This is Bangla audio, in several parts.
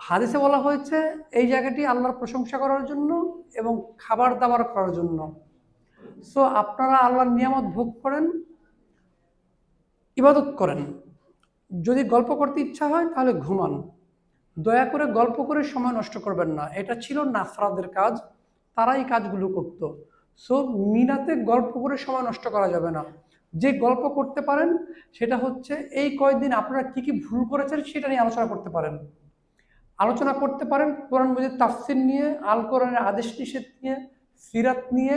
হাদিসে বলা হয়েছে এই জায়গাটি আল্লাহর প্রশংসা করার জন্য এবং খাবার দাবার করার জন্য। সো আপনারা আল্লাহর নিয়ামত ভোগ করেন, ইবাদত করেন। যদি গল্প করতে ইচ্ছা হয় তাহলে ঘুমান। দয়া করে গল্প করে সময় নষ্ট করবেন না। এটা ছিল নাসরাদের কাজ, তারা এই কাজগুলো করত। সো মিনাতে গল্প করে সময় নষ্ট করা যাবে না। যে গল্প করতে পারেন সেটা হচ্ছে এই কয়েকদিন আপনারা কি কি ভুল করেছেন সেটা নিয়ে আলোচনা করতে পারেন। আলোচনা করতে পারেন কোরআন মজিদের তাফসির নিয়ে, আল কোরআনের আদেশ নিষেধ নিয়ে, সিরাত নিয়ে,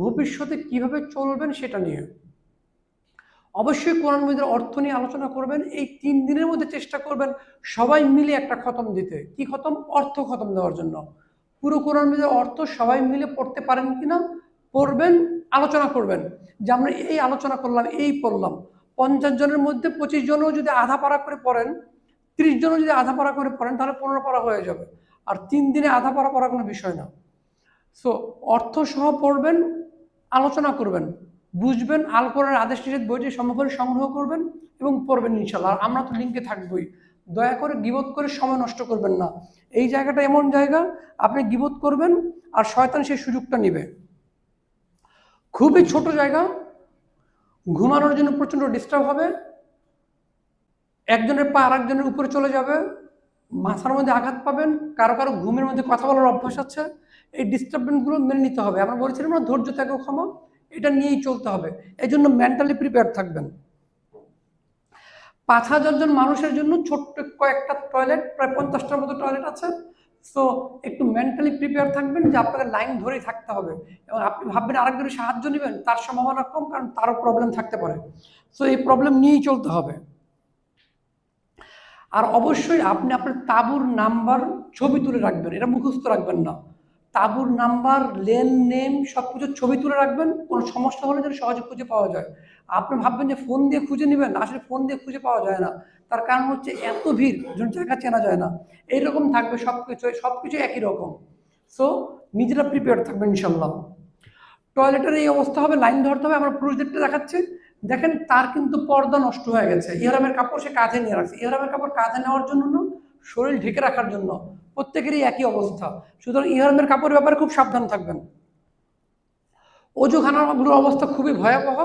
ভবিষ্যতে কিভাবে চলবেন সেটা নিয়ে। অবশ্যই কোরআন মজিদের অর্থ নিয়ে আলোচনা করবেন। এই 3 দিনের মধ্যে চেষ্টা করবেন সবাই মিলে একটা খতম দিতে। কি খতম? অর্থ খতম দেওয়ার জন্য। পুরো কোরআন মজিদের অর্থ সবাই মিলে পড়তে পারেন কিনা পড়বেন, আলোচনা করবেন যে আমরা এই আলোচনা করলাম, এই পড়লাম। 50 জনের মধ্যে 25 জনও যদি আধা পারা করে পড়েন, 30 জনও যদি আধা পারা করে পড়েন, তাহলে 15 পারা হয়ে যাবে। আর 3 দিনে আধা পারা পড়া কোনো বিষয় না। সো অর্থ সহ পড়বেন, আলোচনা করবেন, বুঝবেন, আল কোরআনের আদেশ নিষেধ বইটি সমগ্র সংগ্রহ করবেন এবং পড়বেন ইনশাল্লাহ। আর আমরা তো লিঙ্কে থাকবই। দয়া করে গীবত করে সময় নষ্ট করবেন না। এই জায়গাটা এমন জায়গা, আপনি গীবত করবেন আর শয়তান সেই সুযোগটা নেবে। খুবই ছোট জায়গা, ঘুমানোর জন্য প্রচণ্ড ডিস্টার্ব হবে, একজনের পা আরেকজনের উপরে চলে যাবে, মাথার মধ্যে আঘাত পাবেন, কারো কারো ঘুমের মধ্যে কথা বলার অভ্যাস আছে। এই ডিস্টার্বেন্সগুলো মেনে নিতে হবে। আমরা বলেছিলাম না, ধৈর্য ত্যাগ ক্ষমা, এটা নিয়েই চলতে হবে। এই জন্য মেন্টালি প্রিপেয়ার থাকবেন। 5,000 জন মানুষের জন্য ছোট্ট কয়েকটা টয়লেট, প্রায় 50টার মতো টয়লেট আছে। সো একটু মেন্টালি প্রিপেয়ার থাকবেন যে আপনাকে লাইন ধরেই থাকতে হবে। এবং আপনি ভাববেন আরেকজনের সাহায্য নেবেন, তার সম্ভাবনা কম, কারণ তারও প্রবলেম থাকতে পারে। সো এই প্রবলেম নিয়েই চলতে হবে। আর অবশ্যই আপনি আপনার তাঁবুর নাম্বার ছবি তুলে রাখবেন, এটা মুখস্থ রাখবেন না। তাঁবুর নাম্বার, লেন নেম সব কিছু ছবি তুলে রাখবেন, কোনো সমস্যা হলে যেন সহজে খুঁজে পাওয়া যায়। আপনি ভাববেন যে ফোন দিয়ে খুঁজে নেবেন, আসলে ফোন দিয়ে খুঁজে পাওয়া যায় না। তার কারণ হচ্ছে এত ভিড়, যেন জায়গা চেনা যায় না। এইরকম থাকবে সব কিছু একই রকম। সো নিজেরা প্রিপেয়ার থাকবেন ইনশাল্লাহ। টয়লেটের এই অবস্থা হবে, লাইন ধরতে হবে। আমরা পুরুষদেরটা দেখাচ্ছি, দেখেন তার কিন্তু পর্দা নষ্ট হয়ে গেছে। ইহরামের কাপড় সে কাঁধে নিয়ে রাখছে। ইহরামের কাপড় কাঁধে নেওয়ার জন্য না, শরীর ঢেকে রাখার জন্য। প্রত্যেকেরই একই অবস্থা। সুতরাং ইহরামের কাপড়ের ব্যাপারে খুব সাবধান থাকবেন। অজুখানাগুলোর অবস্থা খুবই ভয়াবহ।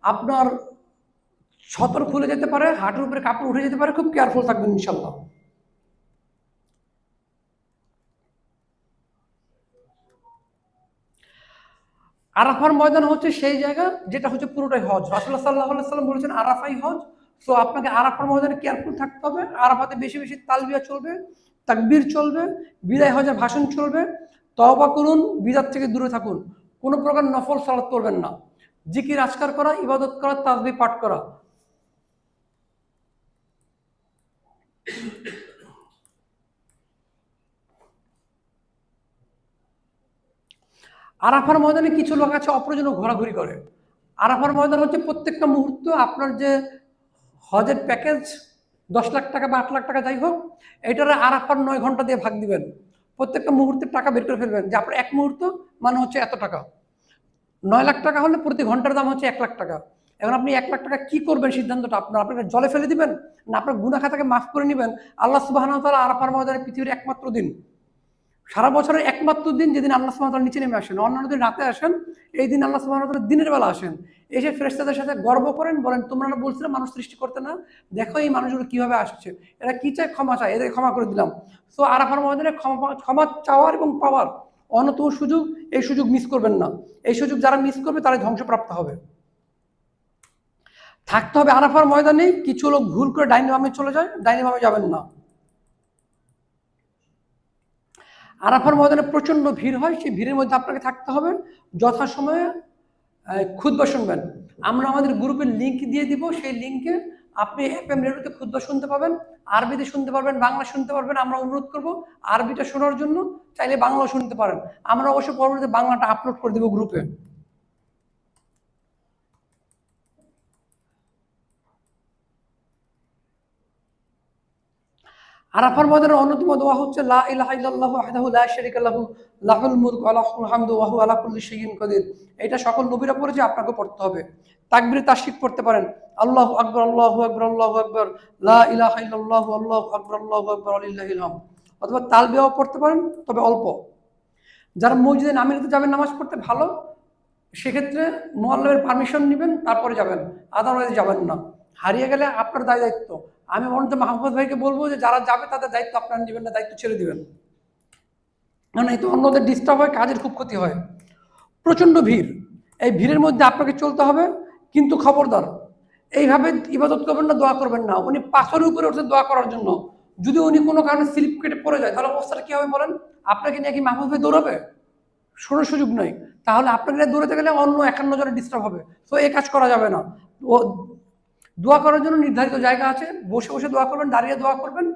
আপনার ছতর খুলে যেতে পারে, হাঁটুর উপরে কাপড় উঠে যেতে পারে, খুব কেয়ারফুল থাকবেন ইনশাল্লাহ। আরাফার ময়দান হচ্ছে সেই জায়গা যেটা হচ্ছে পুরোটাই হজ। রাসূলুল্লাহ সাল্লাল্লাহু আলাইহি সাল্লাম বলেছেন আরাফাই হজ। সো আপনাকে আরাফার ময়দানে কেয়ারফুল থাকতে হবে। আরাফাতে বেশি বেশি তালবিয়া চলবে, তাকবীর চলবে, বিদায় হজের ভাষণ চলবে। তওবা করুন, বিদআত থেকে দূরে থাকুন। কোনো প্রকার নফল সালাত করবেন না। জিকির আজকার করা, ইবাদত করা, তাসবিহ পাঠ করা। আরাফার ময়দানে কিছু লোক আছে অপ্রয়োজনীয় ঘোরাঘুরি করে। আরাফার ময়দান হচ্ছে প্রত্যেকটা মুহূর্ত আপনার যে হজের প্যাকেজ 10 লাখ টাকা বা 8 লাখ টাকা যাই হোক, এটার আরাফার 9 ঘন্টা দিয়ে ভাগ দিবেন। প্রত্যেকটা মুহূর্তের টাকা বের করে ফেলবেন যে আপনার এক মুহূর্ত মানে হচ্ছে এত টাকা। 9 লাখ টাকা হলে প্রতি ঘন্টার দাম হচ্ছে 1 লাখ টাকা। এখন আপনি 1 লাখ টাকা কি করবেন সিদ্ধান্তটা আপনার। আপনাকে জলে ফেলে দিবেন, না আপনার গুনাহ খাতাকে মাফ করে নেবেন। আল্লাহ সুবহানাহু ওয়া তাআলা আরাফার ময়দানে পৃথিবীর একমাত্র দিন, সারা বছরের একমাত্র দিন যেদিন আল্লাহ সুবহানাহু ওয়া তাআলা নিচে নেমে আসেন। অন্যান্য দিন রাতে আসেন, এই দিন আল্লাহ সুবহানাহু ওয়া তাআলা দিনের বেলা আসেন। এসে ফেরেশতাদের সাথে গর্ব করেন, বলেন তোমরা না বলছিলে মানুষ সৃষ্টি করতে না, দেখো এই মানুষগুলো কিভাবে আসছে, এরা কি চায়? ক্ষমা চায়, এদের ক্ষমা করে দিলাম। সো আরাফার ময়দানে ক্ষমা চাওয়ার এবং পাওয়ার অন্যতম সুযোগ। এই সুযোগ মিস করবেন না। এই সুযোগ যারা মিস করবে তারা ধ্বংসপ্রাপ্ত হবে। থাকতে হবে আরাফার ময়দানে। কিছু লোক ভুল করে ডাইনে বামে চলে যায়, ডাইনে বামে যাবেন না। আরাফার ময়দানে প্রচণ্ড ভিড় হয়, সেই ভিড়ের মধ্যে আপনাকে থাকতে হবে। যথাসময়ে খুতবা শুনবেন। আমরা আমাদের গ্রুপের লিঙ্ক দিয়ে দিব, সেই লিঙ্কে আপনি এফএম রেডিওতে খুতবা শুনতে পাবেন, আরবিতে শুনতে পারবেন, বাংলা শুনতে পারবেন। আমরা অনুরোধ করব আরবিটা শোনার জন্য, চাইলে বাংলাও শুনতে পারেন। আমরা অবশ্য পরবর্তীতে বাংলাটা আপলোড করে দেবো গ্রুপে। আরাফার ময়দানের অন্যতম দোয়া হচ্ছে লা ইলাহা ইল্লাল্লাহু ওয়াহদাহু লা শারীকা লাহু লাহুল মুলকু ওয়া লাহুল হামদু ওয়া হুয়া আলা কুল্লি শাইইন কাদির। এটা সকল নবীরা পড়েছে, আপনাকে পড়তে হবে। তাকবীরে তাশরিক পড়তে পারেন, আল্লাহু আকবার, আল্লাহু আকবার, আল্লাহু আকবার, লা ইলাহা ইল্লাল্লাহু, আল্লাহু আকবার, আল্লাহু আকবার, ওয়ালিল্লাহিল হামদ। অথবা তালবিয়াও পড়তে পারেন, তবে অল্প। যারা মসজিদে নামিতে যাবেন নামাজ পড়তে ভালো, সেক্ষেত্রে মোয়াল্লামের পারমিশন নেবেন, তারপরে যাবেন, আদারওয়াইজ যাবেন না। হারিয়ে গেলে আপনার দায়িত্ব। আমি বরঞ্চ মাহমুদ ভাইকে বলবো যে যারা যাবে তাদের দায়িত্ব আপনারা নেবেন না, দায়িত্ব ছেড়ে দিবেন, কারণ এই তো অন্যদের ডিস্টার্ব হয়, কাজের খুব ক্ষতি হয়। প্রচণ্ড ভিড়, এই ভিড়ের মধ্যে আপনাকে চলতে হবে, কিন্তু খবরদার এইভাবে ইবাদত করবেন না, দোয়া করবেন না। উনি পাথরের উপরে উঠে দোয়া করার জন্য, যদি উনি কোনো কারণে স্লিপ কেটে পড়ে যায় তাহলে অবস্থাটা কী হবে বলেন? আপনাকে নিয়ে কি মাহমুদ ভাই দৌড়াবে? শোনার সুযোগ নেই। তাহলে আপনাকে নিয়ে দৌড়াতে গেলে অন্য 51 জনের ডিস্টার্ব হবে। তো এই কাজ করা যাবে না। ও দোয়া করার জন্য নির্ধারিত জায়গা আছে, বসে বসে দোয়া করবেন, দাঁড়িয়ে দোয়া করবেন।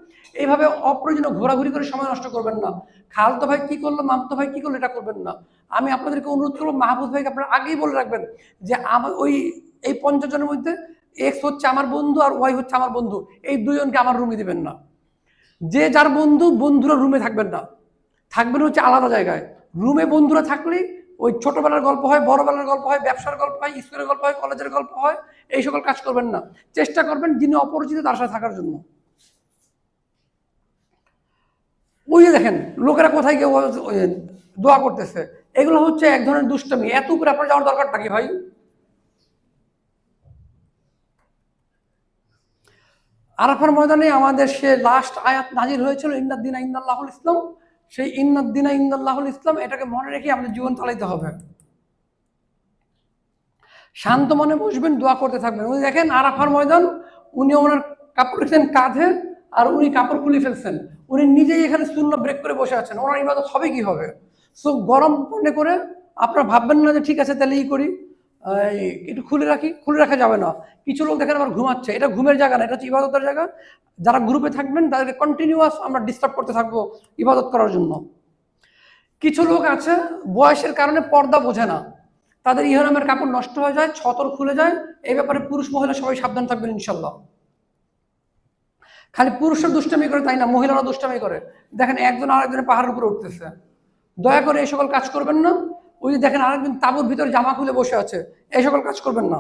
এইভাবে অপ্রয়োজনীয় ঘোরাঘুরি করে সময় নষ্ট করবেন না। খালতো ভাই কী করলো, মামতো ভাই কী করলো, এটা করবেন না। আমি আপনাদেরকে অনুরোধ করবো, মাহবুব ভাইকে আপনারা আগেই বলে রাখবেন যে আমার এই 50 জনের মধ্যে এক্স হচ্ছে আমার বন্ধু আর ওয়াই হচ্ছে আমার বন্ধু, এই দুজনকে আমার রুমে দিবেন না। যে যার বন্ধু, বন্ধুরা রুমে থাকবেন না, থাকবেন হচ্ছে আলাদা জায়গায়। রুমে বন্ধুরা থাকলেই ওই ছোটবেলার গল্প হয়, বড়বেলার গল্প হয়, ব্যবসার গল্প হয়, স্কুলের গল্প হয়, কলেজের গল্প হয়। এই সকল কাজ করবেন না। চেষ্টা করবেন যিনি অপরিচিত তার সাথে থাকার জন্য। ওই যে দেখেন লোকেরা কোথায় গিয়ে দোয়া করতেছে, এগুলো হচ্ছে এক ধরনের দুষ্টমি। এত উপরে আপনার যাওয়ার দরকারটা কি ভাই? আরাফার ময়দানে আমাদের সে লাস্ট আয়াত নাজির হয়েছিল, ইন্নাদ্দিনা ইন্দাল্লাহুল ইসলাম। সেই ইন্নাদ্দিনা ইন্দাল্লাহুল ইসলাম এটাকে মনে রেখে আমাদের জীবন চালাইতে হবে। শান্ত মনে বসবেন, দোয়া করতে থাকবেন। উনি দেখেন আরাফার ময়দান, উনি ওনার কাপড় রেখেছেন কাঁধে, আর উনি কাপড় খুলে ফেলছেন। উনি নিজেই এখানে শূন্য ব্রেক করে বসে আছেন। ওনার ইবাদত হবে কি হবে? সো গরম মনে করে আপনারা ভাববেন না যে ঠিক আছে তাহলে করি, একটু খুলে রাখা যাবে না। কিছু লোক দেখেন আবার ঘুমাচ্ছে, এটা ঘুমের জায়গা না, এটা হচ্ছে ইবাদতের জায়গা। যারা গ্রুপে থাকবেন তাদেরকে কন্টিনিউয়াস আমরা ডিস্টার্ব করতে থাকবো ইবাদত করার জন্য। কিছু লোক আছে বয়সের কারণে পর্দা বোঝে না, তাদের ইহরামের কাপড় নষ্ট হয়ে যায়, ছতর খুলে যায়। এই ব্যাপারে পুরুষ মহিলা সবাই সাবধান থাকবেন ইনশাল্লাহ। খালি পুরুষরা দুষ্টামি করে তাই না, মহিলারা দুষ্টামি করে। দেখেন একজন আরেকজনের পাহাড়ের উপরে উঠতেছে, দয়া করে এই সকল কাজ করবেন না। ওই যে দেখেন আরেকজন তাঁবুর ভিতরে জামা খুলে বসে আছে, এই সকল কাজ করবেন না।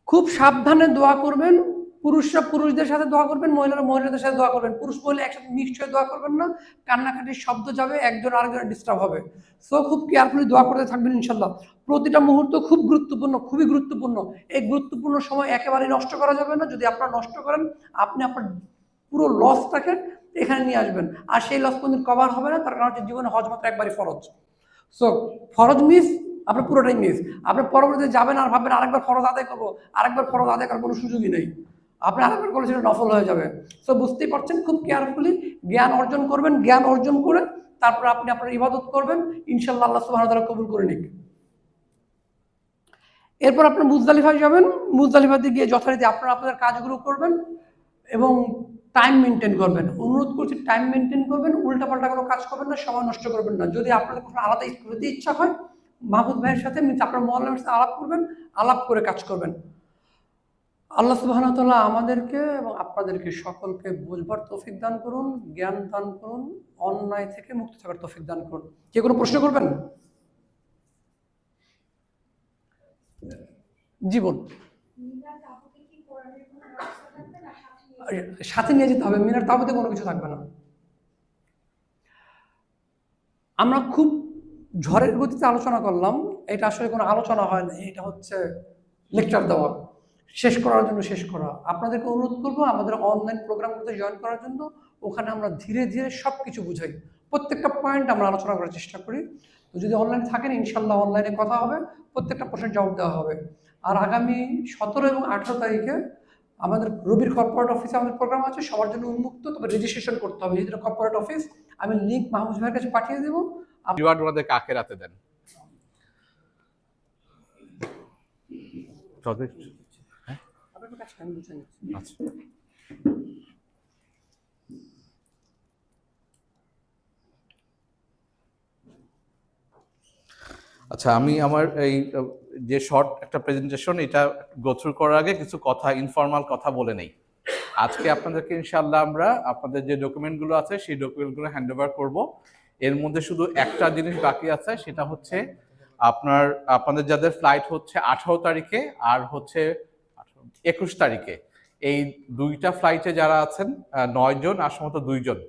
খুব সাবধানে দোয়া করবেন। পুরুষরা পুরুষদের সাথে দোয়া করবেন, মহিলারা মহিলাদের সাথে দোয়া করবেন। পুরুষ মহিলা একসাথে নিশ্চয়ই দোয়া করবেন না, কান্নাকাটির শব্দ যাবে, একজন আরেকজনের ডিস্টার্ব হবে। সো খুব কেয়ারফুলি দোয়া করতে থাকবেন ইনশাল্লাহ। প্রতিটা মুহূর্ত খুব গুরুত্বপূর্ণ, খুবই গুরুত্বপূর্ণ। এই গুরুত্বপূর্ণ সময় একেবারেই নষ্ট করা যাবে না। যদি আপনারা নষ্ট করেন, আপনি আপনার পুরো লসটাকে এখানে নিয়ে আসবেন, আর সেই লস কোনদিন কভার হবে না। তার কারণ হচ্ছে জীবনে হজ মাত্র একবারই ফরজ। সো ফরজ মিস, আপনার পুরোটাই মিস। আপনি পরবর্তীতে যাবেন আর ভাববেন আরেকবার ফরজ আদায় করবো, আরেকবার ফরজ আদায় করার কোনো সুযোগই নেই। আপনি আরেকবার করলে সেটা নফল হয়ে যাবে। সো বুঝতেই পারছেন, খুব কেয়ারফুলি জ্ঞান অর্জন করবেন। জ্ঞান অর্জন করে তারপর আপনি আপনার ইবাদত করবেন, ইনশাল্লাহ আল্লাহ সুবহানাহু ওয়া তাআলা কবুল করে নিক। এরপর আপনার মুজদালিফায় যাবেন। মুজদালিফাতে গিয়ে যথারীতি আপনারা আপনাদের কাজগুলো করবেন এবং টাইম মেনটেন করবেন। অনুরোধ করছি টাইম মেনটেন করবেন, উল্টাপাল্টা কোনো কাজ করবেন না, সময় নষ্ট করবেন না। যদি আপনাদের কোনো আলাদা করতে ইচ্ছা হয়, মাহমুদ ভাইয়ের সাথে আপনার মোয়াল্লামের সাথে আলাপ করবেন, আলাপ করে কাজ করবেন। আল্লাহ সুবহানাহু ওয়া তাআলা আমাদেরকে এবং আপনাদেরকে সকলকে বুঝবার তৌফিক দান করুন, জ্ঞান দান করুন, অন্যায় থেকে মুক্ত থাকার তৌফিক দান করুন। কে কোনো প্রশ্ন করবেন? জীবন সাথে নিয়ে যেতে হবে, মিনার তাবুতে কোনো কিছু থাকবে না। আমরা খুব ঝড়ের গতিতে আলোচনা করলাম, এটা আসলে কোনো আলোচনা হয় না, এটা হচ্ছে লেকচার দেওয়া, শেষ করার জন্য শেষ করা। আপনাদেরকে অনুরোধ করবো আমাদের অনলাইন প্রোগ্রামগুলোতে জয়েন করার জন্য। ওখানে আমরা ধীরে ধীরে সব কিছু বুঝাই, প্রত্যেকটা পয়েন্ট আমরা আলোচনা করার চেষ্টা করি। তো যদি অনলাইনে থাকেন ইনশাল্লাহ অনলাইনে কথা হবে, প্রত্যেকটা প্রশ্নের জবাব দেওয়া হবে। আর আগামী 17 এবং 18 তারিখে আমাদের রবির কর্পোরেট অফিসে আমাদের প্রোগ্রাম আছে, সবার জন্য উন্মুক্ত, তবে রেজিস্ট্রেশন করতে হবে। যেহেতু কর্পোরেট অফিস, আমি লিঙ্ক মাহমুদ ভাইয়ের কাছে পাঠিয়ে দেবো। রিওয়ার্ড ওনাদের কাকে রাতে দেন? আচ্ছা, আচ্ছা, আমি আমার এই যে শর্ট একটা প্রেজেন্টেশন, এটা গো থ্রু করার আগে কিছু কথা, ইনফর্মাল কথা বলে নেই। আজকে আপনাদেরকে ইনশাআল্লাহ আমরা আপনাদের যে ডকুমেন্টগুলো আছে সেই ডকুমেন্টগুলো হ্যান্ড ওভার করবো। এর মধ্যে শুধু একটা জিনিস বাকি আছে, সেটা হচ্ছে আপনাদের যাদের ফ্লাইট হচ্ছে 18 তারিখে আর হচ্ছে 21 তারিখে, এই দুইটা ফ্লাইটে যারা আছেন 9 জন আর সম্ভবত 2 জন,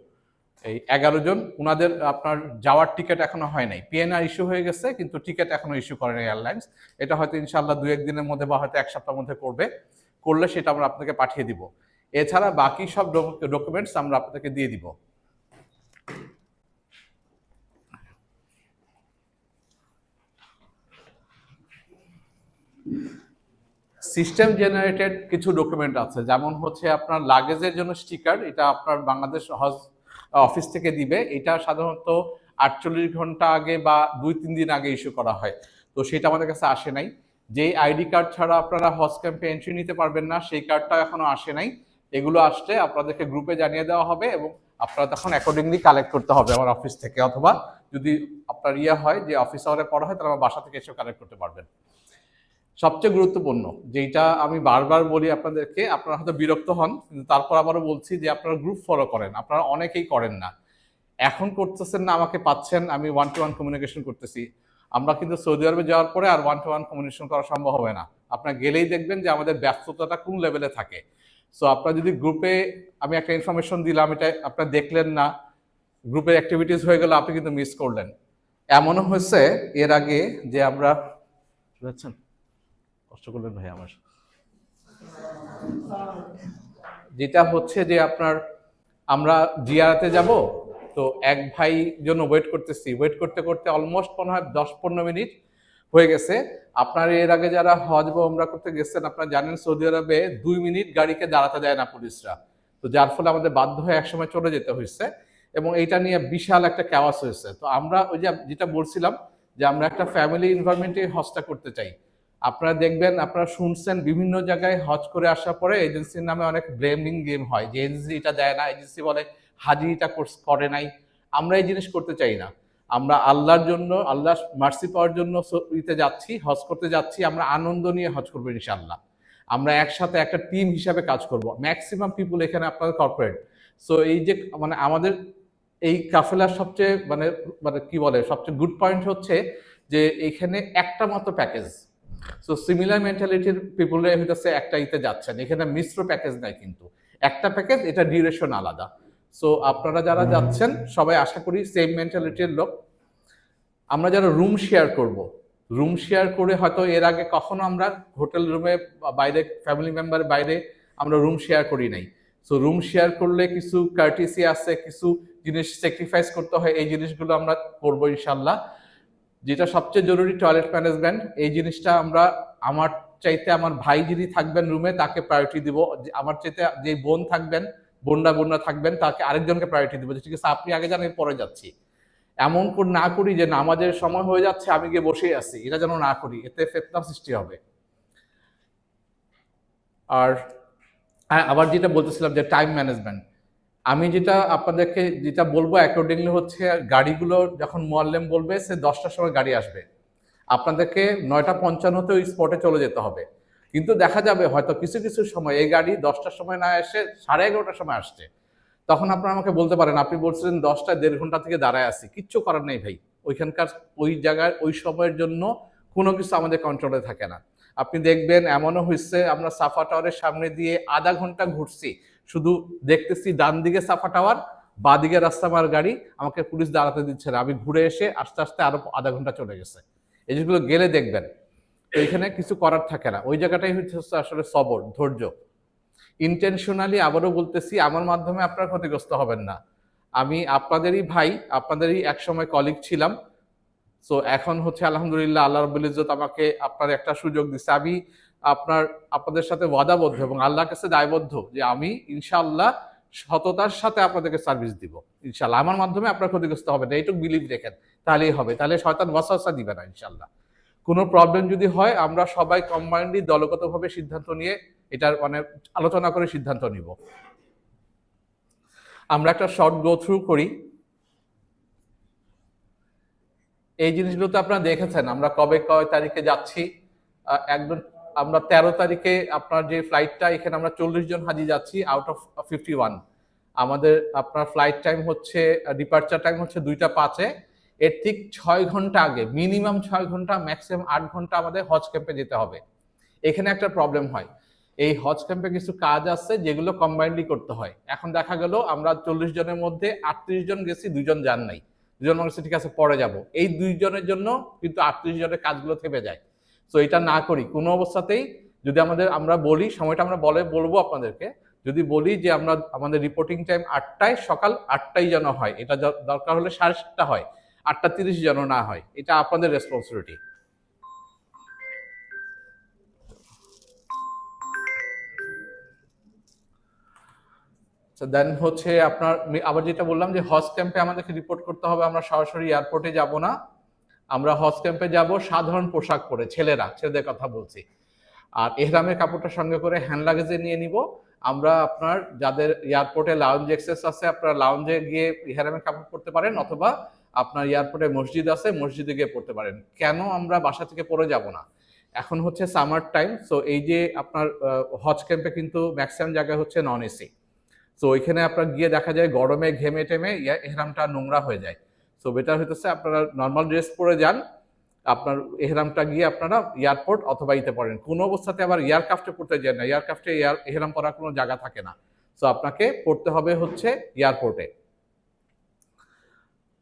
এই 11 জন, ওনাদের আপনার যাওয়ার টিকিট এখনো হয় নাই। পিএনআর ইস্যু হয়ে গেছে কিন্তু টিকিট এখনো ইস্যু করেনি এয়ারলাইন্স। এটা হয়তো ইনশাআল্লাহ 2-1 দিনের মধ্যে বা হয়তো 1 সপ্তাহের মধ্যে করলে সেটা আমরা আপনাকে পাঠিয়ে দিব। এছাড়া বাকি সব ডকুমেন্টস আমরা আপনাকে দিয়ে দিব। সিস্টেম জেনারেটেড কিছু ডকুমেন্ট আছে, যেমন হচ্ছে আপনার লাগেজের জন্য স্টিকার, এটা আপনার বাংলাদেশ হজ অফিস থেকে দিবে। এটা সাধারণত 48 ঘন্টা আগে বা 2-3 দিন আগে ইস্যু করা হয়, তো সেটা আমাদের কাছে আসে নাই। যেই আইডি কার্ড ছাড়া আপনারা হজ ক্যাম্পে এন্ট্রি নিতে পারবেন না, সেই কার্ডটা এখনো আসে নাই। এগুলো আসলে আপনাদেরকে গ্রুপে জানিয়ে দেওয়া হবে এবং আপনারা তখন অ্যাকর্ডিংলি কালেক্ট করতে হবে আমার অফিস থেকে, অথবা যদি আপনার হয় যে অফিস আওয়ারে পড়া হয় তাহলে আমার বাসা থেকে এসে কালেক্ট করতে পারবেন। সবচেয়ে গুরুত্বপূর্ণ যেটা আমি বারবার বলি আপনাদেরকে, আপনারা হয়তো বিরক্ত হন কিন্তু তারপর আবারও বলছি যে আপনারা গ্রুপ ফলো করেন, আপনারা অনেকেই করেন না। এখন করতেছেন না, আমাকে পাচ্ছেন, আমি 1-to-1 কমিউনিকেশন করতেছি। আমরা কিন্তু সৌদি আরবে যাওয়ার পরে আর 1-to-1 কমিউনিকেশন করা সম্ভব হবে না। আপনারা গেলেই দেখবেন যে আমাদের ব্যস্ততাটা কোন লেভেলে থাকে। সো আপনারা যদি গ্রুপে আমি একটা ইনফরমেশন দিলাম, এটা আপনারা দেখলেন না, গ্রুপের অ্যাক্টিভিটিস হয়ে গেল, আপনি কিন্তু মিস করলেন। এমনও হয়েছে এর আগে যে আমরা, বুঝছেন, কষ্ট করলেন ভাই আমার, যেটা হচ্ছে যে আপনার আমরা জিয়ারাতে যাব, তো এক ভাই জন্য ওয়েট করতেছি, ওয়েট করতে করতে অলমোস্ট মনে হয় 10-15 মিনিট হয়ে গেছে। আপনার এর আগে যারা হজ বা ওমরা করতে গেছেন আপনারা জানেন সৌদি আরবে 2 মিনিট গাড়িকে দাঁড়াতে দেয় না পুলিশরা, তো যার ফলে আমাদের বাধ্য হয়ে একসময় চলে যেতে হয়েছে এবং এইটা নিয়ে বিশাল একটা ক্যাওয়াস হয়েছে। তো আমরা ওই যে যেটা বলছিলাম যে আমরা একটা ফ্যামিলি এনভায়রনমেন্টে হজটা করতে চাই। আপনারা দেখবেন, আপনারা শুনছেন বিভিন্ন জায়গায় হজ করে আসার পরে এজেন্সির নামে অনেক ব্লেমিং গেম হয়, যে এজেন্সি এটা দেয় না, এজেন্সি বলে হাজি এটা করে নাই। আমরা এই জিনিস করতে চাই না। আমরা আল্লাহর জন্য, আল্লাহ মার্সি পাওয়ার জন্য যাচ্ছি, হজ করতে যাচ্ছি, আমরা আনন্দ নিয়ে হজ করবো ইনশাআল্লাহ। আমরা একসাথে একটা টিম হিসাবে কাজ করব। ম্যাক্সিমাম পিপুল এখানে আপনাদের কর্পোরেট। সো এই যে মানে আমাদের এই কাফেলার সবচেয়ে মানে মানে কি বলে সবচেয়ে গুড পয়েন্ট হচ্ছে যে এখানে একটা মাত্র প্যাকেজ। সো সিমিলার মেন্টালিটির পিপুলরা হইতেছে একটা ইতে যাচ্ছেন, এখানে মিশ্র প্যাকেজ নাই, কিন্তু একটা প্যাকেজ, এটা ডিউরেশন আলাদা। সো আপনারা যারা যাচ্ছেন সবাই আশা করি সেম মেন্টালিটির লোক। আমরা যারা রুম শেয়ার করব, রুম শেয়ার করে হয়তো এর আগে কখনো আমরা হোটেল রুমে বাইরে ফ্যামিলি মেম্বার বাইরে আমরা রুম শেয়ার করি নাই। সো রুম শেয়ার করলে কিছু কার্টিসি আছে, কিছু জিনিস স্যাক্রিফাইস করতে হয়, এই জিনিসগুলো আমরা করবো ইনশাল্লাহ। যেটা সবচেয়ে জরুরি টয়লেট ম্যানেজমেন্ট, এই জিনিসটা আমরা আমার চাইতে আমার ভাই যিনি থাকবেন রুমে তাকে প্রায়োরিটি দিব, আমার চাইতে যে বোন থাকবেন, বোনরা থাকবেন তাকে আরেকজনকে প্রায়োরিটি দিব, ঠিক আছে আপনি আগে যান পরে যাচ্ছি। এমন না করি যে নামাজের সময় হয়ে যাচ্ছে আমি গিয়ে বসেই আছি, এটা যেন না করি, এতে ফিতনা সৃষ্টি হবে। আর আবার যেটা বলতেছিলাম যে টাইম ম্যানেজমেন্ট, আমি যেটা আপনাদেরকে যেটা বলবো অ্যাকর্ডিংলি হচ্ছে গাড়িগুলো যখন মোয়াল্লেম বলবে সে 10টার সময় গাড়ি আসবে, আপনাদেরকে 9:55 ওই স্পটে চলে যেতে হবে। কিন্তু দেখা যাবে হয়তো কিছু কিছু সময় এই গাড়ি 10টার সময় না এসে 11:30টার সময় আসছে, তখন আপনারা আমাকে বলতে পারেন আপনি বলছিলেন 10টা 1.5 ঘন্টা থেকে দাঁড়ায় আছি, কিচ্ছু করার নেই ভাই, ওইখানকার ওই জায়গায় ওই সময়ের জন্য কোনো কিছু আমাদের কন্ট্রোলে থাকে না। আপনি দেখবেন এমনও হয়েছে আমরা সাফা টাওয়ারের সামনে দিয়ে আধা ঘন্টা ঘুরছি, শুধু দেখতেছি ডান দিকে সাফা টাওয়ার, বাঁ দিকে রাস্তা আমার গাড়ি, আমাকে পুলিশ দাঁড়াতে দিচ্ছে না, আমি ঘুরে এসে আস্তে আস্তে আরো আধা ঘন্টা চলে গেছে। এই জিনিসগুলো গেলে দেখবেন তো এখানে কিছু করার থাকে না, ওই জায়গাটাই হচ্ছে আসলে সবর, ধৈর্য। ইন্টেনশনালি আবারও বলতেছি, আমার মাধ্যমে আপনারা ক্ষতিগ্রস্ত হবেন না। আমি আপনাদেরই ভাই, আপনাদেরই একসময় কলিগ ছিলাম। সো এখন হচ্ছে আলহামদুলিল্লাহ আল্লাহ রাব্বুল ইজ্জত আমাকে আপনার একটা সুযোগ দিচ্ছে। আমি আপনাদের সাথে ওয়াদাবদ্ধ এবং আল্লাহর কাছে দায়বদ্ধ যে আমি ইনশাআল্লাহ সততার সাথে আপনাদেরকে সার্ভিস দিব ইনশাআল্লাহ। আমার মাধ্যমে আপনার ক্ষতিগ্রস্ত হবে না, এইটুকু বিলিভ রেখেন, তাহলেই হবে। তাহলে শয়তান ওয়াসওয়াসা দিবে না ইনশাআল্লাহ। কোনো প্রবলেম যদি হয় আমরা সবাই কম্বাইন্ডলি দলগতভাবে সিদ্ধান্ত নিয়ে এটার মানে আলোচনা করে সিদ্ধান্ত নিব। আমরা একটা শর্ট গো থ্রু করি। এই জিনিসগুলো তো আপনারা দেখেছেন আমরা কবে কয় তারিখে যাচ্ছি। একদম আমরা 13 তারিখে আপনার যে ফ্লাইটটা, এখানে আমরা 40 জন হাজি যাচ্ছি আউট অফ 51। আমাদের আপনার ফ্লাইট টাইম হচ্ছে, ডিপার্চার টাইম হচ্ছে 2:05-এ। এর ঠিক 6 ঘন্টা আগে, মিনিমাম 6 ঘন্টা ম্যাক্সিমাম 8 ঘন্টা আমাদের হজ ক্যাম্পে যেতে হবে। এখানে একটা প্রবলেম হয়, এই হজ ক্যাম্পে কিছু কাজ আছে যেগুলো কম্বাইন্ডলি করতে হয়। এখন দেখা গেল আমরা 40 জনের মধ্যে 38 জন গেছি, 2 জন যান নাই। 2 জন বলছে ঠিক আছে পরে যাব, এই 2 জনের জন্য কিন্তু 38 জনের কাজগুলো থেমে যায়। তো এটা না করি কোনো অবস্থাতেই। যদি আমরা বলি সময়টা আমরা বলবো আপনাদেরকে, যদি বলি যে আমরা আমাদের রিপোর্টিং টাইম 8টায়, সকাল 8টায় যেন হয়, এটা দরকার হলে 7:30 হয়, 8:30 যেন না হয়, এটা আপনাদের রেসপন্সিবিলিটি। দেন হচ্ছে আপনার আবার যেটা বললাম যে হজ ক্যাম্পে আমাদেরকে রিপোর্ট করতে হবে, আমরা সরাসরি এয়ারপোর্টে যাব না, আমরা হজ ক্যাম্পে যাব সাধারণ পোশাক পরে, ছেলেদের কথা বলছি। আর এহরামের কাপড়টা সঙ্গে করে হ্যান্ড লাগেজে নিয়ে নিব। আমরা আপনার যাদের এয়ারপোর্টে লাউঞ্জ অ্যাক্সেস আছে, আপনারা লাউঞ্জে গিয়ে এহরামের কাপড় পরতে পারেন, অথবা আপনার এয়ারপোর্টে মসজিদ আছে, মসজিদে গিয়ে পড়তে পারেন। কেন আমরা বাসা থেকে পরে যাব না? এখন হচ্ছে সামার টাইম, সো এই যে আপনার হজ ক্যাম্পে কিন্তু ম্যাক্সিমাম জায়গায় হচ্ছে নন এসি। সো ওইখানে আপনার গিয়ে দেখা যায় গরমে ঘেমে টেমে এহরামটা নোংরা হয়ে যায়। সো বেটার হইতেছে আপনারা নর্মাল ড্রেস পরে যান, আপনার এহরামটা গিয়ে আপনারা এয়ারপোর্ট অথবা ইতে পড়েন। কোনো অবস্থাতে আবার এয়ারক্রাফটে পড়তে যান না, এয়ারক্রাফটে এহরাম পরার কোনো জায়গা থাকে না। সো আপনাকে পড়তে হবে হচ্ছে এয়ারপোর্টে।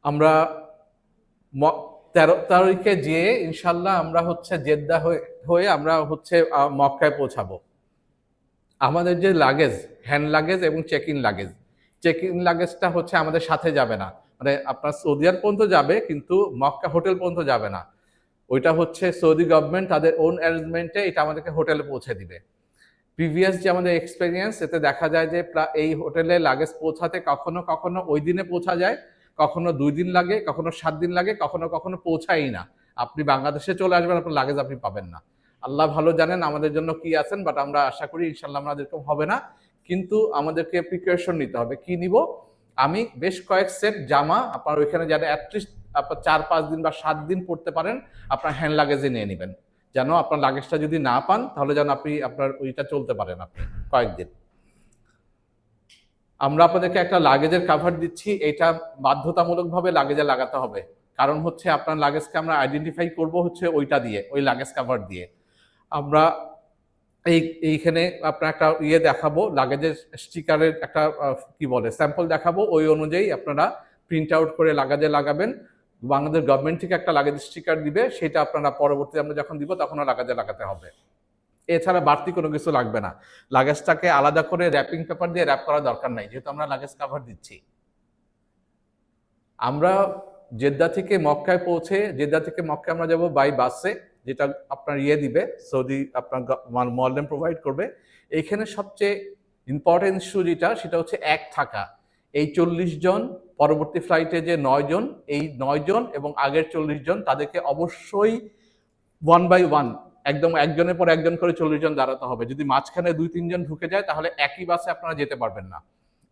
আমরা 13 তারিখে যেয়ে ইনশাল্লাহ আমরা হচ্ছে জেদ্দা হয়ে আমরা হচ্ছে মক্কায় পৌঁছাবো। আমাদের যে লাগেজ, হ্যান্ড লাগেজ এবং চেক ইন লাগেজটা হচ্ছে আমাদের সাথে যাবে না, মানে আপনার সৌদি আরব পর্যন্ত যাবে কিন্তু মক্কা হোটেল পর্যন্ত যাবে না। ওইটা হচ্ছে সৌদি গভর্নমেন্ট তাদের ওন অ্যারেঞ্জমেন্টে এটা আমাদেরকে হোটেলে পৌঁছে দিবে। প্রিভিয়াস যে আমাদের এক্সপেরিয়েন্স, এতে দেখা যায় যে এই হোটেলে লাগেজ পৌঁছাতে কখনো কখনো ওই দিনে পৌঁছা যায়, কখনো 2 দিন লাগে, কখনো 7 দিন লাগে, কখনো কখনো পৌঁছায়ই না। আপনি বাংলাদেশে চলে আসবেন, আপনার লাগেজ আপনি পাবেন না। আল্লাহ ভালো জানেন আমাদের জন্য কি আছেন, বাট আমরা আশা করি ইনশাল্লাহ আমাদের এরকম হবে না। কিন্তু আমাদেরকে প্রিকশন নিতে হবে। কি নিব? আমি বেশ কয়েক সেট জামা আপনার ওইখানে যারা অ্যাটলিস্ট আপনার 4-5 দিন বা 7 দিন পড়তে পারেন, আপনার হ্যান্ড লাগেজে নিয়ে নেবেন, যেন আপনার লাগেজটা যদি না পান তাহলে যেন আপনি আপনার ওইটা চলতে পারেন আপনি কয়েকদিন। আমরা আপনাদেরকে একটা লাগেজের কাভার দিচ্ছি, এটা বাধ্যতামূলকভাবে লাগেজে লাগাতে হবে। কারণ হচ্ছে আপনার লাগেজকে আমরা আইডেন্টিফাই করব হচ্ছে ওইটা দিয়ে, ওই লাগেজ কাভার দিয়ে। আমরা এইখানে আপনার একটা দেখাবো, লাগেজের স্টিকারের একটা কি বলে স্যাম্পল দেখাবো, ওই অনুযায়ী আপনারা প্রিন্ট আউট করে লাগেজে লাগাবেন। বাংলাদেশ গভর্নমেন্ট থেকে একটা লাগেজ স্টিকার দিবে, সেটা আপনারা পরবর্তীতে আমরা যখন দিব তখন লাগেজে লাগাতে হবে। এছাড়া বাড়তি কোনো কিছু লাগবে না। লাগেজটাকে আলাদা করে র্যাপিং পেপার দিয়ে র্যাপ করার দরকার নাই, যেহেতু আমরা লাগেজ কাভার দিচ্ছি। আমরা জেদ্দা থেকে মক্কায় আমরা যাব বাই বাসে, যেটা আপনার দিবে সৌদি, আপনার মোয়াল্লেম প্রোভাইড করবে। এইখানে সবচেয়ে ইম্পর্টেন্ট ইস্যু সেটা হচ্ছে এক থাকা। এই 40 জন, পরবর্তী ফ্লাইটে যে 9 জন, এই 9 জন এবং আগের 40 জন তাদেরকে অবশ্যই 1 বাই 1 একদম একজনের পর একজন করে 40 জন দাঁড়াতে হবে। যদি মাঝখানে 2-3 জন ঢুকে যায় তাহলে একই বাসে আপনারা যেতে পারবেন না।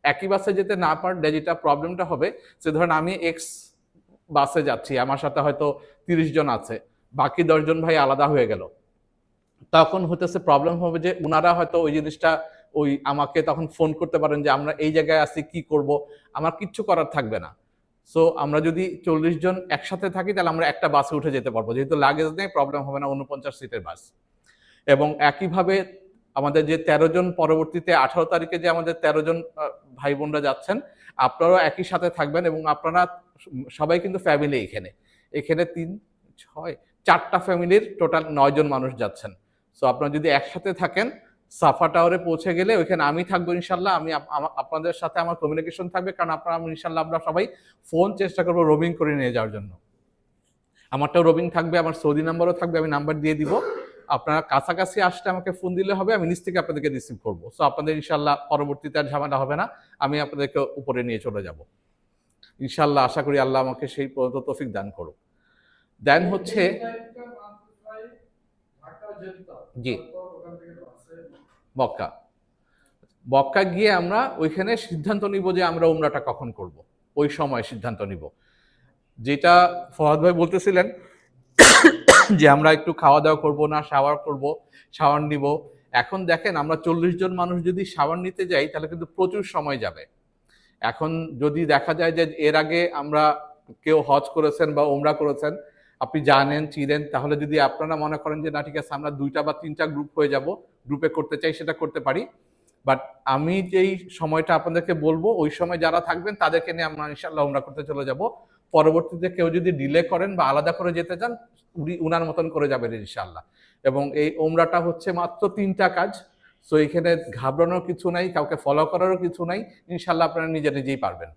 একই বাসে যেতে না পারলে যেটা প্রবলেমটা হবে, যে ধরেন আমি এক্স বাসে যাচ্ছি, আমার সাথে হয়তো 30 জন আছে, বাকি 10 জন ভাই আলাদা হয়ে গেল, তখন হতেছে প্রবলেম হবে যে উনারা হয়তো ওই জিনিসটা আমাকে তখন ফোন করতে পারেন যে আমরা এই জায়গায় আছি, কি করব, আমার কিচ্ছু করার থাকবে না। সো আমরা যদি 40 জন একসাথে থাকি তাহলে আমরা একটা বাসে উঠে যেতে পারবো, যেহেতু লাগেজ নেই, প্রবলেম হবে না, 49 সিটের বাস। এবং একইভাবে আমাদের যে 13 জন, পরবর্তীতে 18 তারিখে যে আমাদের 13 জন ভাই বোনরা যাচ্ছেন, আপনারাও একই সাথে থাকবেন। এবং আপনারা সবাই কিন্তু ফ্যামিলি, এখানে 4টা ফ্যামিলির টোটাল 9 জন মানুষ যাচ্ছেন। সো আপনারা যদি একসাথে থাকেন, সাফা টাওয়ারে পৌঁছে গেলে ওইখানে আমি থাকবো ইনশাল্লাহ, আমি আপনাদের সাথে আমার কমিউনিকেশন থাকবে, কারণ আপনারা ইনশাল্লাহ আমরা সবাই ফোন চেষ্টা করবো রোমিং করে নিয়ে যাওয়ার জন্য। আমারটাও রোমিং থাকবে, আমার সৌদি নাম্বারও থাকবে, আমি নাম্বার দিয়ে দিব। আপনারা কাছাকাছি আসলে আমাকে ফোন দিলে হবে, আমি নিজ থেকে আপনাদেরকে রিসিভ করবো। সো আপনাদের ইনশাল্লাহ পরবর্তীতে আর ঝামেলা হবে না, আমি আপনাদেরকে উপরে নিয়ে চলে যাব ইনশাল্লাহ। আশা করি আল্লাহ আমাকে সেই তৌফিক দান করুক। দেন হচ্ছে জি মক্কা গিয়ে আমরা ওইখানে সিদ্ধান্ত নিব যে আমরা উমরাটা কখন করব, ওই সময় সিদ্ধান্ত নিব। যেটা ফরহাদ ভাই বলতেছিলেন যে আমরা একটু খাওয়া দাওয়া করবো না, শাওয়ার নিব। এখন দেখেন আমরা 40 জন মানুষ যদি শাওয়ার নিতে যাই তাহলে কিন্তু প্রচুর সময় যাবে। এখন যদি দেখা যায় যে এর আগে আমরা কেউ হজ করেছেন বা উমরা করেছেন, আপনি জানেন চিনেন, তাহলে যদি আপনারা মনে করেন যে না ঠিক আছে আমরা 2টা বা 3টা গ্রুপ হয়ে যাব, গ্রুপে করতে চাই সেটা করতে পারি। বাট আমি যেই সময়টা আপনাদেরকে বলবো ওই সময় যারা থাকবেন তাদেরকে নিয়ে আমরা ইনশাল্লাহ উমরা করতে চলে যাব। পরবর্তীতে কেউ যদি ডিলে করেন বা আলাদা করে যেতে চান উনার মতন করে যাবেন ইনশাল্লাহ। এবং এই উমরাটা হচ্ছে মাত্র 3টা কাজ। সো এখানে ঘাবড়ানোর কিছু নাই, কাউকে ফলো করারও কিছু নাই, ইনশাল্লাহ আপনারা নিজে নিজেই পারবেন।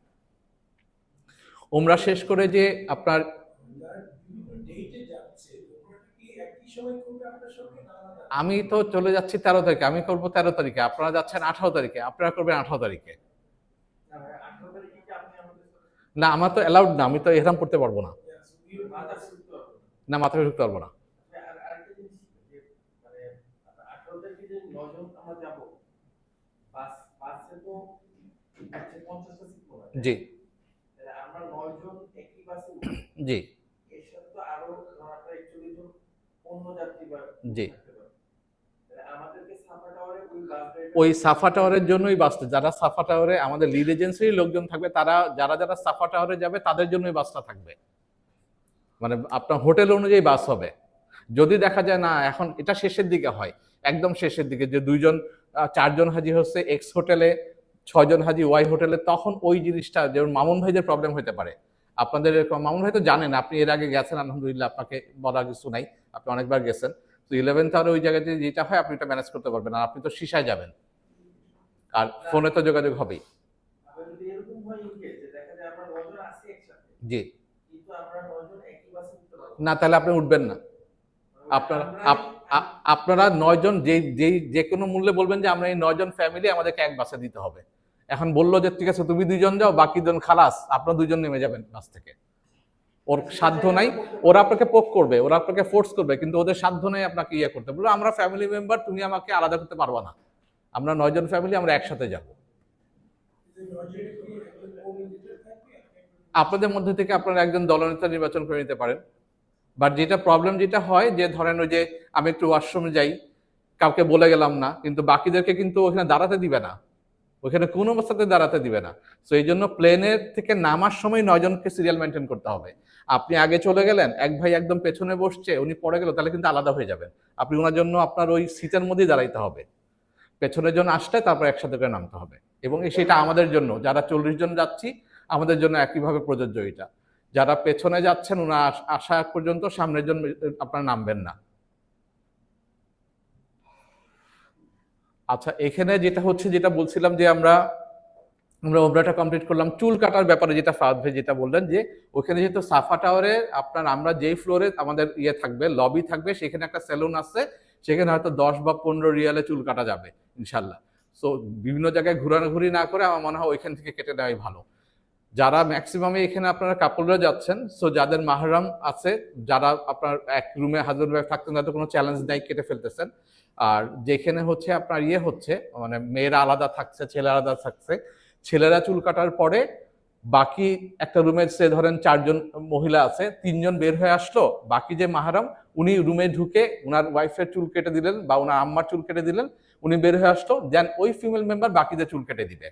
উমরা শেষ করে যে আপনার আমি তো চলে যাচ্ছি 13 তারিখে, আমি করবো 13 তারিখে, আপনারা যাচ্ছেন 18 তারিখে, আপনারা করবেন 18 তারিখে। না আমার তো অ্যালাউড না, আমি তো এহরাম করতে পারবো না, না মাথায় ঢুকতে পারবো না। জি জি জি, ওই সাফা টাওয়ারের জন্যই বাসটা, যারা সাফা টাওয়ারে আমাদের লিড এজেন্সির লোকজন থাকবে, তারা যারা যারা সাফা টাওয়ারে যাবে তাদের জন্যই বাসটা থাকবে, মানে আপনার হোটেল অনুযায়ী বাস হবে। যদি দেখা যায় না, এখন এটা শেষের দিকে হয়, একদম শেষের দিকে যে 4জন হাজি হচ্ছে এক্স হোটেলে, 6জন হাজি ওয়াই হোটেলে, তখন ওই জিনিসটা যেমন মামুন ভাইদের প্রবলেম হতে পারে। আপনাদের মামুন ভাই তো জানেন, আপনি এর আগে গেছেন, আলহামদুলিল্লাহ, আপনাকে বলার কিছু নাই, আপনি অনেকবার গেছেন। তো 11th আওয়ারে ওই জায়গাতে যেটা হয় আপনি এটা ম্যানেজ করতে পারবেন, আর আপনি তো শীষায় যাবেন, আর ফোনে তো যোগাযোগ হবেই। জি না, তাহলে আপনি উঠবেন না। আপনারা আপনারা 9জন যে কোনো মূল্যে বলবেন যে আমরা এই 9জন ফ্যামিলি আমাদেরকে এক বাসে দিতে হবে। এখন বললো যে ঠিক আছে তুমি 2জন যাও, বাকি 2জন খালাস, আপনারা 2জন নেমে যাবেন বাস থেকে। ওর সাধ্য নাই, ওরা আপনাকে পোক করবে, ওরা আপনাকে ফোর্স করবে, কিন্তু ওদের সাধ্য নেই আপনাকে ইয়ে করতে। বললো আমরা ফ্যামিলি মেম্বার, তুমি আমাকে আলাদা করতে পারবা না, আমরা 9জন ফ্যামিলি, আমরা একসাথে যাব। আপনাদের মধ্যে থেকে আপনারা একজন দলনেতা নির্বাচন করে নিতে পারেন। বাট যেটা প্রবলেম যেটা হয় যে ধরেন ওই যে আমি একটু ওয়াশরুমে যাই, কাউকে বলে গেলাম না, কিন্তু বাকিদেরকে কিন্তু ওখানে দাঁড়াতে দিবে না, ওখানে কোনো অবস্থাতে দাঁড়াতে দিবে না। সো এই জন্য প্লেনের থেকে নামার সময় 9জনকে সিরিয়াল মেনটেন করতে হবে। আপনি আগে চলে গেলেন, এক ভাই একদম পেছনে বসছে, উনি পড়ে গেল, তাহলে কিন্তু আলাদা হয়ে যাবেন। আপনি ওনার জন্য আপনার ওই সিটের মধ্যেই দাঁড়াইতে হবে, পেছনের জন আসলে তারপর একসাথে করে নামতে হবে। এবং সেটা আমাদের জন্য যারা 40 জন যাচ্ছি, আমাদের জন্য একইভাবে প্রযোজ্য এটা। যারা পেছনে যাচ্ছেন ওনারা আসা পর্যন্ত সামনের জন আপনারা নামবেন না। আচ্ছা, এখানে যেটা হচ্ছে, যেটা বলছিলাম যে আমরা ওমরাটা কমপ্লিট করলাম। চুল কাটার ব্যাপারে যেটা ফাহাদ ভাই যেটা বললেন, যে ওখানে যেহেতু সাফা টাওয়ারে আপনার আমরা যেই ফ্লোরে আমাদের ইয়ে থাকবে, লবি থাকবে, সেখানে একটা সেলুন আছে, সেখানে হয়তো 10 বা 15 রিয়ালে চুল কাটা যাবে ইনশাল্লাহ। সো বিভিন্ন জায়গায় ঘোরাঘুরি না করে আমার মনে হয় ওইখান থেকে কেটে দেওয়াই ভালো। যারা ম্যাক্সিমামে এখানে আপনারা কাপলরা যাচ্ছেন, সো যাদের মাহরাম আছে, যারা আপনার এক রুমে হাজবেন্ড ওয়াইফ থাকতেন, তাদের কোনো চ্যালেঞ্জ নাই, কেটে ফেলতেছেন। আর যেখানে হচ্ছে আপনার ইয়ে হচ্ছে, মানে মেয়েরা আলাদা থাকছে, ছেলেরা আলাদা থাকছে, ছেলেরা চুল কাটার পরে বাকি একটা রুমে সে ধরেন 4জন মহিলা আছে, 3জন বের হয়ে আসলো, বাকি যে মাহরাম উনি রুমে ঢুকে ওনার ওয়াইফের চুল কেটে দিলেন বা ওনার আম্মার চুল কেটে দিলেন, উনি বের হয়ে আসলো, দেন ওই ফিমেল মেম্বার বাকিদের চুল কেটে দিবে।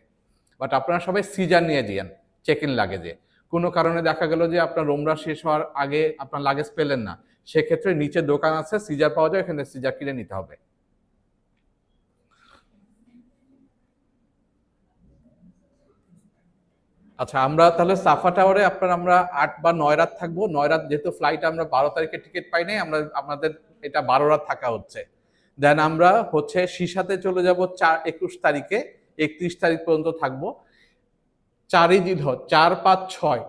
বাট আপনারা সবাই সিজার নিয়ে যান চেক ইন লাগেজে। কোনো কারণে দেখা গেল যে আপনার উমরা শেষ হওয়ার আগে আপনার লাগেজ পেলেন না, সেক্ষেত্রে নিচে দোকান আছে, সিজার পাওয়া যায়, এখানে সিজার কিনে নিতে হবে। আচ্ছা, আমরা তাহলে সাফা টাওয়ারে আমরা 8 বা 9 রাত থাকবো। 9 রাত, যেহেতু ফ্লাইট আমরা 12 তারিখে টিকিট পাই নাই, আমরা আমাদের এটা 12 রাত থাকা হচ্ছে। দেন আমরা হচ্ছে সিসাতে চলে যাব 21 তারিখে, 31 তারিখ পর্যন্ত থাকবো। 4ই জিলহজ, 4, 5, 6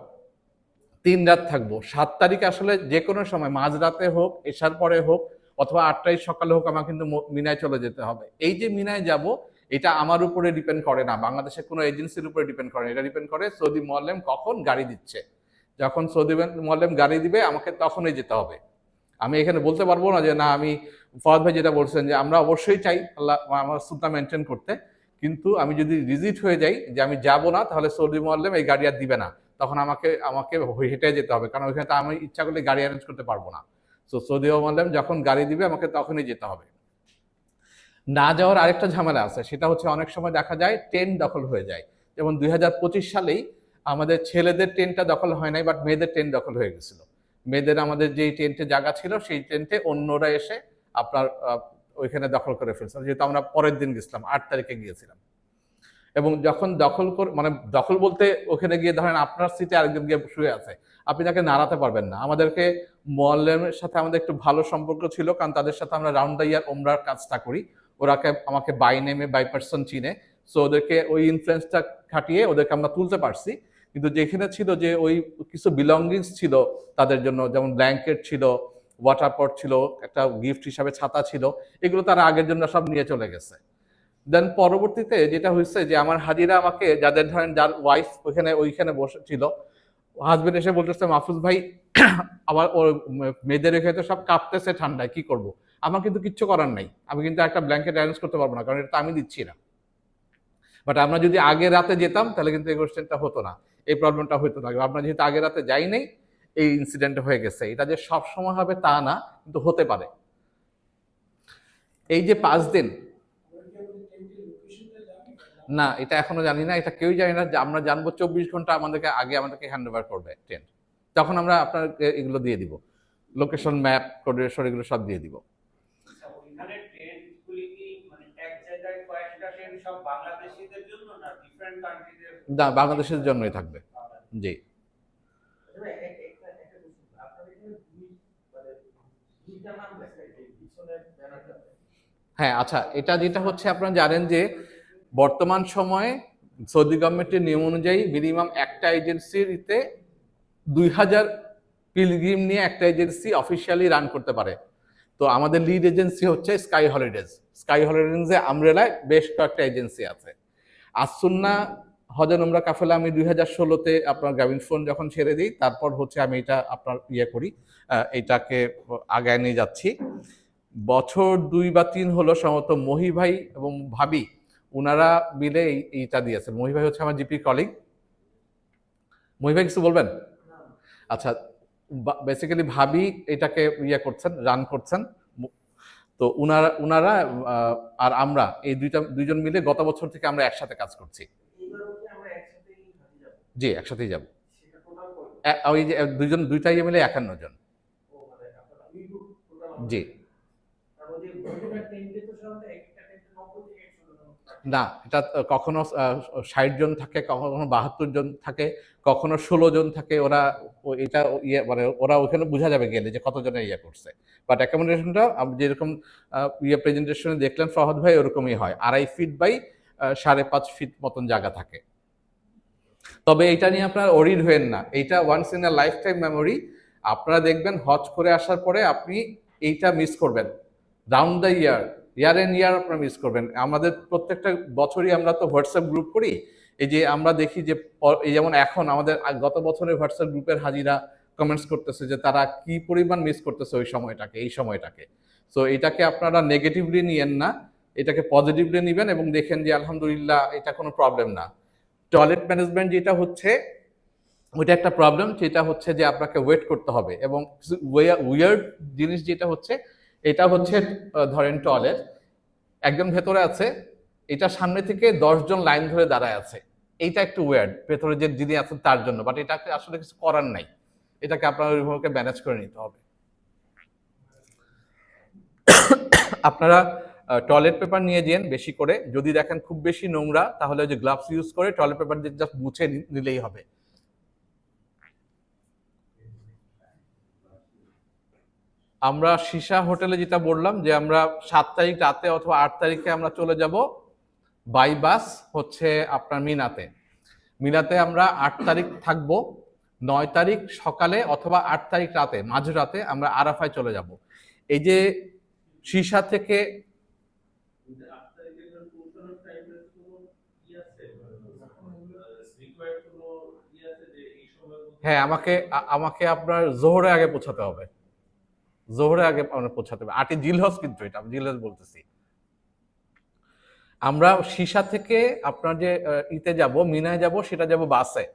3 রাত থাকবো। 7 তারিখ আসলে যে কোনো সময় মাঝরাতে হোক, এশার পরে হোক, অথবা 8টায় সকালে হোক, আমার কিন্তু মিনায় চলে যেতে হবে। এই যে মিনায় যাব, এটা আমার উপরে ডিপেন্ড করে না, বাংলাদেশের কোনো এজেন্সির উপরে ডিপেন্ড করে না, এটা ডিপেন্ড করে সৌদি মোয়াল্লেম কখন গাড়ি দিচ্ছে। যখন সৌদি মোয়াল্লেম গাড়ি দিবে আমাকে তখনই যেতে হবে। আমি এখানে বলতে পারবো না যে না, আমি ফওয়াদ ভাই যেটা বলছেন যে আমরা অবশ্যই চাই আল্লাহ আমার সুন্নাহ মেনটেন করতে, কিন্তু আমি যদি রিজিট হয়ে যাই যে আমি যাব না, তাহলে সৌদি মোয়াল্লেম এই গাড়ি আর দিবে না, তখন আমাকে হেঁটে যেতে হবে, কারণ ওইখানে তো আমি ইচ্ছা করলে গাড়ি অ্যারেঞ্জ করতে পারবো না। সো সৌদি মোয়াল্লেম যখন গাড়ি দিবে আমাকে তখনই যেতে হবে। না যাওয়ার আরেকটা ঝামেলা আছে, সেটা হচ্ছে অনেক সময় দেখা যায় টেন্ট দখল হয়ে যায়। যেমন 2025 সালেই আমাদের ছেলেদের টেন্টটা দখল হয় নাই, বাট মেয়েদের টেন্ট দখল হয়ে গেছিল। মেয়েদের আমাদের যেই টেন্টে জায়গা ছিল, সেই টেন্টে অন্যরা এসে আপনার ওইখানে দখল করে ফেলছে, যেহেতু আমরা পরের দিন গেছিলাম, 8 তারিখে গিয়েছিলাম। এবং যখন মানে দখল বলতে ওখানে গিয়ে ধরেন আপনার সিটে আরেকজন গিয়ে শুয়ে আছে, আপনি তাকে নাড়াতে পারবেন না। আমাদেরকে মোয়াল্লেমের সাথে আমাদের একটু ভালো সম্পর্ক ছিল, কারণ তাদের সাথে আমরা রাউন্ড দ্য ইয়ার ওমরার কাজটা করি। আমাকে বাই নেমে বাই পার্সন চিনে, সো ওদেরকে ওই ইনফ্লুয়েন্সটা খাটিয়ে ওদেরকে আমরা তুলতে পারছি। কিন্তু যেখানে ছিল যে ওই কিছু বিলঙ্গিংস ছিল তাদের জন্য, যেমন ব্ল্যাঙ্কেট ছিল, ওয়াটার পট ছিল, একটা গিফট হিসাবে ছাতা ছিল, এগুলো তারা আগের জন্য সব নিয়ে চলে গেছে। দেন পরবর্তীতে যেটা হয়েছে যে আমার হাজিরা আমাকে, যাদের ধরেন যার ওয়াইফ ওইখানে বসেছিল, হাজবেন্ড এসে বলতেছে, মাহফুজ ভাই আবার ওর মেয়েদের এখানে তো সব কাঁপতেছে ঠান্ডায়, কি করব? আমার কিন্তু কিচ্ছু করার নাই, আমি কিন্তু একটা ব্ল্যাঙ্কেট অ্যারেঞ্জ করতে পারবো না, কারণ এটা তো আমি দিচ্ছি না। বাট আমরা যদি আগে রাতে যেতাম তাহলে কিন্তু এই কোশ্চেনটা হতো না, এই প্রবলেমটা হতো না। আমরা যেহেতু আগে রাতে যাই নাই, এই ইনসিডেন্ট হয়ে গেছে। এটা যে সব সময় হবে তা না, কিন্তু হতে পারে। এই যে 5 দিন, না এটা এখনো জানি না, এটা কেউই জানি না। আমরা জানবো 24 ঘন্টা আমাদেরকে হ্যান্ড ওভার করবে ট্রেন, তখন আমরা আপনার এগুলো দিয়ে দিব, লোকেশন ম্যাপ, কোঅর্ডিনেশন, এগুলো সব দিয়ে দিব। না, বাংলাদেশের জন্যই থাকবে। জি, হ্যাঁ। আচ্ছা, এটা যেটা হচ্ছে আপনারা জানেন যে বর্তমান সময়ে সৌদি গভর্নমেন্টের নিয়ম অনুযায়ী মিনিমাম একটা এজেন্সিতে 2000 পিলগ্রিম নিয়ে একটা এজেন্সি অফিসিয়ালি রান করতে পারে। তো আমাদের লিড এজেন্সি হচ্ছে স্কাই হলিডেজ। স্কাই হলিডেজে আমরেলায় বেশ কয়েকটা এজেন্সি আছে। আসুন্না হজ এন্ড উমরা কাফেলা আমি 2016-তে আপনার গ্রামীণ ফোন যখন ছেড়ে দিই, তারপর হচ্ছে আমি এটা আপনার করি, এটাকে আগায় নিয়ে যাচ্ছি। বছর 2 বা 3 হলো সম্ভবত মহি ভাই এবং ভাবি ওনারা মিলে এইটা দিয়েছেন। মহি ভাই হচ্ছে আমার জিপি কলিগ। মহি ভাই কিছু বলবেন? আচ্ছা, বেসিক্যালি ভাবি এটাকে করছেন, রান করছেন। তো উনারা আর আমরা এই দুইজন মিলে গত বছর থেকে আমরা একসাথে কাজ করছি। জি, একসাথেই যাব। ওই যে দুইটাই মিলে 51 জন। জি, না এটা কখনো 60 জন থাকে, কখনো 72 জন থাকে, কখনো 16 জন থাকে। ওরা এটা মানে ওরা ওখানে বোঝা যাবে গেলে যে কতজনের করছে। বাট অ্যাকোমোডেশনটা যেরকম প্রেজেন্টেশনে দেখলেন ফরহাদ ভাই, ওরকমই হয়। 2.5 ফিট বাই 5.5 ফিট মতন জায়গা থাকে। তবে এটা নিয়ে আপনারা ওরিড হয়েন না, এইটা once in a lifetime memory. আপনারা দেখবেন হজ করে আসার পরে আপনি এইটা মিস করবেন, রাউন্ড দ্য ইয়ার এন্ড ইয়ার আপনারা মিস করবেন। আমাদের প্রত্যেকটা বছরই আমরা তো হোয়াটসঅ্যাপ গ্রুপ করি। এই যে আমরা দেখি যে এই যেমন এখন আমাদের গত বছরের হোয়াটসঅ্যাপ গ্রুপের হাজিরা কমেন্টস করতেছে যে তারা কি পরিমাণ মিস করতেছে এই সময়টাকে। সো এটাকে আপনারা নেগেটিভলি নিয়েন না, এটাকে পজিটিভলি নিবেন এবং দেখেন যে আলহামদুলিল্লাহ এটা কোনো প্রবলেম না। টয়লেট ম্যানেজমেন্ট যেটা হচ্ছে ওইটা একটা প্রবলেম, যেটা হচ্ছে যে আপনাকে ওয়েট করতে হবে। এবং উইয়ার্ড জিনিস যেটা হচ্ছে, এটা হচ্ছে ধরেন টয়লেট, একজন ভেতরে আছে, এটা সামনে থেকে 10 জন লাইন ধরে দাঁড়ায় আছে। এইটা একটু ওয়ার্ড, ভেতরে যে যিনি আছেন তার জন্য। বাট এটাকে আসলে কিছু করার নাই, এটাকে আপনার ওইভাবে ম্যানেজ করে নিতে হবে। আপনারা টয়লেট পেপার নিয়ে যান বেশি করে। যদি দেখেন খুব বেশি নোংরা, তাহলে ওই যে গ্লাভস ইউজ করে টয়লেট পেপার দিয়ে জাস্ট মুছে নিলেই হবে। আমরা সীসা হোটেলে যেটা বললাম যে আমরা 7 তারিখ রাতে অথবা 8 তারিখে আমরা চলে যাব বাই বাস হচ্ছে আপনার মিনাতে আমরা 8 তারিখ থাকবো, 9 তারিখ সকালে অথবা 8 তারিখ রাতে মাঝরাতে আমরা আরাফায় চলে যাব। এই যে সীসা থেকে হ্যাঁ, আমাকে আপনার জোহরের আগে পৌঁছাতে হবে, জোহরের আগে আমরা পৌঁছাতে হবে। 8ই জিলহজ, কিন্তু এটা জিলহজ বলতেছি। আমরা সীসা থেকে আপনার যে ইতে যাব, মিনায় যাব, সেটা যাব বাসে।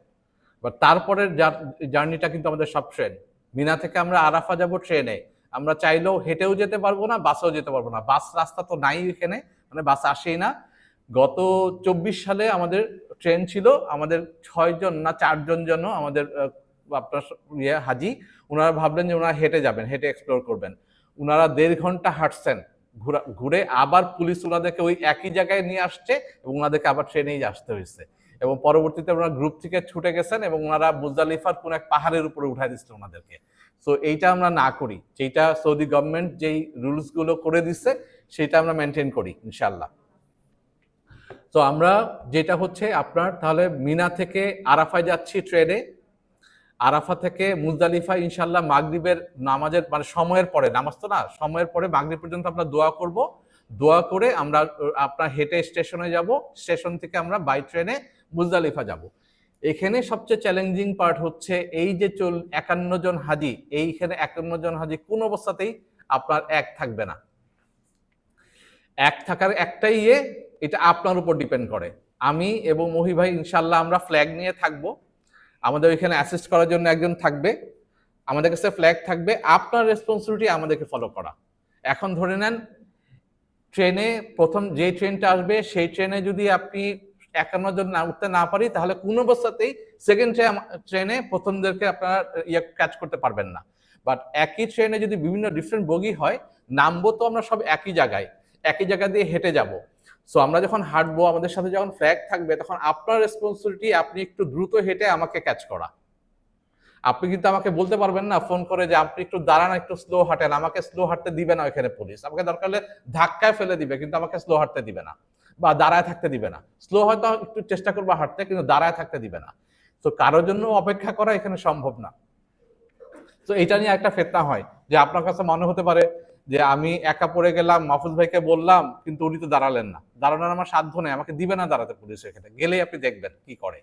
বাট তারপরের জার্নিটা কিন্তু আমাদের সব ট্রেন। মিনা থেকে আমরা আরাফা যাব ট্রেনে। আমরা চাইলেও হেঁটেও যেতে পারবো না, বাসেও যেতে পারবো না, বাস রাস্তা তো নাই এখানে, মানে বাস আসেই না। গত 24 সালে আমাদের ট্রেন ছিল, আমাদের 6 জন না 4 জন যেন আমাদের আপনার হাজি, ওনারা ভাবলেন যে ওনারা হেঁটে যাবেন, হেঁটে এক্সপ্লোর করবেন। ওনারা 1.5 ঘন্টা হাঁটছেন ঘুরে আবার পুলিশ ওনাদেরকে ওই একই জায়গায় নিয়ে আসছে এবং ওনাদেরকে আবার ট্রেনেই আসতে হয়েছে। এবং পরবর্তীতে ওনারা গ্রুপ থেকে ছুটে গেছেন এবং ওনারা মুজদালিফার কোন এক পাহাড়ের উপরে উঠাই দিচ্ছিল ওনাদেরকে। সো এইটা আমরা না করি, যেটা সৌদি গভর্নমেন্ট যেই রুলস গুলো করে দিচ্ছে সেটা আমরা মেনটেন করি ইনশাল্লাহ। তো আমরা যেটা হচ্ছে আপনার তাহলে মিনা থেকে আরাফায় যাচ্ছি ট্রেনে, আরাফা থেকে মুজদালিফা ইনশাল্লাহ মাগরিবের নামাজের মানে সময়ের পরে, নামাজ তো না, সময়ের পরে মাগরিব পর্যন্ত আমরা দোয়া করব। দোয়া করে আমরা আপনার হেঁটে স্টেশনে যাব, স্টেশন থেকে আমরা বাই ট্রেনে মুজদালিফা যাব। এখানে সবচেয়ে চ্যালেঞ্জিং পার্ট হচ্ছে এই যে 51 জন হাজি, এইখানে 51 জন হাজি কোন অবস্থাতেই আপনার এক থাকবে না। এক থাকার একটাই এটা আপনার উপর ডিপেন্ড করে। আমি এবং মহি ভাই ইনশাল্লাহ আমরা ফ্ল্যাগ নিয়ে থাকবো, আমাদের ওইখানে অ্যাসিস্ট করার জন্য একজন থাকবে, আমাদের কাছে ফ্ল্যাগ থাকবে। আপনার রেসপন্সিবিলিটি আমাদেরকে ফলো করা। এখন ধরে নেন ট্রেনে প্রথম যে ট্রেনটা আসবে সেই ট্রেনে যদি আপনি 51 জন না উঠতে না পারি তাহলে কোন অবস্থাতেই সেকেন্ড ট্রেনে প্রথমদেরকে আপনারা ক্যাচ করতে পারবেন না। বাট একই ট্রেনে যদি বিভিন্ন ডিফারেন্ট বগি হয়, নামবো তো আমরা সব একই জায়গায় দিয়ে হেঁটে যাব। সো আমরা যখন হাঁটবো, আমাদের সাথে যখন ফ্ল্যাগ থাকবে, তখন আপনার রেসপন্সিবিলিটি আপনি একটু দ্রুত হেঁটে আমাকে ক্যাচ করা। আপনি কিন্তু আমাকে বলতে পারবেন না ফোন করে যে আপনি একটু দাঁড়ান, একটু স্লো হাঁটেন। আমাকে স্লো হাঁটতে দিবে না ওইখানে পুলিশ, আমাকে দরকার হলে ধাক্কায় ফেলে দিবে, কিন্তু আমাকে স্লো হাঁটতে দিবে না বা দাঁড়ায় থাকতে দিবে না। স্লো হয়তো একটু চেষ্টা করবো হাঁটতে, কিন্তু দাঁড়ায় থাকতে দিবে না। তো কারোর জন্য অপেক্ষা করা এখানে সম্ভব না। তো এটা নিয়ে একটা ফেতনা হয় যে আপনার কাছে মনে হতে পারে যে আমি একা পড়ে গেলাম, মাহফুজ ভাইকে বললাম কিন্তু উনি তো দাঁড়ালেন না। দাঁড়ানোর আমার সাধ্য নেই, আমাকে দিবে না দাঁড়াতে পুলিশ। এখানে গেলেই আপনি দেখবেন কি করে।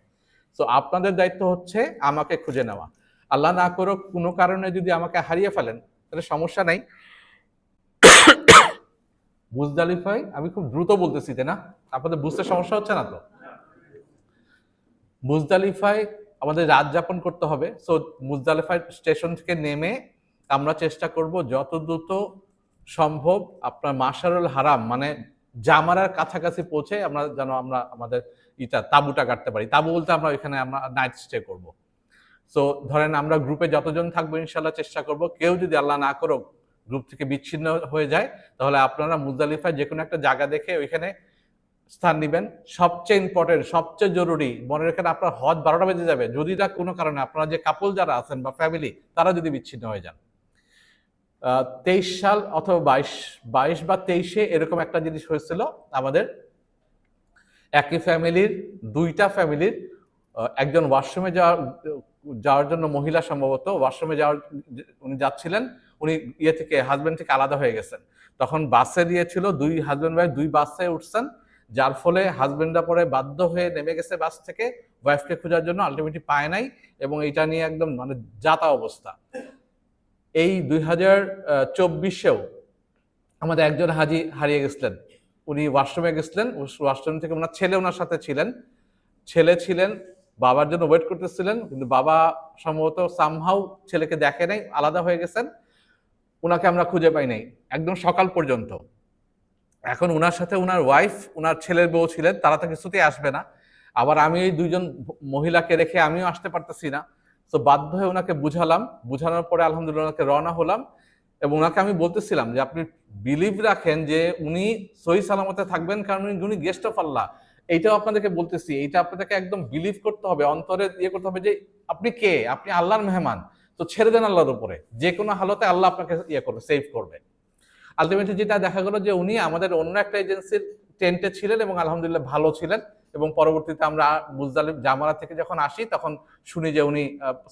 তো আপনাদের দায়িত্ব হচ্ছে আমাকে খুঁজে নেওয়া। আল্লাহ না করুক কোনো কারণে যদি আমাকে হারিয়ে ফেলেন তাহলে সমস্যা নাই। মুজদালিফায় আমি খুব দ্রুত বলতেছি, তাই না? আপনাদের বুঝতে সমস্যা হচ্ছে না তো? মুজদালিফায় আমাদের রাত যাপন করতে হবে। সো মুজদালিফায় স্টেশন থেকে নেমে আমরা চেষ্টা করব যত দ্রুত সম্ভব আপনার মাশারুল হারাম মানে জামারার কাছাকাছি পৌঁছে আমরা যেন আমরা আমাদের তাঁবুটা কাটতে পারি। তাঁবু বলতে আমরা এখানে আমরা নাইট স্টে করব। সো ধরেন আমরা গ্রুপে যতজন থাকবো ইনশাল্লাহ চেষ্টা করব, কেউ যদি আল্লাহ না করুক গ্রুপ থেকে বিচ্ছিন্ন হয়ে যায় তাহলে আপনারা মুজদালিফায় যে কোনো একটা জায়গা দেখে ওইখানে স্থান নিবেন। সবচেয়ে ইম্পর্টেন্ট, সবচেয়ে জরুরি, মনে রাখেন আপনার হজ 12টা বেজে যাবে যদি না কোনো কারণে আপনারা যে কাপল যারা আছেন বা ফ্যামিলি তারা যদি বিচ্ছিন্ন হয়ে যান। 23 সাল অথবা 22 বা 23-এ এরকম একটা জিনিস হয়েছিল আমাদের। একই ফ্যামিলির দুইটা ফ্যামিলির একজন ওয়াশরুমে যাওয়ার জন্য, মহিলা সম্ভবত ওয়াশরুমে উনি যাচ্ছিলেন, উনি থেকে হাজবেন্ড থেকে আলাদা হয়ে গেছেন। তখন বাসে দিয়েছিল, দুই হাজবেন্ড ওয়াইফ দুই বাসে উঠছেন, যার ফলে হাজবেন্ডরা পরে বাধ্য হয়ে নেমে গেছে বাস থেকে ওয়াইফকে খোঁজার জন্য, আলটিমেটলি পায় নাই এবং এটা নিয়ে একদম মানে যাতা অবস্থা। এই 2024-এও আমাদের একজন হাজি হারিয়ে গেছিলেন। উনি ওয়াশরুমে গেছিলেন, ওয়াশরুম থেকে ওনার ছেলে ওনার সাথে ছিলেন, বাবার জন্য ওয়েট করতেছিলেন, কিন্তু বাবা সম্ভবত সামহাউ ছেলেকে দেখে নাই, আলাদা হয়ে গেছেন। ওনাকে আমরা খুঁজে পাই নাই একদম সকাল পর্যন্ত। এখন ওনার সাথে ওনার ওয়াইফ, ওনার ছেলের বউ ছিলেন, তারা তো কিছুতেই আসবে না। আবার আমি এই দুইজন মহিলাকে রেখে আমিও আসতে পারতেছি না। তো বাধ্য হয়ে ওনাকে বুঝানোর পরে আলহামদুলিল্লাহ ওনাকে রওনা হলাম এবং ওনাকে আমি বলতেছিলাম যে আপনি বিলিভ রাখেন যে উনি সহি সালামতে থাকবেন, কারণ উনি গেস্ট অফ আল্লাহ। এইটাও আপনাদেরকে বলতেছি, এইটা আপনাদেরকে একদম বিলিভ করতে হবে, অন্তরে করতে হবে যে আপনি কে, আপনি আল্লাহর মেহমান। তো ছেড়ে দেন আল্লাহর উপরে, যে কোনো হালতে আল্লাহ আপনাকে করবে, সেভ করবে। আলটিমেটলি যেটা দেখা গেল যে উনি আমাদের অন্য একটা এজেন্সির টেন্টে ছিলেন এবং আলহামদুলিল্লাহ ভালো ছিলেন। এবং পরবর্তীতে আমরা মুজদালিফ জামারা থেকে যখন আসি তখন শুনি যে উনি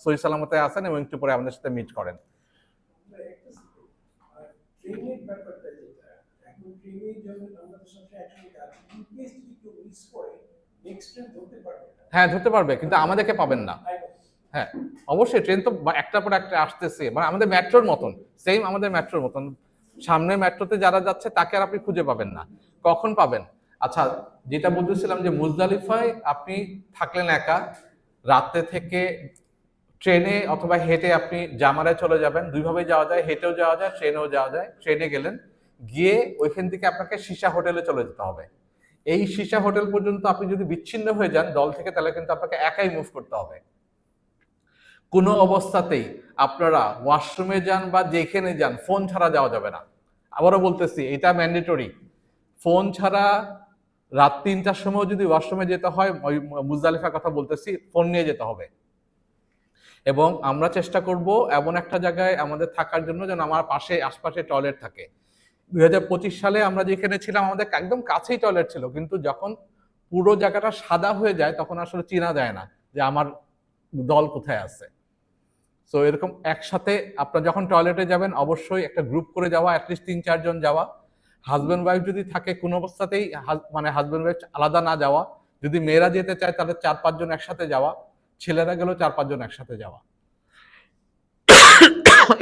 সহি সালামতে আছেন এবং একটু পরে আমাদের সাথে মিট করেন। হ্যাঁ ধরতে পারবে, কিন্তু আমাদেরকে পাবেন না। হ্যাঁ অবশ্যই, ট্রেন তো একটার পর একটা আসতেছে, মানে আমাদের মেট্রোর মতন, সেম আমাদের মেট্রোর মতন। সামনের মেট্রোতে যারা যাচ্ছে তাকে আর আপনি খুঁজে পাবেন না। কখন পাবেন? আচ্ছা, যেটা বলতেছিলাম যে মুজদালিফায় আপনি থাকলেন একা, রাতে থেকে ট্রেনে অথবা হেঁটে আপনি জামারায় চলে যাবেন। দুইভাবেই যাওয়া যায়, হেঁটেও যাওয়া যায়, ট্রেনেও যাওয়া যায়। ট্রেনে গেলেন, গিয়ে ওইখান থেকে আপনাকে সীসা হোটেলে চলে যেতে হবে। এই সীসা হোটেল পর্যন্ত আপনি যদি বিচ্ছিন্ন হয়ে যান দল থেকে, তাহলে কিন্তু আপনাকে একাই মুভ করতে হবে। কোনো অবস্থাতেই আপনারা ওয়াশরুমে যান বা যেখানে যান ফোন ছাড়া যাওয়া যাবে না। আবারও বলতেছি, এটা ম্যান্ডেটরি। ফোন ছাড়া রাত 3টার সময় যদি ওয়াশরুমে যেতে হয়, ওই মুজদালিফার কথা বলতেছি, ফোন নিয়ে যেতে হবে। এবং আমরা চেষ্টা করব এমন একটা জায়গায় আমাদের থাকার জন্য যেন আমার পাশে আশপাশে টয়লেট থাকে। 2025 সালে আমরা যেখানে ছিলাম আমাদের একদম কাছেই টয়লেট ছিল, কিন্তু যখন পুরো জায়গাটা সাদা হয়ে যায় তখন আসলে চেনা যায় না যে আমার দল কোথায় আছে। সো এরকম একসাথে আপনারা যখন টয়লেটে যাবেন অবশ্যই একটা গ্রুপ করে যাওয়া, অ্যাটলিস্ট 3-4 জন যাওয়া। হাজব্যান্ড ওয়াইফ যদি থাকে কোনো অবস্থাতেই মানে হাজব্যান্ড ওয়াইফ আলাদা না যাওয়া। যদি মেয়েরা যেতে চায় তাহলে 4-5 জন একসাথে যাওয়া, ছেলেরা গেলেও 4-5 জন একসাথে যাওয়া।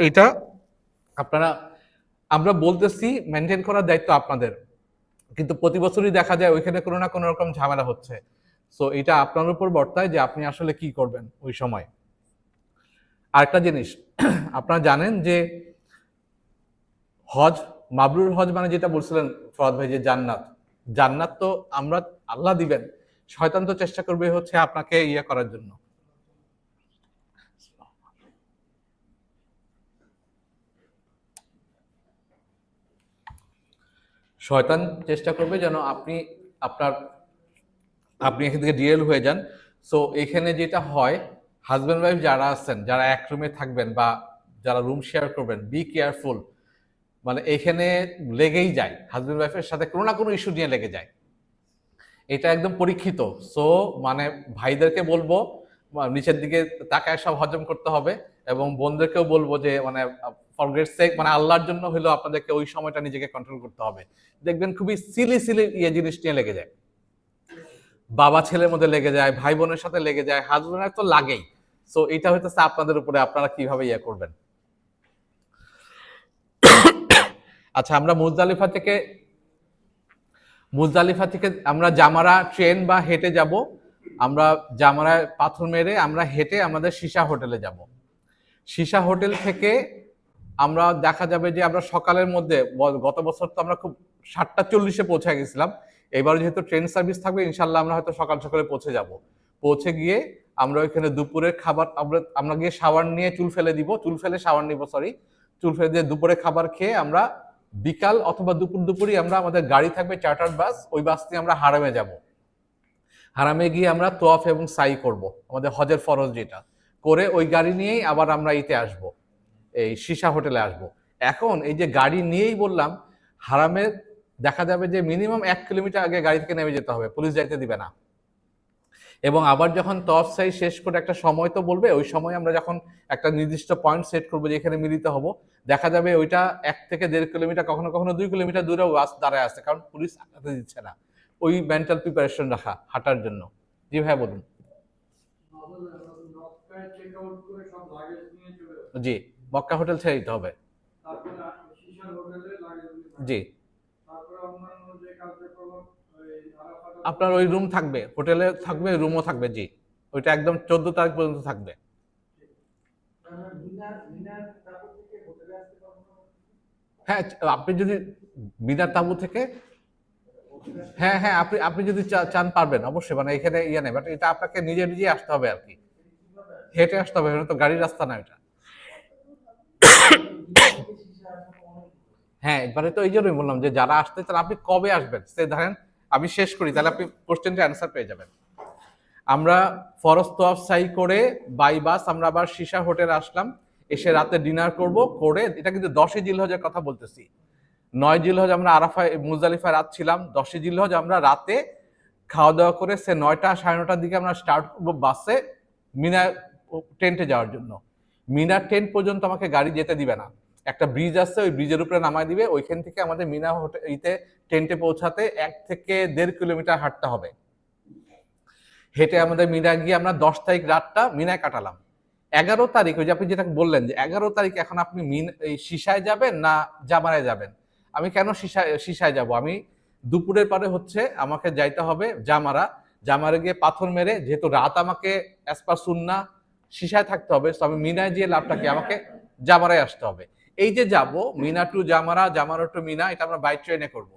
এটা আপনারা, আমরা বলতেছি মেনটেন করার দায়িত্ব আপনাদের, কিন্তু প্রতি বছরই দেখা যায় ওইখানে কোনো না কোনো রকম ঝামেলা হচ্ছে। সো এটা আপনার উপর বর্তায় যে আপনি আসলে কি করবেন ওই সময়। আরেকটা জিনিস আপনারা জানেন যে হজ, মাবরুর হজ মানে যেটা বলছিলেন ফরাদ ভাই, যে জান্নাত, জান্নাত তো আমরা আল্লাহ দিবেন, শয়তান তো চেষ্টা করবে হচ্ছে আপনাকে ইয়ে করার জন্য। শয়তান চেষ্টা করবে যেন আপনি এখান থেকে ডিএল হয়ে যান। সো এখানে যেটা হয়, হাজব্যান্ড ওয়াইফ যারা আছেন, যারা এক রুমে থাকবেন বা যারা রুম শেয়ার করবেন, বি কেয়ারফুল। মানে এখানে লেগেই যায়, হাজব্যান্ড ওয়াইফের সাথে কোনো না কোনো ইস্যু নিয়ে লেগে যায়, এটা একদম পরীক্ষিত। সো মানে ভাইদেরকে বলবো নিচের দিকে তাকায় সব হজম করতে হবে, এবং বোনদেরকেও বলবো যে মানে ফর গ্রেট সেক, মানে আল্লাহর জন্য হলেও আপনাদেরকে ওই সময়টা নিজেকে কন্ট্রোল করতে হবে। দেখবেন খুবই সিলি সিলি জিনিস নিয়ে লেগে যায়, বাবা ছেলের মধ্যে লেগে যায়, ভাই বোনের সাথে লেগে যায়, হাজবেন্ডের তো লাগেই। সো এটা হইতেছে আপনাদের উপরে, আপনারা কিভাবে ইয়ে করবেন। আচ্ছা, আমরা মুজদালিফা থেকে আমরা জামারা ট্রেন বা হেঁটে যাব। আমরা জামারায় পাথর মেরে আমরা হেঁটে আমাদের সীসা হোটেলে যাব। সীসা হোটেল থেকে আমরা দেখা যাবে যে আমরা সকালের মধ্যে, গত বছর তো আমরা খুব 7:40 পৌঁছে গেছিলাম, এবার যেহেতু ট্রেন সার্ভিস থাকবে ইনশাল্লাহ আমরা হয়তো সকাল সকালে পৌঁছে যাব। পৌঁছে গিয়ে আমরা ওইখানে দুপুরের খাবার, আমরা গিয়ে শাওয়ার নিয়ে চুল ফেলে শাওয়ার নিব, চুল ফেলে দিয়ে দুপুরে খাবার খেয়ে আমরা বিকাল অথবা দুপুরই আমরা, আমাদের গাড়ি থাকবে চার্টার বাস, ওই বাস দিয়ে আমরা হারামে যাব। হারামে গিয়ে আমরা তোয়াফ এবং সাই করব, আমাদের হজের ফরজ যেটা করে ওই গাড়ি নিয়েই আবার আমরা ইতে আসব, এই সীসা হোটেলে আসব। এখন এই যে গাড়ি নিয়েই বললাম, হারামে দেখা যাবে যে মিনিমাম 1 কিলোমিটার আগে গাড়ি থেকে নেমে যেতে হবে, পুলিশ যাইতে দিবে না। এবং আবার যখন তওয়াফ সাই শেষ করে একটা সময় তো বলবে, ওই সময় আমরা যখন একটা নির্দিষ্ট পয়েন্ট সেট করবো যে এখানে মিলিত হব, দেখা যাবে ওইটা 1 থেকে 1.5 কিলোমিটার, কখনো কখনো 2 কিলোমিটার দূরেও বাস দাঁড়ায় আছে, কারণ পুলিশ হাঁটাতে দিচ্ছে না। ওই মেন্টাল প্রিপারেশন রাখা হাঁটার জন্য। জি ভাই বলুন। জি, মক্কা হোটেল ছেড়ে দিতে হবে। জি, আপনার ওই রুম থাকবে, হোটেলে থাকবে, রুমও থাকবে। জি, ওইটা একদম 14 তারিখ পর্যন্ত থাকবে। হ্যাঁ, আপনি যদি বিনার তাঁবু থেকে, হ্যাঁ হ্যাঁ, আপনি যদি চান পারবেন অবশ্যই, মানে এখানে ইয়ে নেই, বাট এটা আপনাকে নিজে আসতে হবে আর কি, হেঁটে আসতে হবে, তো গাড়ির রাস্তা না এটা। হ্যাঁ, এবারে তো এই জন্যই বললাম যে যারা আসতে চান, আপনি কবে আসবেন সে ধরেন আমি শেষ করি, তাহলে আপনি কোশ্চেনটা অ্যান্সার পেয়ে যাবেন। আমরা ফরজ তোয়াফ সাই করে বাই বাস আমরা আবার সীসা হোটেলে আসলাম, এসে রাতে ডিনার করব, করে এটা কিন্তু 10ই জিলহজের কথা বলতেছি। 9 জিলহজ আমরা আরাফায় মুজদালিফায় রাত ছিলাম, 10ই জিলহজ আমরা রাতে খাওয়া দাওয়া করে সে 9টা 9:30টার দিকে আমরা স্টার্ট করবো বাসে মিনা টেন্টে যাওয়ার জন্য। মিনার টেন্ট পর্যন্ত আমাকে গাড়ি যেতে দিবে না, একটা ব্রিজ আছে, ওই ব্রিজের উপরে নামায় দিবে, ওইখান থেকে আমাদের মিনা হোটেল টেন্টে পৌঁছাতে 1 থেকে 1.5 কিলোমিটার হাঁটতে হবে। হেঁটে আমাদের মিনা গিয়ে আমরা 10 তারিখ রাতটা মিনায় কাটালাম। 11 তারিখ, ওই যে আপনি যেটা বললেন যে 11 তারিখ এখন আপনি এই সীসায় যাবেন না জামারায় যাবেন। আমি কেন সীসায় যাব, আমি দুপুরের পরে হচ্ছে আমাকে যাইতে হবে জামারে গিয়ে পাথর মেরে, যেহেতু রাত আমাকে অ্যাজ পার সুন্নাহ সীসায় থাকতে হবে, তো আমি মিনায় গিয়ে লাভটা কি, আমাকে জামারায় আসতে হবে। এই যে যাব মিনা টু জামারা টু মিনা, এটা আমরা বাই ট্রেনে করব,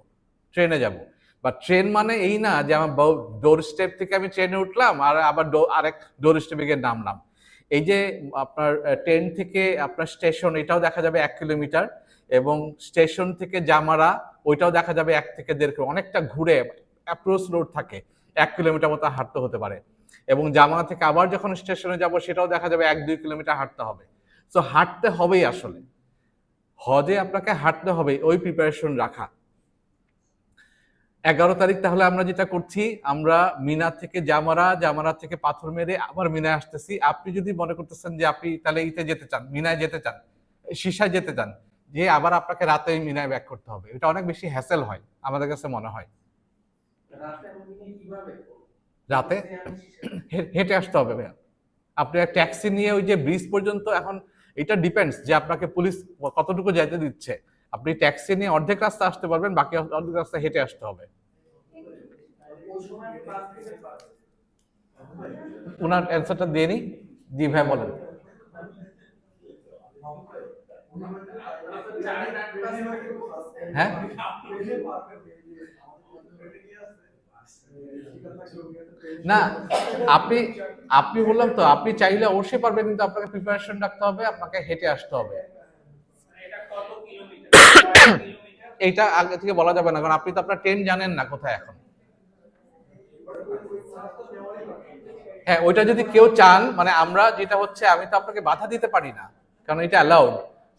ট্রেনে যাব। বা ট্রেন মানে এই না যে আমার ডোর স্টেপ থেকে আমি ট্রেনে উঠলাম আর আবার আরেক ডোর স্টেপে গিয়ে নামলাম। এই যে আপনার ট্রেন থেকে আপনার স্টেশন, এটাও দেখা যাবে 1 কিলোমিটার, এবং স্টেশন থেকে জামারা ওইটাও দেখা যাবে 1 থেকে 1.5 কিলো, অনেকটা ঘুরে অ্যাপ্রোচ রোড থাকে, 1 কিলোমিটার মতো হাঁটতে হতে পারে। এবং জামারা থেকে আবার যখন স্টেশনে যাব সেটাও দেখা যাবে 1-2 কিলোমিটার হাঁটতে হবে। সো হাঁটতে হবেই, আসলে হজে আপনাকে হাঁটতে হবে, ওই প্রিপারেশন রাখা। 11 তারিখ তাহলে আমরা যেটা করছি, আমরা মিনা থেকে জামারা, জামারা থেকে পাথর মেরে আবার মিনায় আসতেছি। আপনি যদি মনে করতেছেন যে আপনি তাহলে ইতে যেতে চান, মিনায় যেতে চান, সিসায় যেতে চান, যে আবার আপনাকে রাতে মিনায় ব্যাক করতে হবে, এটা অনেক বেশি হ্যাসেল হয় আমাদের কাছে মনে হয়। রাতে হেঁটে আসতে হবে ভাইয়া, আপনি ট্যাক্সি নিয়ে ওই যে ব্রিজ পর্যন্ত, এখন এটা ডিপেন্ডস যে আপনাকে পুলিশ কতটুকু যাইতে দিচ্ছে। আপনি ট্যাক্সি নিয়ে অর্ধেক রাস্তা আসতে পারবেন, বাকি অর্ধেক রাস্তা হেঁটে আসতে হবে। ওনার অ্যান্সারটা দিয়ে নি। জি ভাই বলেন। হ্যাঁ, না আপনি আপনি বললাম তো, আপনি চাইলে অবশ্যই পারবেন, কিন্তু আপনাকে প্রিপারেশন রাখতে হবে, আপনাকে হেঁটে আসতে হবে। এইটা আগে থেকে বলা যাবে না, কারণ আপনি তো আপনার ট্রেন জানেন না কোথায় এখন। হ্যাঁ, ওইটা যদি কেউ চান, মানে আমরা যেটা হচ্ছে, আমি তো আপনাকে বাধা দিতে পারি না, কারণ এটা অ্যালাউড।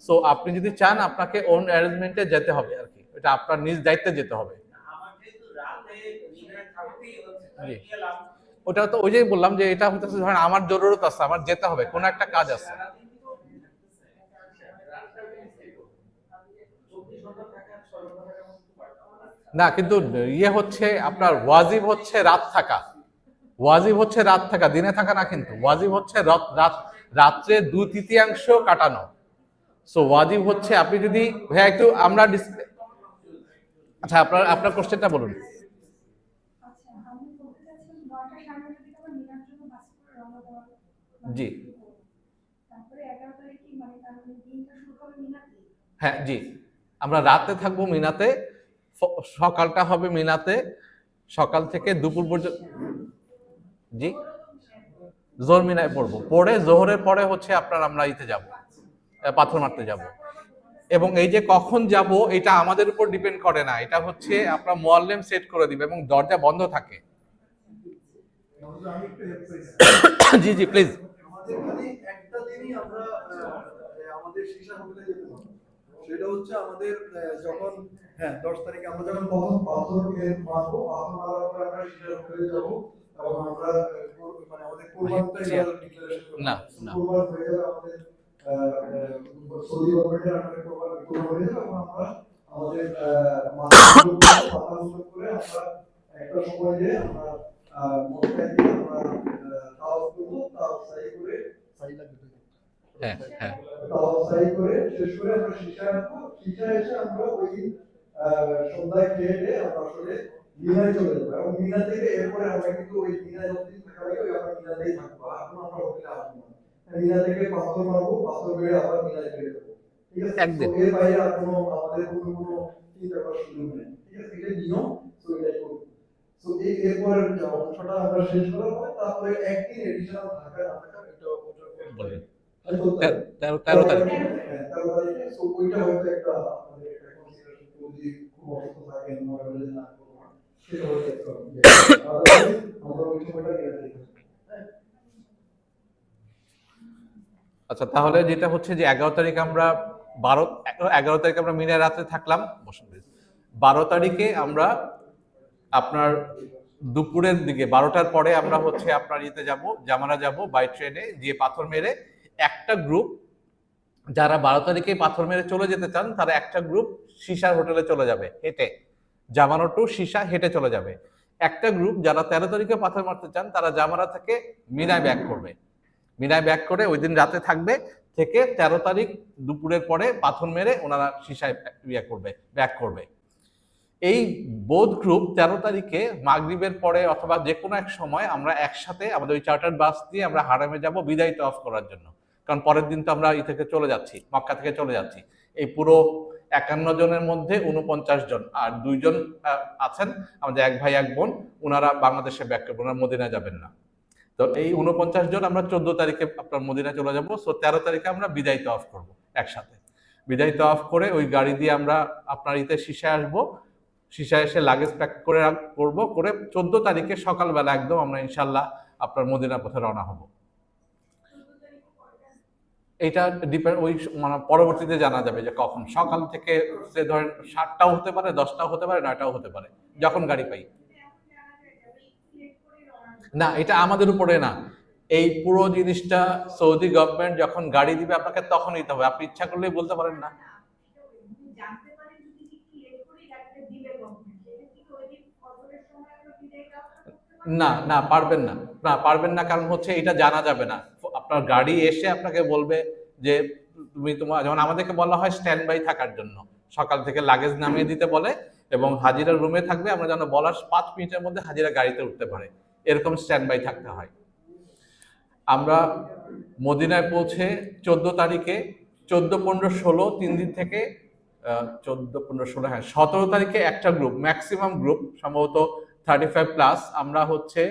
সো আপনি যদি চান, আপনাকে ওন অ্যারেঞ্জমেন্টে যেতে হবে আর কি, এটা আপনার নিজ দায়িত্বে যেতে হবে। জি, ওটা তো ওই যে বললাম যে এটা হচ্ছে ধরেন আমার জরুরত আছে, আমার যেতে হবে, কোনো একটা কাজ আছে। না, কিন্তু ইয়ে হচ্ছে আপনার ওয়াজিব হচ্ছে রাত থাকা, ওয়াজিব হচ্ছে রাত থাকা, দিনে থাকা না, কিন্তু ওয়াজিব হচ্ছে রাত্রে 2/3 কাটানো। সো ওয়াজিব হচ্ছে, আপনি যদি ভাইয়া একটু আমরা আচ্ছা, আপনার আপনার কোশ্চেনটা বলুন। জি, হ্যাঁ জি, আমরা রাতে থাকবো মিনাতে, সকালটা হবে মিনাতে, সকাল থেকে দুপুর পর্যন্ত। জি, জোহর মিনায় পড়বো, পড়ে জোহরের পরে হচ্ছে আপনার আমরা ইতে যাব, পাথর মারতে যাব। এবং এই যে কখন যাব এটা আমাদের উপর ডিপেন্ড করে না, এটা হচ্ছে আপনার মুয়াল্লিম সেট করে দিবে এবং দরজা বন্ধ থাকে। জি জি প্লিজ। আমাদের খালি একটা দিনই আমরা আমাদের সীসা হোটেলে যেতে হবে। সেটা হচ্ছে আমাদের যখন 10 তারিখে আমরা যখন প্রথম পাথর মারবো, পাথর মারার পরে আমরা সীসা হোটেলে যাবো এবং আমরা মানে আমাদের কোরবানটা এবার ডিক্লারেশন করব। না না, কোরবান হয়ে যাবে আমাদের সৌদি গভর্নমেন্টের আন্ডারে কোরবান হয়ে যাবে এবং আমরা আমাদের মাথা মুন্ডন করে আমরা একটা সময় দিয়ে আমরা মক্কায় গিয়ে আমরা তাওয়াফ করব, তাওয়াফ সাই করে সাই লাগবে, হ্যাঁ হ্যাঁ, তাওয়াফ সাই করে শেষ করে আমরা সীসা আনবো। সীসা এসে আমরা ওই সন্ধ্যায় খেয়ে দিয়ে আমরা আসলে মিনায় চলে যাবো এবং মিনা থেকে এরপরে আমরা কিন্তু ওই মিনায় যতদিন থাকা লাগে ওই আমরা মিনাতেই থাকবো, আর কোনো আমরা হোটেলে আসবো না। মিনা থেকে পাথর মারবো, পাথর মেরে আবার মিনায় ফিরে যাবো, ঠিক আছে? একদিন। তো এর বাইরে আর কোনো আমাদের কোনো চিন্তা করার সুযোগ নেই, ঠিক আছে? এটা নিয়ম, তো এটাই করবো। তো এই এরপরের অংশটা আমরা শেষ করার পরে তারপরে একদিন এডিশনাল থাকা না থাকা এটা বলেন। 13 তারিখে। হ্যাঁ 13 তারিখে। সো ওইটা হয়তো একটা আমাদের একটা কনসিডারেশন, যদি খুব অসুস্থ থাকেন মনে হলে যে না করবো না, সেটা হয়তো একটা আমরা ওই সময়টা নিয়ে থাকি। আচ্ছা, তাহলে যেটা হচ্ছে যে 11 তারিখ আমরা 11 তারিখ আমরা মিনায় রাতে থাকলাম, 12 তারিখে আমরা আপনার দুপুরের দিকে 12টার পরে আমরা হচ্ছে আপনার ইতে যাব, জামারা যাব বাই ট্রেনে, গিয়ে পাথর মেরে একটা গ্রুপ, যারা 12 তারিখে পাথর মেরে চলে যেতে চান তারা একটা গ্রুপ সীসার হোটেলে চলে যাবে হেঁটে, জামানো টু সীসা হেঁটে চলে যাবে। একটা গ্রুপ যারা 13 তারিখে পাথর মারতে চান তারা জামারা থেকে মিনায় ব্যাক করবে, মিনায় ব্যাক করে ওই দিন রাতে থাকবে, থেকে 13 তারিখ দুপুরের পরে পাথর মেরে ওনারা সীসায় ব্যাক করবে। এই বোধ গ্রুপ 13 তারিখে মাগরিবের পরে অথবা যে কোনো এক সময় আমরা একসাথে আমাদের ওই চার্টার বাস দিয়ে আমরা হারামে যাব বিদায় তওয়াফ করার জন্য, কারণ পরের দিন তো আমরা ই থেকে চলে যাচ্ছি, মক্কা থেকে চলে যাচ্ছি। এই পুরো 51 জনের মধ্যে 49 জন আর 2 জন আছেন আমাদের এক ভাই এক বোন, ওনারা বাংলাদেশে ব্যাক করবেন, ওনারা মদিনায় যাবেন না। তো এই 49 জন আমরা 14 তারিখে আপনার মদিনায় চলে যাবো। সো 13 তারিখে আমরা বিদায় তওয়াফ করবো একসাথে। বিদায় তওয়াফ করে ওই গাড়ি দিয়ে আমরা আপনার শীষায় আসবো, শীষায় এসে লাগেজ প্যাক করে করবো, করে 14 তারিখে সকালবেলা একদম আমরা ইনশাল্লাহ আপনার মদিনার পথে রওনা হব। এটা ডিপেন্ড, ওই মানে পরবর্তীতে জানা যাবে যে কখন, সকাল থেকে সে ধরেন 7টাও হতে পারে, 10টাও হতে পারে, 9টাও হতে পারে, যখন গাড়ি পাই। না, এটা আমাদের উপরে না, এই পুরো জিনিসটা সৌদি গভর্নমেন্ট যখন গাড়ি দিবে আপনাকে তখন নিতে হবে, আপনি ইচ্ছা করলেই বলতে পারেন না। না না, পারবেন না, না পারবেন না, কারণ হচ্ছে এটা জানা যাবে না। আপনার গাড়ি এসে আপনাকে বলবে যে তুমি তোমার, যেমন আমাদেরকে বলা হয় স্ট্যান্ড বাই থাকার জন্য, সকাল থেকে লাগেজ নামিয়ে দিতে বলে এবং হাজিরা রুমে থাকবে, আমরা যেন বলার 5 মিনিটের মধ্যে হাজিরা গাড়িতে উঠতে পারে, এরকম স্ট্যান্ড বাই থাকতে হয়। আমরা মদিনায় পৌঁছে 14 তারিখে 14, 15, 16 3 দিন থেকে 14, 15, 16 হ্যাঁ 17 তারিখে একটা গ্রুপ, ম্যাক্সিমাম গ্রুপ সম্ভবত 35+, আমরা হচ্ছে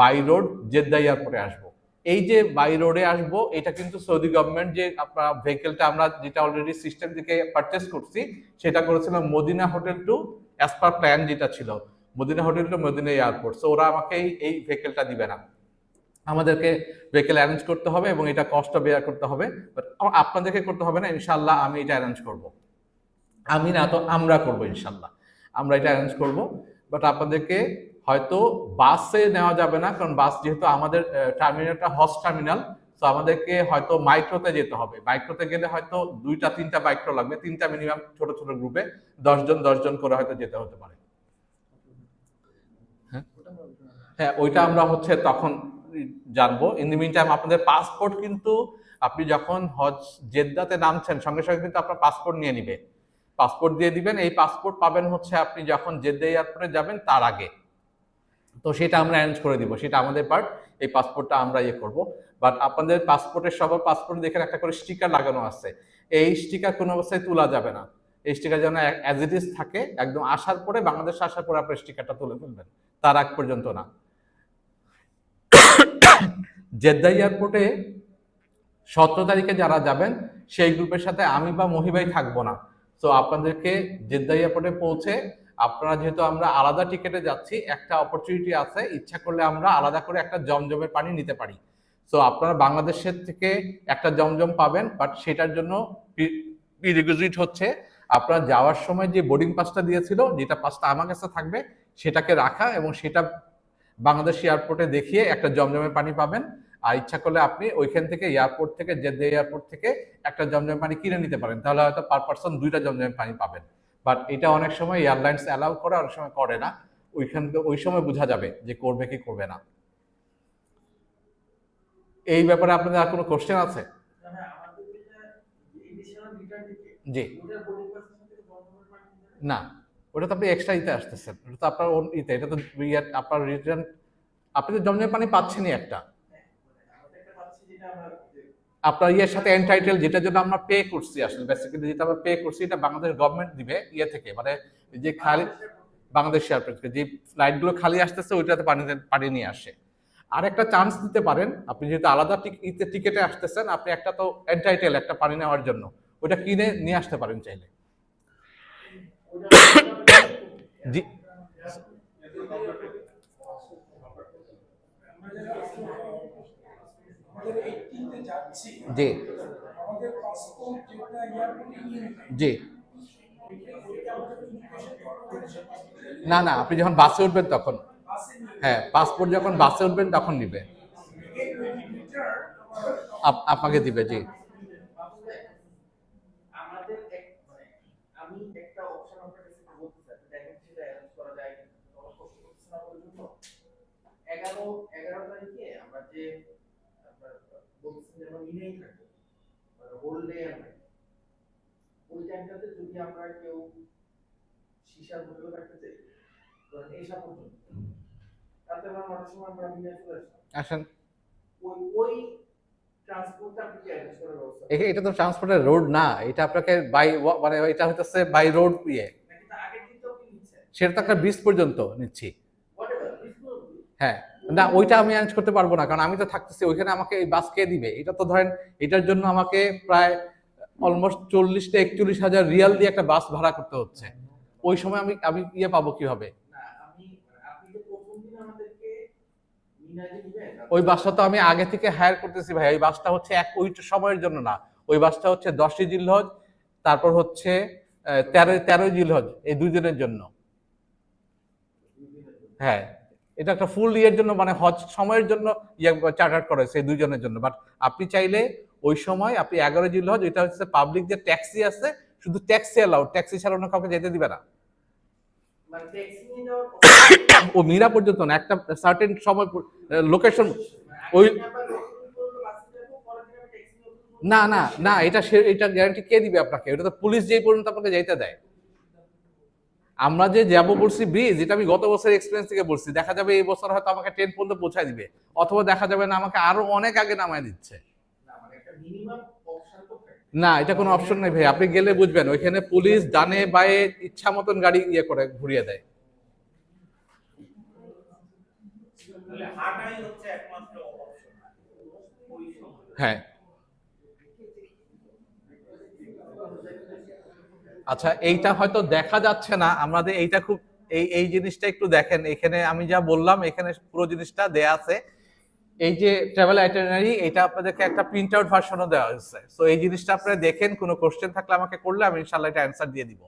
বাই রোড জেদ্দা এয়ারপোর্টে আসবো। এই যে বাই রোডে আসবো, এটা কিন্তু সৌদি গভর্নমেন্ট যে আপনার ভেহিকেলটা আমরা যেটা অলরেডি সিস্টেম থেকে পারচেস করছি, সেটা করেছিলাম Medina hotel to, as per plan যেটা ছিল Medina hotel to Medina airport. So ওরা আমাকে এই ভেহিকেলটা দিবে না, আমাদেরকে ভেহিকেল অ্যারেঞ্জ করতে হবে এবং এটা কষ্ট বেয়ার করতে হবে, বাট আপনাদেরকে করতে হবে না, ইনশাল্লাহ আমি এটা অ্যারেঞ্জ করব। আমি না তো আমরা করব ইনশাল্লাহ, আমরা এটা অ্যারেঞ্জ করব। বাট আপনাদেরকে হয়তো বাসে নেওয়া যাবে না, কারণ বাস যেহেতু আমাদের টার্মিনালটা হজ টার্মিনাল, তো আমাদেরকে হয়তো মাইক্রোতে যেতে হবে। মাইক্রোতে গেলে হয়তো 2টা 3টা মাইক্রো লাগবে, 3টা মিনিমাম, ছোট ছোট গ্রুপে 10 জন করে হয়তো যেতে হতে পারে। হ্যাঁ, ওইটা আমরা হচ্ছে তখন জানবো। ইন দি মিন টাইম আপনাদের পাসপোর্ট কিন্তু আপনি যখন হজ জেদ্দাতে নামছেন সঙ্গে সঙ্গে কিন্তু আপনার পাসপোর্ট নিয়ে নিবে, পাসপোর্ট দিয়ে দিবেন। এই পাসপোর্ট পাবেন হচ্ছে আপনি যখন জেদ্দা এয়ারপোর্টে যাবেন তার আগে, তো সেটা আমরা অ্যারেঞ্জ করে দিব, সেটা আমাদের পার্ট, এই পাসপোর্টটা আমরা ইয়ে করব। বাট আপনাদের পাসপোর্টের সবার পাসপোর্ট দেখেন একটা করে স্টিকার লাগানো আছে, এই স্টিকার কোনো অবস্থায় তোলা যাবে না, এই স্টিকার যেন অ্যাজ ইট ইজ থাকে, একদম আসার পরে বাংলাদেশে আসার পরে আপনার স্টিকারটা তুলে ফেলবেন, তার আগ পর্যন্ত না। জেদ্দা এয়ারপোর্টে 17 তারিখে যারা যাবেন সেই গ্রুপের সাথে আমি বা মহিবাই থাকবো না। তো আপনাদেরকে জেদ্দা এয়ারপোর্টে পৌঁছে, আপনারা যেহেতু আমরা আলাদা টিকেটে যাচ্ছি, একটা অপরচুনিটি আছে, ইচ্ছা করলে আমরা আলাদা করে একটা জমজমের পানি নিতে পারি। তো আপনারা বাংলাদেশের থেকে একটা জমজম পাবেন, বাট সেটার জন্য প্রিরিকুইজিট হচ্ছে আপনারা যাওয়ার সময় যে বোর্ডিং পাসটা দিয়েছিল, যেটা পাসটা আমার কাছে থাকবে, সেটাকে রাখা এবং সেটা বাংলাদেশ এয়ারপোর্টে দেখিয়ে একটা জমজমের পানি পাবেন। আর ইচ্ছা করলে আপনি ওইখান থেকে এয়ারপোর্ট থেকে, জেদ্দা এয়ারপোর্ট থেকে একটা জমজমের পানি কিনে নিতে পারেন, তাহলে হয়তো পার পার্সন 2টা জমজমের পানি পাবেন। বাট এটা অনেক সময় এয়ারলাইন্স অ্যালাউ করে, অনেক সময় করে না, ওইখান থেকে ওই সময় বোঝা যাবে যে করবে কি করবে না। এই ব্যাপারে আপনাদের আর কোনো কোশ্চেন আছে? জি না, ওটা তো আপনি এক্সট্রা দিতে আসতেছেন, ওটা তো আপনার ইতে, এটা তো আপনার রিটার্ন, আপনি তো জমজমের পানি পাচ্ছেনই একটা, আপনার ইয়ের সাথে এনটাইটেল, যেটার জন্য আমরা পে করছি, আসলে বেসিক্যালি যেটা আমরা পে করছি এটা বাংলাদেশ গভর্নমেন্ট দিবে ইয়ে থেকে, মানে যে খালি বাংলাদেশ এয়ারপোর্ট থেকে যে ফ্লাইটগুলো খালি আসতেছে ওইটাতে পানি নিয়ে আসে। আর একটা চান্স দিতে পারেন, আপনি যেহেতু আলাদা টিকেটে আসতেছেন, আপনি একটা তো এনটাইটেল একটা পানি নেওয়ার জন্য, ওইটা কিনে নিয়ে আসতে পারেন চাইলে। জি জি জি, না না, আপনি যখন বাসে উঠবেন তখন, হ্যাঁ পাসপোর্ট যখন বাসে উঠবেন তখন নিবে, আপনাকে দিবে। জি আসেন, এটা তো ট্রান্সপোর্টের রোড না, এটা আপনাকে বাই মানে এটা হচ্ছে বাই রোড ইয়ে, সেটা তো একটা ব্রিজ পর্যন্ত নিচ্ছি। হ্যাঁ না, ওইটা আমি অ্যারেঞ্জ করতে পারবো না, কারণ আমি তো থাকতেছি ওইখানে, আমাকে এই বাস কে দিবে? এটা তো ধরেন এটার জন্য আমাকে প্রায় অলমোস্ট 40-41 হাজার রিয়াল দিয়ে একটা বাস ভাড়া করতে হচ্ছে। ওই সময় আমি আমি পাবো কিভাবে? ওই বাসটা তো আমি আগে থেকে হায়ার করতেছি ভাই। ওই বাসটা হচ্ছে ওই সময়ের জন্য না, ওই বাসটা হচ্ছে 10ই জিলহজ, তারপর হচ্ছে 13ই জিলহজ, এই 2 দিনের জন্য। হ্যাঁ, এটা একটা ফুল ইয়ের জন্য, মানে হজ সময়ের জন্য চার্টার করা হয়েছে এই 2 জনের জন্য। বাট আপনি চাইলে ওই সময় আপনি 11 জিলহজ, এটা হচ্ছে পাবলিক যে ট্যাক্সি আছে, শুধু ট্যাক্সি অ্যালাউড, ট্যাক্সি ছাড়া অন্য কাউকে যেতে দিবে না। ও মিরা পর্যন্ত না, একটা সার্টেন সময় লোকেশন। ওই না না না, এটা গ্যারান্টি কে দিবে আপনাকে? ওটা তো পুলিশ যেই পর্যন্ত আপনাকে যাইতে দেয়। আমরা যে যাবো বলছি ব্রিজ, এটা আমি গত বছর এক্সপিরিয়েন্স থেকে বলছি, দেখা যাবে এই বছর হয়তো আমাকে ট্রেন পর্যন্ত পৌঁছায় দিবে, অথবা দেখা যাবে না আমাকে আরো অনেক আগে নামায় দিচ্ছে। না, এটা কোনো অপশন নেই ভাই, আপনি গেলে বুঝবেন, ওইখানে পুলিশ ডানে বায়ে ইচ্ছা মতন গাড়ি করে ঘুরিয়ে দেয়। হ্যাঁ, আচ্ছা, এইটা হয়তো দেখা যাচ্ছে না আমাদের, এইটা খুব এই জিনিসটা একটু দেখেন, এখানে আমি যা বললাম এখানে পুরো জিনিসটা দেয়া আছে। এই যে ট্রাভেল আইটিনারি, এটা আপনাদেরকে একটা প্রিন্ট আউট ভার্সনও দেওয়া হয়েছে। সো এই জিনিসটা আপনারা দেখেন, কোনো কোশ্চেন থাকলে আমাকে করলে আমি ইনশাআল্লাহ এটা অ্যান্সার দিয়ে দিব।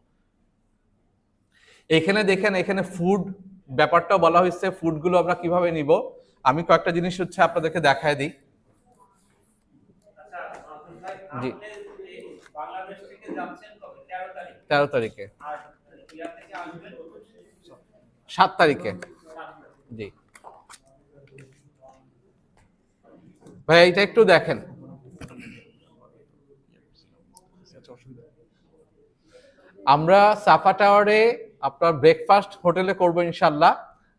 এখানে দেখেন, এখানে ফুড ব্যাপারটাও বলা হয়েছে, ফুডগুলো আমরা কিভাবে নিব। আমি কয়েকটা জিনিস হচ্ছে আপনাদেরকে দেখায় দিই। জি, 13 তারিখে, 7 তারিখে। জি ভাই, এটা একটু দেখেন। আমরা সাফা টাওয়ারে আপনার ব্রেকফাস্ট হোটেলে করবো ইনশাল্লাহ।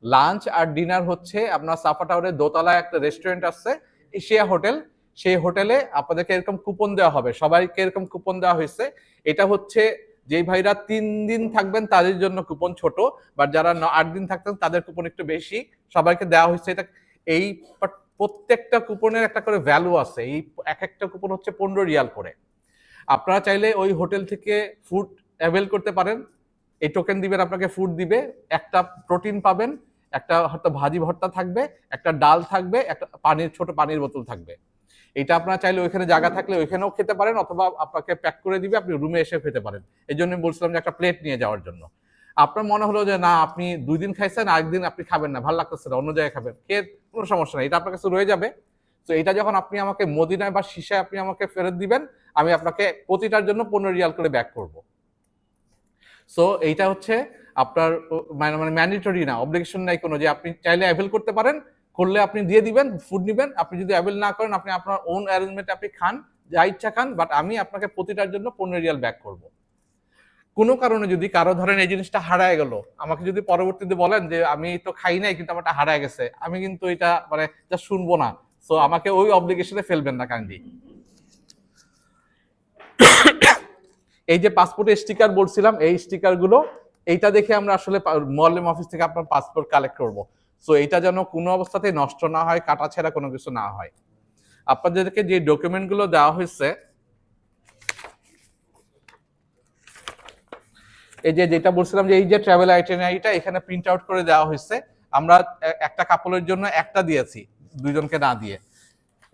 লাঞ্চ আর ডিনার হচ্ছে আপনার সাফা টাওয়ারে দোতলায় একটা রেস্টুরেন্ট আছে, এশিয়া হোটেল, সেই হোটেলে আপনাদেরকে এরকম কুপন দেওয়া হবে, সবাইকে এরকম কুপন দেওয়া হয়েছে। এটা হচ্ছে যেই ভাইরা 3 দিন থাকবেন তাদের জন্য কুপন ছোট, বাট যারা 8 দিন থাকতেন তাদের কুপন একটু বেশি, সবাইকে দেওয়া হয়েছে এটা। এই প্রত্যেকটা কুপনের একটা করে ভ্যালু আছে, এই এক একটা কুপন হচ্ছে 15 রিয়াল করে। আপনারা চাইলে ওই হোটেল থেকে ফুড অ্যাভেল করতে পারেন। এই টোকেন দিবেন, আপনাকে ফুড দিবে, একটা প্রোটিন পাবেন, একটা হয়তো ভাজি ভর্তা থাকবে, একটা ডাল থাকবে, একটা ছোট পানির বোতল থাকবে। এটা আপনারা চাইলে ওইখানে জায়গা থাকলে ওইখানেও খেতে পারেন, অথবা আপনাকে প্যাক করে দিবে, আপনি রুমে এসে খেতে পারেন। এই জন্য বলছিলাম যে একটা প্লেট নিয়ে যাওয়ার জন্য। আপনার মনে হলো যে না, আপনি 2 দিন খাইছেন, আরেকদিন আপনি খাবেন না, ভালো লাগতেছে না, অন্য জায়গায় খাবেন, কোনো সমস্যা নেই, এটা আপনার কাছে রয়ে যাবে। তো এটা যখন আপনি আমাকে মদিনায় বা শীশায় আপনি আমাকে ফেরত দিবেন, আমি আপনাকে প্রতিটার জন্য 15 রিয়াল করে ব্যাক করব। সো এইটা হচ্ছে আপনার মানে ম্যান্ডেটরি না, অব্লিগেশন নাই কোনো, যে আপনি চাইলে অ্যাভেল করতে পারেন, করলে আপনি দিয়ে দিবেন, ফুড নিবেন। আপনি যদি অ্যাভেল না করেন, আপনি আপনার ওন অ্যারেঞ্জমেন্টে আপনি খান, যা ইচ্ছা খান, বাট আমি আপনাকে প্রতিটার জন্য 15 রিয়াল ব্যাক করব। কোনো কারণে যদি কারো ধরেন এই জিনিসটা হারায় গেল, আমাকে যদি পরবর্তীতে বলেন যে আমি তো খাই নাই কিন্তু আমারটা হারায় গেছে, আমি কিন্তু এটা মানে যা শুনবো না। সো আমাকে ওই অব্লিগেশনে ফেলবেন না কাইন্ডলি। এই যে পাসপোর্টের স্টিকার বলছিলাম, এই স্টিকার গুলো, এইটা দেখে আমরা আসলে মোয়াল্লেম অফিস থেকে আপনার পাসপোর্ট কালেক্ট করব। সো এটা যেন কোনো অবস্থাতেই নষ্ট না হয়, কাটাছেঁড়া কোনো কিছু না হয়। আপনাদেরকে যে ডকুমেন্ট গুলো দেওয়া হয়েছে, এই যে যেটা বলছিলাম যে এই যে ট্রাভেল আইটিনারিটা এখানে প্রিন্ট আউট করে দেওয়া হয়েছে। আমরা একটা কাপলের জন্য একটা দিয়েছি, 2 জনকে না দিয়ে।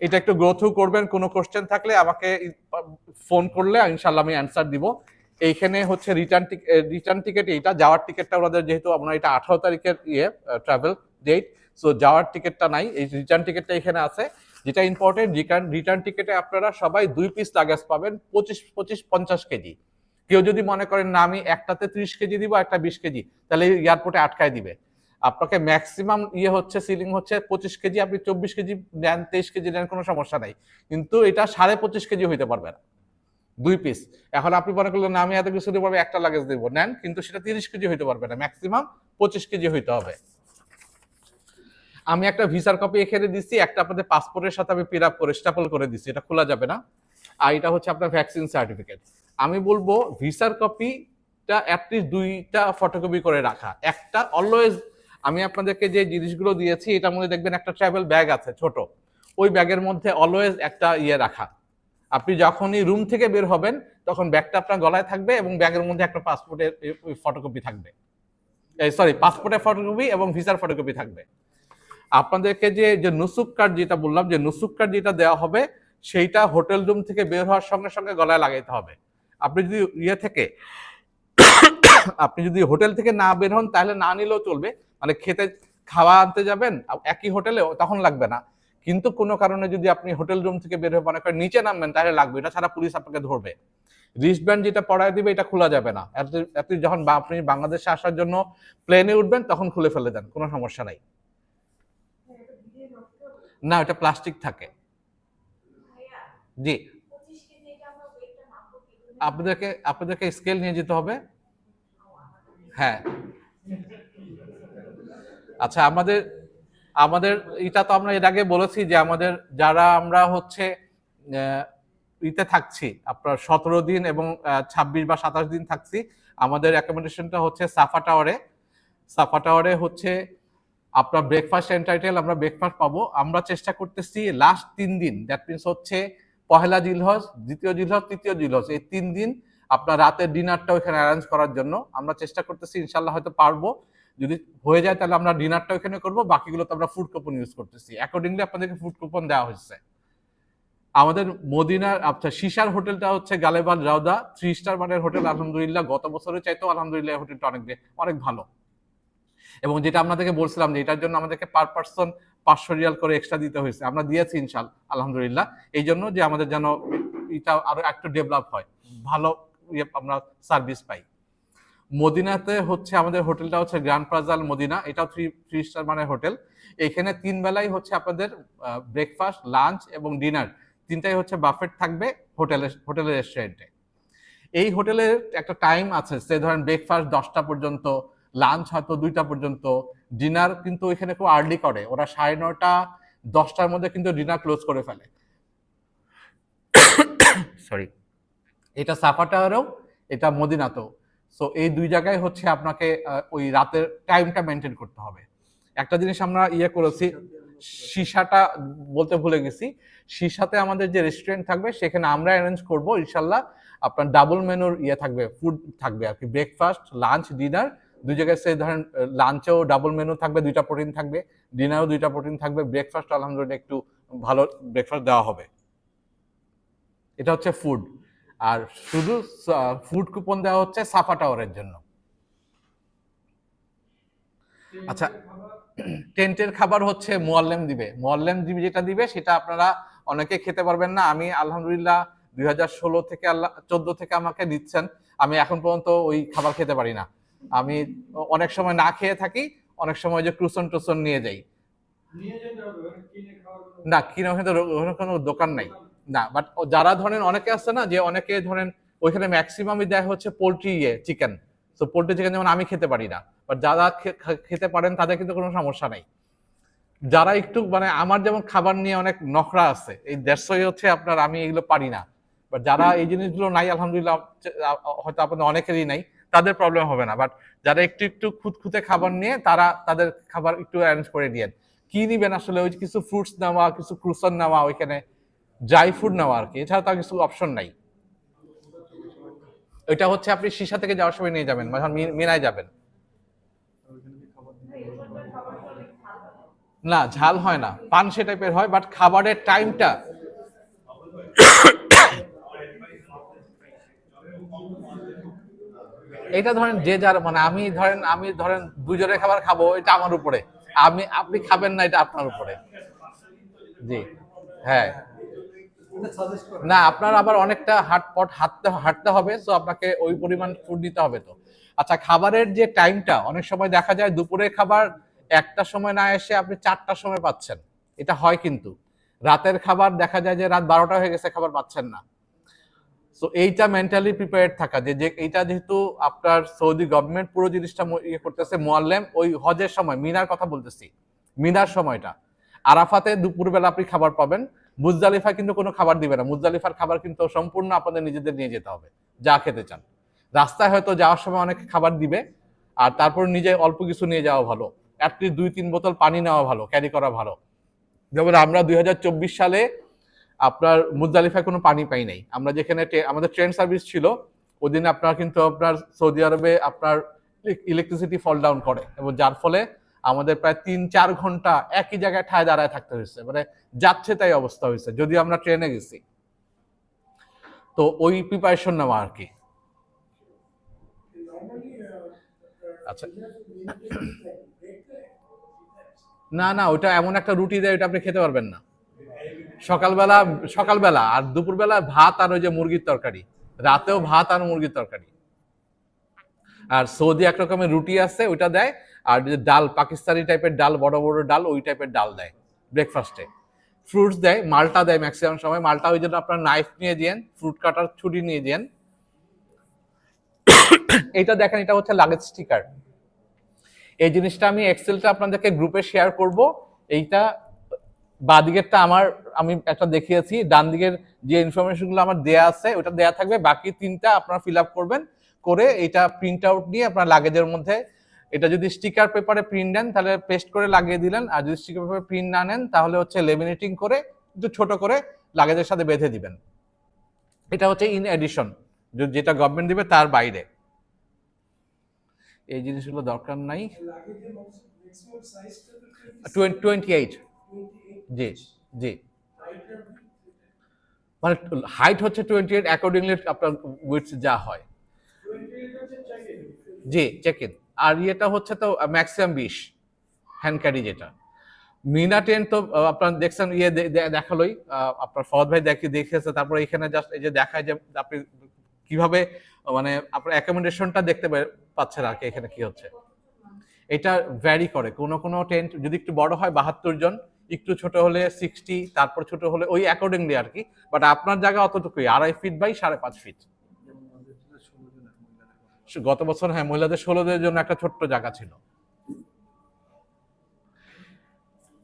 এটা একটু গ্রো থ্রু করবেন, কোনো কোশ্চেন থাকলে আমাকে ফোন করলে ইনশাল্লাহ আমি অ্যান্সার দিব। এইখানে হচ্ছে রিটার্ন টিকেট, এইটা যাওয়ার টিকিটটা আমাদের, যেহেতু আমরা এটা 18 তারিখের ট্রাভেল ডেট, সো যাওয়ার টিকিটটা নাই, এই রিটার্ন টিকিটটা এখানে আছে। যেটা ইম্পর্টেন্ট, রিটার্ন টিকিটে আপনারা সবাই 2 পিস লাগেজ পাবেন, 25-50 কেজি। কেউ যদি মনে করেন না আমি একটাতে 30 কেজি দিব, একটা 20 কেজি, তাহলে এয়ারপোর্টে আটকায় দিবে। আপনাকে ম্যাক্সিমাম হচ্ছে সিলিং হচ্ছে 25 কেজি, আপনি 24 কেজি নেন, 23 কেজি নেন, কোনো সমস্যা নাই, কিন্তু এটা 25.5 কেজি হইতে পারবে না 2 পিস। এখন আপনি মনে করলেন না আমি এত কিছু দিব, একটা লাগেজ দিব, নেন, কিন্তু সেটা 30 কেজি হইতে পারবে না, ম্যাক্সিমাম 25 কেজি হইতে হবে। আমি একটা ভিসার কপি এখানে দিচ্ছি, একটা আপনাদের পাসপোর্টের সাথে আমি পিন আপ করে স্ট্যাপল করে দিচ্ছি, এটা খোলা যাবে না। আর এটা হচ্ছে আপনার ভ্যাকসিন সার্টিফিকেট। আমি বলবো ভিসার কপিটা অ্যাটলিস্ট 2টা ফটোকপি করে রাখা। একটা অলওয়েজ, আমি আপনাদেরকে যে জিনিসগুলো দিয়েছি এটার মধ্যে দেখবেন একটা ট্রাভেল ব্যাগ আছে ছোট, ওই ব্যাগের মধ্যে অলওয়েজ একটা রাখা, আপনি যখনই রুম থেকে বের হবেন তখন ব্যাগটা আপনার গলায় থাকবে এবং ব্যাগের মধ্যে একটা পাসপোর্টের ফটোকপি থাকবে, পাসপোর্টের ফটোকপি এবং ভিসার ফটোকপি থাকবে। আপনাদেরকে যে নুসুক কার্ড যেটা বললাম, যে নুসুক কার্ড যেটা দেওয়া হবে সেইটা হোটেল রুম থেকে বের হওয়ার সঙ্গে সঙ্গে গলায় লাগাইতে হবে। আপনি যদি আপনি যদি হোটেল থেকে না বের হন তাহলে না নিলেও চলবে, মানে খাওয়া আনতে যাবেন একই হোটেলে তখন লাগবে না, কিন্তু কোনো কারণে যদি আপনি হোটেল রুম থেকে বের হয়ে মনে করেন নিচে নামবেন তাহলে লাগবে, এটা ছাড়া পুলিশ আপনাকে ধরবে। রিস্টব্যান্ড যেটা পরায় দিবে এটা খোলা যাবে না, আপনি যখন আপনি বাংলাদেশে আসার জন্য প্লেনে উঠবেন তখন খুলে ফেলে দেন, কোনো সমস্যা নাই। না, এটা প্লাস্টিক থাকে। জি, আপনাদেরকে স্কেল নিয়ে যেতে হবে। হ্যাঁ, আচ্ছা, আমাদের এটা তো আমরা এর আগে বলেছি যে আমাদের যারা আমরা হচ্ছে ইতে থাকছি আপনার 17 দিন এবং 26 বা 27 দিন থাকছি, আমাদের অ্যাকোমোডেশনটা হচ্ছে সাফা টাওয়ারে হচ্ছে আপনার ব্রেকফাস্ট এন্টাইটেল, আমরা ব্রেকফাস্ট পাবো। আমরা চেষ্টা করতেছি লাস্ট 3 দিন, দ্যাট মিনস হচ্ছে পহেলা জিলহজ, দ্বিতীয় জিলহজ, তৃতীয় জিলহজ, এই 3 দিন আপনার রাতের ডিনারটা ওখানে অ্যারেঞ্জ করার জন্য আমরা চেষ্টা করতেছি। ইনশাল্লাহ হয়তো পারবো, যদি হয়ে যায় তাহলে আমরা ডিনারটা ওখানে করবো, বাকিগুলো তো আমরা ফুড কুপন ইউজ করতেছি। অ্যাকর্ডিংলি আপনাদেরকে ফুড কুপন দেওয়া হয়েছে। আমাদের মদিনার শিশার হোটেলটা হচ্ছে গালেবান রাউদা 3 স্টার মানের হোটেল, আলহামদুলিল্লাহ গত বছরের চাইতেও আলহামদুলিল্লাহ হোটেলটা অনেক ভালো। এবং যেটা আপনাদেরকে বলছিলাম যে এটার জন্য আমাদেরকে পার পার্সন 500 রিয়াল করে এক্সট্রা দিতে হয়েছে, আমরা দিয়েছি ইনশাআল্লাহ আলহামদুলিল্লাহ, এই জন্য যে আমাদের যেন এটা আরো একটু ডেভেলপ হয়, ভালো আমরা সার্ভিস পাই। মদিনাতে হচ্ছে আমাদের হোটেলটা হচ্ছে গ্র্যান্ড প্লাজাল মদিনা, এটাও 3 স্টার মানের হোটেল। এখানে 3 বেলাই হচ্ছে আপনাদের ব্রেকফাস্ট, লাঞ্চ এবং ডিনার তিনটাই হচ্ছে বাফেট থাকবে হোটেলের রেস্টুরেন্টে। এই হোটেলের একটা টাইম আছে, সে ধরেন ব্রেকফাস্ট 10টা পর্যন্ত, লাঞ্চ হয়তো 2টা পর্যন্ত, ডিনার কিন্তু ওইখানে খুব আর্লি করে, ওরা 9:30 10টার মধ্যে কিন্তু ডিনার ক্লোজ করে ফেলে। সরি, এটা সাফা টাওয়ারেও, এটা মদিনাতেও। সো এই 2 জায়গায় হচ্ছে আপনাকে ওই রাতের টাইমটা মেনটেন করতে হবে। একটা জিনিস আমরা করেছি, শিশাটা বলতে ভুলে গেছি, শিশাতে আমাদের যে রেস্টুরেন্ট থাকবে সেখানে আমরা অ্যারেঞ্জ করব ইনশাল্লাহ, আপনার ডাবল মেনুর থাকবে, ফুড থাকবে আর কি, ব্রেকফাস্ট, লাঞ্চ, ডিনার 2 জায়গায়। সে ধরেন লাঞ্চেও ডাবল মেনু থাকবে, 2টা প্রোটিন থাকবে, ডিনারও 2টা প্রোটিন থাকবে, ব্রেকফাস্ট আলহামদুলিল্লাহ একটু ভালো ব্রেকফাস্ট দেওয়া হবে। এটা হচ্ছে ফুড। আর শুধু ফুড কুপন দেওয়া হচ্ছে সাফা টাওয়ারের জন্য। আচ্ছা, টেন্টের খাবার হচ্ছে মুআল্লেম দিবে, যেটা দিবে সেটা আপনারা অনেকে খেতে পারবেন না। আমি আলহামদুলিল্লাহ 2016 থেকে 14 থেকে আমাকে দিচ্ছেন, আমি এখন পর্যন্ত ওই খাবার খেতে পারি না। আমি অনেক সময় না খেয়ে থাকি, অনেক সময় যে ক্রুসন টুসন নিয়ে যাই, না কিনে ওখানে কোনো দোকান নাই না। বাট যারা ধরেন অনেকে আছে না, যে অনেকে ধরেন ওইখানে ম্যাক্সিমামই দেয় হচ্ছে পোল্ট্রি চিকেন, তো পোল্ট্রি চিকেন যেমন আমি খেতে পারি না, বাট যারা খেতে পারেন তাদের কিন্তু কোনো সমস্যা নাই। যারা একটু মানে আমার যেমন খাবার নিয়ে অনেক নখরা আছে, এই দেড়শোই হচ্ছে আপনার, আমি এগুলো পারি না, বাট যারা এই জিনিসগুলো নাই আলহামদুলিল্লাহ, হয়তো আপনাদের অনেকেরই নাই, তাদের প্রবলেম হবে না। বাট যারা একটু খুঁতখুঁতে খাবার নিয়ে তাদের খাবার একটু অ্যারেঞ্জ করে দিয়েন। কি নিবেন আসলে, ওই কিছু ফ্রুটস নেওয়া, কিছু ক্রুসন নেওয়া, ওইখানে ড্রাই ফুড নেওয়া আর কি, এছাড়া তার কিছু অপশন নাই। ওইটা হচ্ছে আপনি শিশা থেকে যাওয়ার সময় নিয়ে যাবেন, যখন মিনায় যাবেন। না, ঝাল হয় না, পানসে টাইপের হয়, বাট খাবারের টাইমটা এটা ধরেন যে যার মানে, আমি ধরেন 2 জনের খাবার খাবো, এটা আমার উপরে, আপনি খাবেন না, এটা আপনার উপরে। জি, হ্যাঁ, না আপনার আবার অনেকটা হাঁটতে হবে, তো আপনাকে ওই পরিমাণ ফুড নিতে হবে। তো আচ্ছা, খাবারের যে টাইমটা, অনেক সময় দেখা যায় দুপুরের খাবার 1টার সময় না এসে আপনি 4টার সময় পাচ্ছেন, এটা হয়। কিন্তু রাতের খাবার দেখা যায় যে রাত 12টা হয়ে গেছে, খাবার পাচ্ছেন না। সো এইটা মেন্টালি প্রিপেয়ার্ড থাকা, যে এইটা যেহেতু আপনার সৌদি গভর্নমেন্ট পুরো জিনিসটা করতেছে, মুআল্লেম ওই হজের সময়, মিনার কথা বলতেছি, মিনার সময়টা, আরাফাতে দুপুরবেলা আপনি খাবার পাবেন, মুজদালিফা কিন্তু কোনো খাবার দিবে না, মুজদালিফার খাবার কিন্তু সম্পূর্ণ আপনাদের নিজেদের নিয়ে যেতে হবে, যা খেতে চান। রাস্তায় হয়তো যাওয়ার সময় অনেক খাবার দিবে, আর তারপর নিজে অল্প কিছু নিয়ে যাওয়া ভালো, অ্যাটলিস্ট 2-3 বোতল পানি নেওয়া ভালো, ক্যারি করা ভালো। যেমন আমরা 2024 সালে আপনার মুজদালিফায় কোনো পানি পাই নাই। আমরা যেখানে আমাদের ট্রেন সার্ভিস ছিল ওদিন আপনার কিন্তু আপনার সৌদি আরবে আপনার ইলেকট্রিসিটি ফল ডাউন করে, এবং যার ফলে আমাদের প্রায় 3-4 ঘন্টা একই জায়গায় ঠায় দাঁড়ায় থাকতে হয়েছে, মানে যাচ্ছে তাই অবস্থা হয়েছে, যদিও আমরা ট্রেনে গেছি। তো ওই প্রিপারেশন নেওয়া আর কি। আচ্ছা, না না, ওটা এমন একটা রুটি দেয় ওটা আপনি খেতে পারবেন না। সকালবেলা আর দুপুরবেলা ভাত আর ওই যে মুরগির তরকারি, রাতেও ভাত আর মুরগির তরকারি। আর সৌদি এক রকমের রুটি আছে ওইটা দেয়, আর যে ডাল পাকিস্তানি টাইপের ডাল, বড় বড় ডাল, ওই টাইপের ডাল দেয় ব্রেকফাস্টে। ফ্রুটস দেয়, মালটা দেয় ম্যাক্সিমাম সময়। মালটা ওই জন্য আপনার নাইফ নিয়ে দিয়েন, ফ্রুট কাটার ছুরি নিয়ে দিয়েন। এইটা দেখেন, এটা হচ্ছে লাগেজ স্টিকার। এই জিনিসটা আমি এক্সেলটা আপনাদেরকে গ্রুপে শেয়ার করব। এইটা বাদিকেরটা আমি একটা দেখিয়েছি, ডান দিকের যে ইনফরমেশনগুলো আমার দেয়া আছে ওটা দেয়া থাকবে, বাকি 3টা আপনারা ফিল আপ করবেন, করে এটা প্রিন্ট আউট নিয়ে আপনার লাগেজের মধ্যে, এটা যদি স্টিকার পেপারে প্রিন্ট নেন তাহলে পেস্ট করে লাগিয়ে দিলেন, আর যদি স্টিকার পেপারে প্রিন্ট না নেন তাহলে হচ্ছে লেমিনেটিং করে একটু ছোট করে লাগেজের সাথে বেঁধে দিবেন। এটা হচ্ছে ইন এডিশন, যেটা গভর্নমেন্ট দিবে তার বাইরে। এই জিনিসগুলো দরকার নাই। 28, জি জি, মানে হাইট হচ্ছে 28, অ্যাকর্ডিংলি আপনার উইডথ যা হয়। জি, চেক ইন। আর ইয়েটা হচ্ছে তো ম্যাক্সিমাম 20 হ্যান্ড ক্যারি যেটা। মিনা টেন তো আপনার দেখছেন, দেখালোই আপনার ফওয়াদ ভাই দেখিয়েছে। তারপরে এখানে জাস্ট এই যে দেখায় যে আপনি কিভাবে মানে আপনার অ্যাকোমোডেশনটা দেখতে পাচ্ছেন আর কি, এখানে কি হচ্ছে। এটা ভ্যারি করে, কোনো টেন্ট যদি একটু বড় হয় 72 জন, একটু ছোট হলে 60, তারপর ছোট হলে ওই অ্যাকর্ডিংলি আর কি। বাট আপনার জায়গা অতটুকুই, 2.5 ফিট বাই 5.5 ফিট। গত বছর হ্যাঁ, মহিলাদের 16 জনের জন্য একটা ছোট্ট জায়গা ছিল।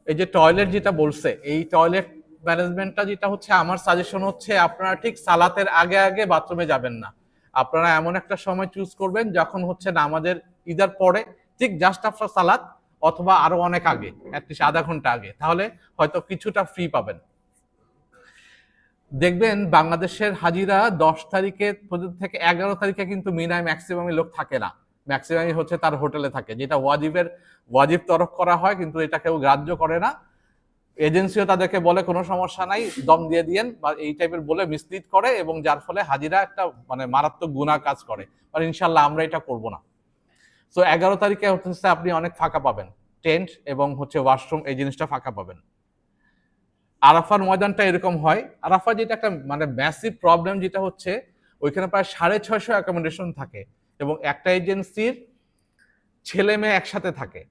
এই যে টয়লেট যেটা বলছে, এই টয়লেট ম্যানেজমেন্টটা যেটা হচ্ছে, আমার সাজেশন হচ্ছে আপনারা ঠিক সালাতের আগে আগে বাথরুমে যাবেন না। আপনারা এমন একটা সময় চুজ করবেন যখন হচ্ছে নামাজের ইদার পরে, ঠিক জাস্ট আফটার সালাত, অথবা আরো অনেক আগে, অ্যাটলিস্ট আধা ঘন্টা আগে, তাহলে হয়তো কিছুটা ফ্রি পাবেন। দেখবেন বাংলাদেশের হাজিরা 10 তারিখে থেকে 11 তারিখে কিন্তু মিনায় ম্যাক্সিমামই লোক থাকে না, ম্যাক্সিমামই হচ্ছে তার হোটেলে থাকে, যেটা ওয়াজিব তরফ করা হয়, কিন্তু এটা কেউ গ্রাহ্য করে না। এজেন্সিও তাদেরকে বলে কোনো সমস্যা নাই, দম দিয়ে দিয়েন বা এই টাইপের বলে মিসলিড করে, এবং যার ফলে হাজিরা একটা মানে মারাত্মক গুনাহ কাজ করে। আর ইনশাল্লাহ আমরা এটা করব না। সো 11 তারিখে হচ্ছে আপনি অনেক ফাঁকা পাবেন, টেন্ট এবং হচ্ছে ওয়াশরুম, এই জিনিসটা ফাঁকা পাবেন। আরাফার ময়দানটা এরকম হয়। আরাফা যেটা একটা মানে ম্যাসিভ প্রবলেম, যেটা হচ্ছে ওইখানে প্রায় 650 অ্যাকোমোডেশন থাকে, এবং একটা এজেন্সির ছেলে মেয়ে একসাথে থাকে।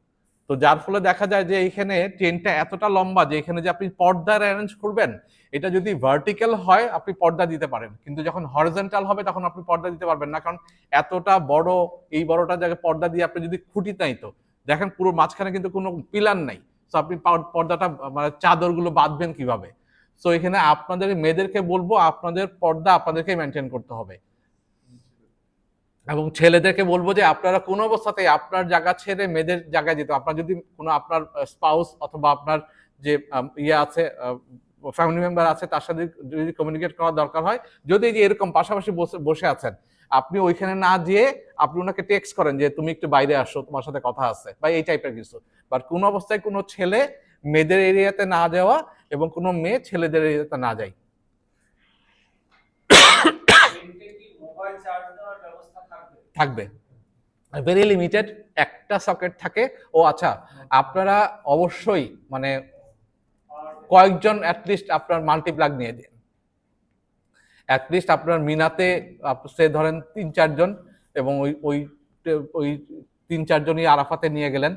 তো যার ফলে দেখা যায় যে এইখানে ট্রেনটা এতটা লম্বা যে এখানে যে আপনি পর্দার অ্যারেঞ্জ করবেন, এটা যদি ভার্টিক্যাল হয় আপনি পর্দা দিতে পারেন, কিন্তু যখন হরিজন্টাল হবে তখন আপনি পর্দা দিতে পারবেন না, কারণ এতটা বড়, এই বড়টা জায়গায় পর্দা দিয়ে আপনি যদি খুঁটি নাই, তো দেখেন পুরো মাঝখানে কিন্তু কোনো পিলার নাই। তো আপনি পর্দাটা মানে চাদরগুলো বাঁধবেন কিভাবে? সো এখানে আপনাদের মেয়েদেরকে বলবো, আপনাদের পর্দা আপনাদেরকে মেনটেন করতে হবে, এবং ছেলেদেরকে বলবো যে আপনারা কোনো অবস্থাতেই আপনার জায়গা ছেড়ে মেয়েদের জায়গায় যেতে, আপনার যদি কোনো আপনার স্পাউস অথবা আপনার যে ইয়ে আছে, ফ্যামিলি মেম্বার আছে, তার সাথে যদি কমিউনিকেট করার দরকার হয়, যদি যে এরকম পাশাপাশি বসে আছেন, আপনি ওইখানে না যেয়ে আপনি ওনাকে টেক্সট করেন যে তুমি একটু বাইরে আসো, তোমার সাথে কথা আছে, বা এই টাইপের কিছু। বাট কোনো অবস্থায় কোনো ছেলে মেয়েদের এরিয়াতে না যাওয়া, এবং কোনো মেয়ে ছেলেদের এরিয়াতে না যায়। থাকবে ভেরি লিমিটেড, একটা সকেট থাকে। ও আচ্ছা, আপনারা অবশ্যই মানে কয়েকজন অ্যাটলিস্ট আপনার মাল্টিপ্লাগ নিয়ে দিন। অ্যাটলিস্ট আপনার মিনাতে সে ধরেন 3-4 জন, এবং ওই ওই ওই 3-4 জনই আরাফাতে নিয়ে গেলেন।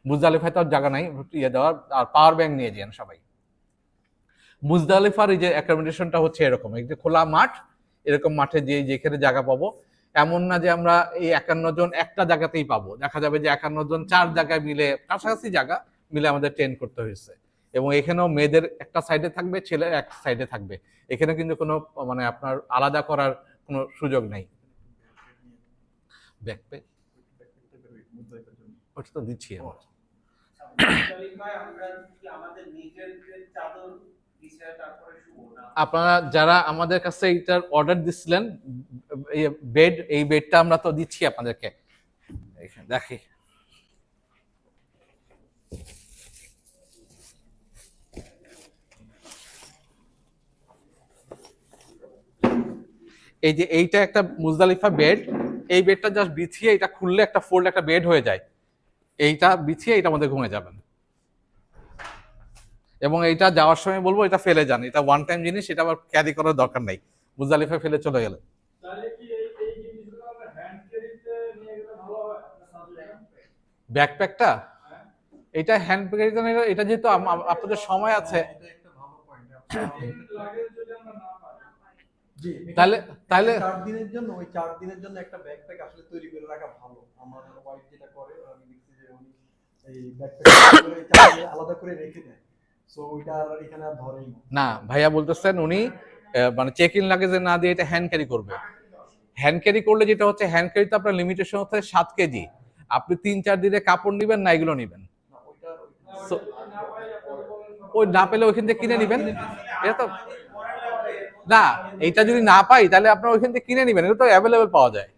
মুজদালিফায় তো জায়গা নাই ইয়ে দেওয়ার, আর পাওয়ার ব্যাংক নিয়ে যান সবাই। মুজদালিফার এই যে অ্যাকোমোডেশনটা হচ্ছে এরকম, এই যে খোলা মাঠ, এরকম মাঠে যেখানে জায়গা পাবো, এমন না যে আমরা এই 51 জন একটা জায়গাতেই পাবো। দেখা যাবে যে 51 জন 4 জায়গায় মিলে, কাছাকাছি জায়গা মিলে আমাদের ট্রেন করতে হয়েছে, এবং এখানেও মেয়েদের একটা সাইডে থাকবে, ছেলের এক সাইডে থাকবে। এখানে কিন্তু কোনো মানে আপনার আলাদা করার কোনো সুযোগ নেই। ব্যাকপ্যাক ওটা তো দিচ্ছি আমরা। আমরা কি আমাদের নিজের চাদর আপনারা যারা আমাদের কাছে এইটার অর্ডার দিছিলেন বেড, এই বেডটা আমরা তো দিচ্ছি আপনাদেরকে। এখানে দেখি, এই যে এইটা একটা মুজদালিফা বেড, এই বেডটা জাস্ট বিছিয়ে এটা খুললে একটা ফোল্ড একটা বেড হয়ে যায়, এইটা বিছিয়ে এটা মধ্যে ঘুমে যাবেন। এবং এইটা যাওয়ার সময় বলবো এটা ফেলে যান, এটা ওয়ান টাইম জিনিস, এটা আবার ক্যারি করার দরকার নাই, মুজদালিফায় ফেলে চলে গেলে। ব্যাকপ্যাকটা এটা হ্যান্ড ক্যারি, এটা যেহেতু আপনাদের সময় আছে জি, তাহলে তাহলে 4 দিনের জন্য, ওই 4 দিনের জন্য একটা ব্যাকপ্যাক আসলে তৈরি করে রাখা ভালো। আমার ওয়াইফ যেটা করে, আমি দেখছি যে উনি এই ব্যাকপ্যাক করে 4 দিন আলাদা করে রেখে দেয়। সো ওইটা আর এখানে আর ধরেই না। না, ভাইয়া বলতেছেন উনি মানে চেক ইন লাগেজে না দিয়ে এটা হ্যান্ড ক্যারি করবে। হ্যান্ড ক্যারি করলে যেটা হচ্ছে, হ্যান্ড ক্যারিতে আপনার লিমিটেশন হচ্ছে 7 কেজি, আপনি 3-4 দিনে কাপড় নিবেন না এগুলো নিবেন। না, ওইটা So, ওই না পেলে ওইখান থেকে কিনে নিবেন, এটা তো না, এইটা যদি না পাই তাহলে আপনার ওইখান থেকে কিনে নিবেন, এটা তো অ্যাভেলেবেল পাওয়া যায়।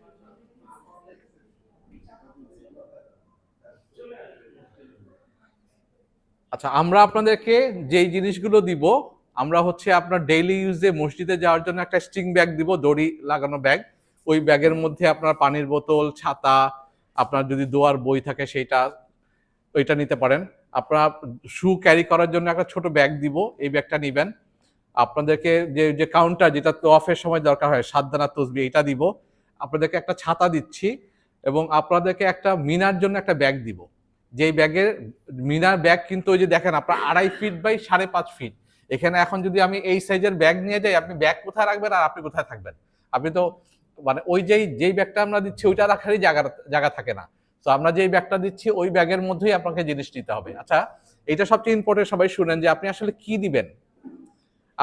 আচ্ছা, আমরা আপনাদেরকে যেই জিনিসগুলো দিব, আমরা হচ্ছে আপনার ডেইলি ইউজে মসজিদে যাওয়ার জন্য একটা স্ট্রিং ব্যাগ দিব, দড়ি লাগানো ব্যাগ। ওই ব্যাগের মধ্যে আপনার পানির বোতল, ছাতা, আপনার যদি দোয়ার বই থাকে সেইটা, ওইটা নিতে পারেন। আপনার শু ক্যারি করার জন্য একটা ছোট ব্যাগ দিব, এই ব্যাগটা নিবেন। আপনাদেরকে যে যে কাউন্টার, যেটা তোয়াফের সময় দরকার হয়, 7 দানা তসবিহ, এটা দিব। আপনাদেরকে একটা ছাতা দিচ্ছি, এবং আপনাদেরকে একটা মিনার জন্য একটা ব্যাগ দিব। যেই ব্যাগের মিনার ব্যাগ কিন্তু ওই যে দেখেন আপনার 2.5 ফিট বাই 5.5 ফিট। এখানে এখন যদি আমি এই সাইজের ব্যাগ নিয়ে যাই, আপনি ব্যাগ কোথায় রাখবেন আর আপনি কোথায় থাকবেন? আপনি তো মানে ওই যেই ব্যাগটা আমরা দিচ্ছি ওইটা রাখারই জায়গা থাকে না। তো আমরা যেই ব্যাগটা দিচ্ছি ওই ব্যাগের মধ্যেই আপনাকে জিনিস নিতে হবে। আচ্ছা, এটা সবচেয়ে ইম্পর্টেন্ট, সবাই শুনেন যে আপনি আসলে কি দিবেন।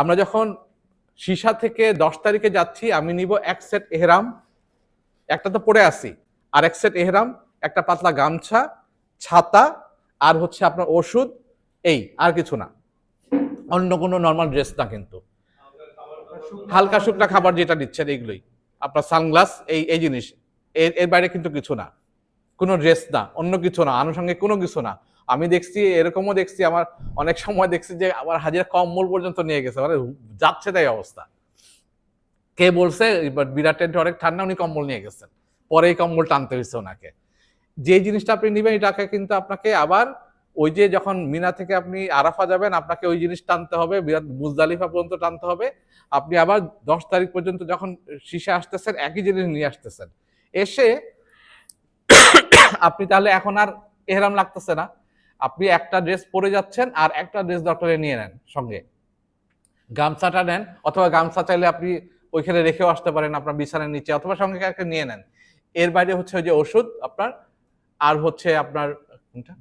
আমরা যখন সীসা থেকে 10 তারিখে যাচ্ছি, আমি নিব 1 সেট এহরাম, একটা তো পরে আসি, আর 1 সেট এহরাম, একটা পাতলা গামছা, ছাতা, আর হচ্ছে আপনার ওষুধ, এই আর কিছু না, অন্য কোনো নর্মাল ড্রেস না, কিন্তু হালকা শুকনা খাবার যেটা দিচ্ছেন এইগুলোই, আপনার সানগ্লাস, এই জিনিস, এর বাইরে কিন্তু কিছু না, কোনো ড্রেস না, অন্য কিছু না, আনুষঙ্গিক কোনো কিছু না। আমি দেখছি, এরকমও দেখছি, আমার অনেক সময় দেখছি যে আবার হাজিরা কম্বল পর্যন্ত নিয়ে গেছে, মানে যাচ্ছে তাই অবস্থা। কে বলছে বিরাট টেন্টে অনেক ঠান্ডা, উনি কম্বল নিয়ে গেছেন, পরে এই কম্বল টানতে হয়েছে ওনাকে। যে জিনিসটা আপনি নিবেন এটাকে কিন্তু আপনাকে আবার ওই যে যখন মিনা থেকে আপনি আরাফা যাবেন, আপনাকে ওই জিনিস টানতে হবে, বিরাট মুজদালিফা পর্যন্ত টানতে হবে। আপনি আবার 10 তারিখ পর্যন্ত যখন শীষে আসতেছেন, একই জিনিস নিয়ে আসতেছেন, এসে আপনি তাহলে এখন আর এহরাম লাগতেছে না, আপনি একটা ড্রেস পরে যাচ্ছেন, আর একটা ড্রেস দরকারে নিয়ে নেন সঙ্গে, গামছাটা নেন, অথবা গামছা চাইলে আপনি ওইখানে রেখেও আসতে পারেন আপনার বিছানার নিচে, অথবা সঙ্গে একটা নিয়ে নেন। এর বাইরে হচ্ছে ওই যে ওষুধ আপনার, আর হচ্ছে আপনার কোনটা,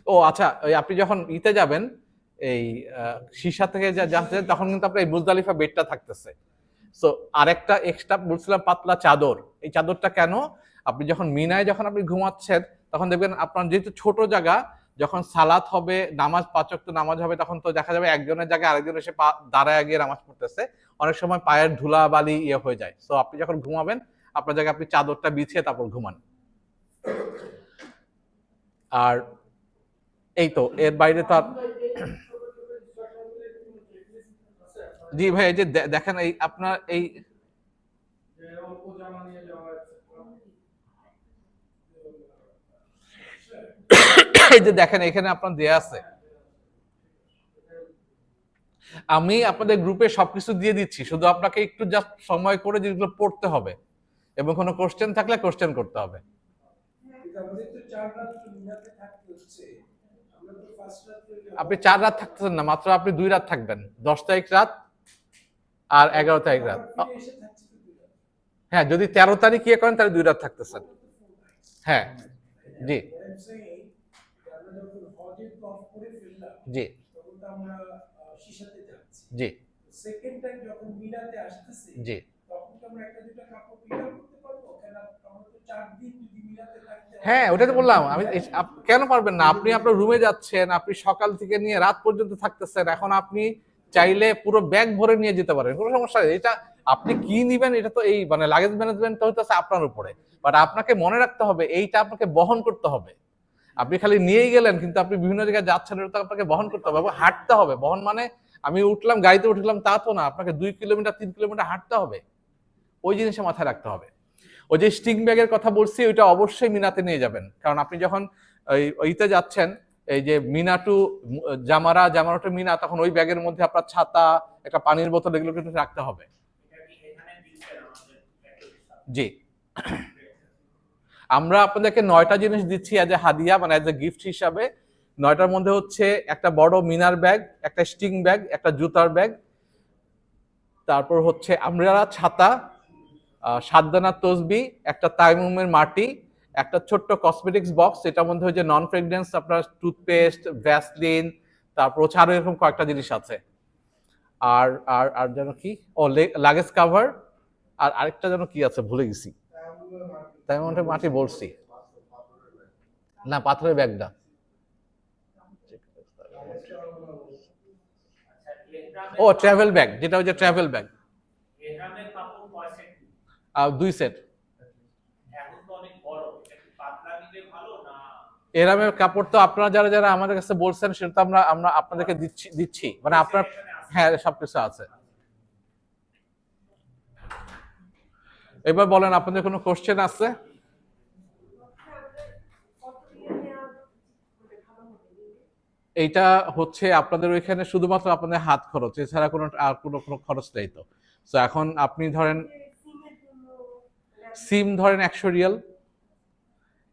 ও আচ্ছা, ওই আপনি যখন ইতে যাবেন, এই সীসা থেকে যাচ্ছেন, তখন কিন্তু আপনার এই মুজদালিফা বেডটা থাকতেছে। সো আরেকটা এক্সট্রা বলছিলাম, পাতলা চাদর। এই চাদরটা কেন, আপনি যখন মিনায় যখন আপনি ঘুমাচ্ছেন, তখন দেখবেন আপনার যেহেতু ছোট জায়গা, যখন সালাত হবে, নামাজ 5 ওয়াক্ত নামাজ হবে, তখন তো দেখা যাবে একজনের জায়গায় আরেকজন এসে দাঁড়ায় গিয়ে নামাজ পড়তেছে, অনেক সময় পায়ের ধুলা বালি ইয়ে হয়ে যায়। সো আপনি যখন ঘুমাবেন, আপনার জায়গায় আপনি চাদরটা বিছিয়ে তারপর ঘুমান। আর এই তো, এর বাইরে তো জি ভাই, এই যে দেখেন, এই আপনার এই এই যে দেখেন, এখানে আপনার দেয়া আছে, আমি আপনাদের গ্রুপে সবকিছু দিয়ে দিচ্ছি, শুধু আপনাকে একটু জাস্ট সময় করে যেগুলো পড়তে হবে, এবং কোনো কোশ্চেন থাকলে কোশ্চেন করতে হবে। আপনি 4 রাত থাকতেছেন না, মাত্র আপনি 2 রাত থাকবেন, 10 তারিখ রাত আর 11 তারিখ রাত। হ্যাঁ, যদি 13 তারিখ ইয়ে করেন তাহলে 2 রাত থাকতেছেন। হ্যাঁ, জি জি জি সেকেন্ড টাইম যখন মিলাতে আসতেছি জি তখন তো আমরা একটা দুটো কাপড় পিক আপ করতে পারবো, কেন আমরা তো 4 দিন যদি মিনাতে থাকতে হবে? হ্যাঁ, ওটাই তো বললাম আমি। কেন পারবেন না? আপনি আপনার রুমে যাচ্ছেন, আপনি সকাল থেকে নিয়ে রাত পর্যন্ত থাকতেছেন, এখন আপনি চাইলে পুরো ব্যাগ ভরে নিয়ে যেতে পারেন, কোনো সমস্যা নেই। এটা আপনি কি নিবেন এটা তো এই মানে লাগেজ ম্যানেজমেন্ট হইতেছে আপনার উপরে, বাট আপনাকে মনে রাখতে হবে এইটা আপনাকে বহন করতে হবে। আপনি খালি নিয়েই গেলেন কিন্তু আপনি বিভিন্ন জায়গায় যাচ্ছেন, এটা তো আপনাকে বহন করতে হবে এবং হাঁটতে হবে। বহন মানে আমি উঠলাম গাড়িতে উঠলাম তা তো না, আপনাকে 2 কিলোমিটার 3 কিলোমিটার হাঁটতে হবে। ওই জিনিসটা মাথায় রাখতে হবে। ওই যে স্টিং ব্যাগের কথা বলছি ওইটা অবশ্যই মিনাতে নিয়ে যাবেন, কারণ আপনি যখন ওইতে যাচ্ছেন, এই যে মিনা টু জামারা টু মিনা, তখন ওই ব্যাগের মধ্যে আপনার ছাতা, একটা পানির বোতল, এগুলো কিন্তু রাখতে হবে। জি, আমরা আপনাদেরকে 9টা জিনিস দিচ্ছি অ্যাজ এ হাদিয়া, মানে অ্যাজ এ গিফট হিসাবে। 9টার মধ্যে হচ্ছে একটা বড় মিনার ব্যাগ, একটা স্টিং ব্যাগ, একটা জুতার ব্যাগ, তারপর হচ্ছে আমরা ছাতা, 7 দানা তসবি, একটা তাইমুমের মাটি, একটা ছোট্ট কসমেটিক্স বক্স, এটার মধ্যে হচ্ছে নন ফ্রেগরেন্স আপনার টুথপেস্ট, ভ্যাসলিন, তারপর হচ্ছে আরো এরকম কয়েকটা জিনিস আছে। আর আর আর যেন কি, ও লাগেজ কাভার, আর আরেকটা যেন কি আছে ভুলে গেছি। তাইমুমের মাটি বলছি না, পাথরের ব্যাগটা। ও ট্রাভেল ব্যাগ, যেটা হচ্ছে ট্রাভেল ব্যাগ, 2 সেট। এরামের কাপড় তো আপনারা যারা যারা আমাদের কাছে বলছেন সেটা তো আমরা আমরা আপনাদেরকে দিচ্ছি মানে আপনার, হ্যাঁ সবকিছু আছে। এবার বলেন আপনাদের কোনো কোশ্চেন আছে? এইটা হচ্ছে আপনাদের ওইখানে শুধুমাত্র আপনাদের হাত খরচ, এছাড়া কোনো আর কোনো খরচ নেই। তো তো এখন আপনি ধরেন সিম ধরেন 100 রিয়াল,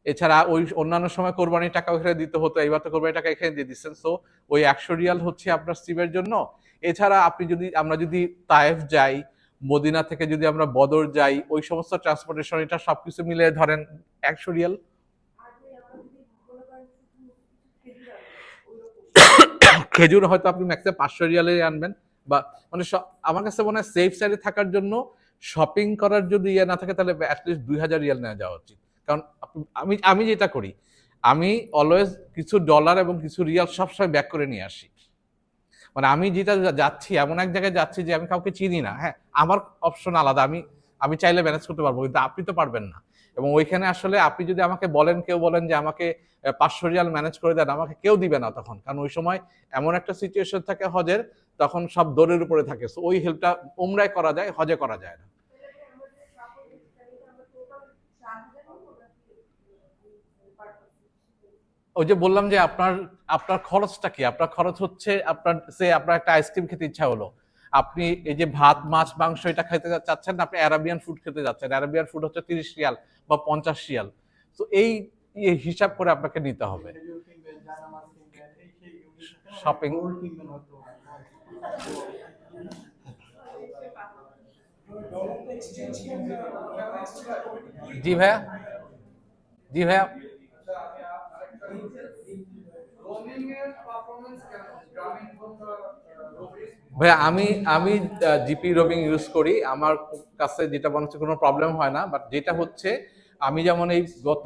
এছাড়া ওই অন্যান্য সময় কোরবানির টাকা ওখানে দিতে হতো, এইবার তো কোরবানির টাকা এখানে দিয়ে দিচ্ছেন, সো ওই 100 রিয়াল হচ্ছে আপনার সিমের জন্য। এছাড়া আপনি যদি আমরা যদি তায়েফ যাই, মদিনা থেকে যদি আমরা বদর যাই, ওই সমস্ত ট্রান্সপোর্টেশন এটা সবকিছু মিলে ধরেন 100 রিয়াল। খেজুর হয়তো আপনি ম্যাক্সিমাম 500 রিয়ালে আনবেন, বা মানে আমার কাছে মনে হয় সেফ সাইডে থাকার জন্য শপিং করার যদি ইয়ে না থাকে তাহলে অ্যাটলিস্ট 2000 রিয়াল নেওয়া যাওয়া উচিত। কারণ আমি আমি যেটা করি, আমি অলওয়েজ কিছু ডলার এবং কিছু রিয়াল সবসময় ব্যাক করে নিয়ে আসি। মানে আমি যেটা যাচ্ছি এমন এক জায়গায় যাচ্ছি যে আমি কাউকে চিনি না, হ্যাঁ আমার অপশন আলাদা, আমি আমি চাইলে ম্যানেজ করতে পারবো, কিন্তু আপনি তো পারবেন না। এবং ওইখানে আসলে আপনি যদি আমাকে বলেন, কেউ বলেন যে আমাকে 500 রিয়াল ম্যানেজ করে দেন, আমাকে কেউ দিবে না তখন, কারণ ওই সময় এমন একটা সিচুয়েশন থাকে হজের, তখন সব দৌড়ের উপরে থাকে, ওই হেল্পটা উমরায় করা যায়, হজে করা যায় না। ওই যে বললাম যে আপনার আপনার খরচটা কি, আপনার খরচ হচ্ছে আপনার আপনার একটা আইসক্রিম খেতে ইচ্ছা হলো, আপনি এই যে ভাত মাছ মাংস এটা খেতে চাচ্ছেন, আপনি অ্যারাবিয়ান ফুড খেতে যাচ্ছেন, অ্যারাবিয়ান ফুড হচ্ছে 30 রিয়াল বা 50 রিয়াল। তো এই হিসাব করে আপনাকে নিতে হবে। শপিং জি ভাইয়া, জি ভাইয়া। ভাইয়া আমি আমি জিপি রোবিং ইউজ করি, আমার কাছে যেটা মনে হচ্ছে কোনো প্রবলেম হয় না। বাট যেটা হচ্ছে আমি যেমন এই গত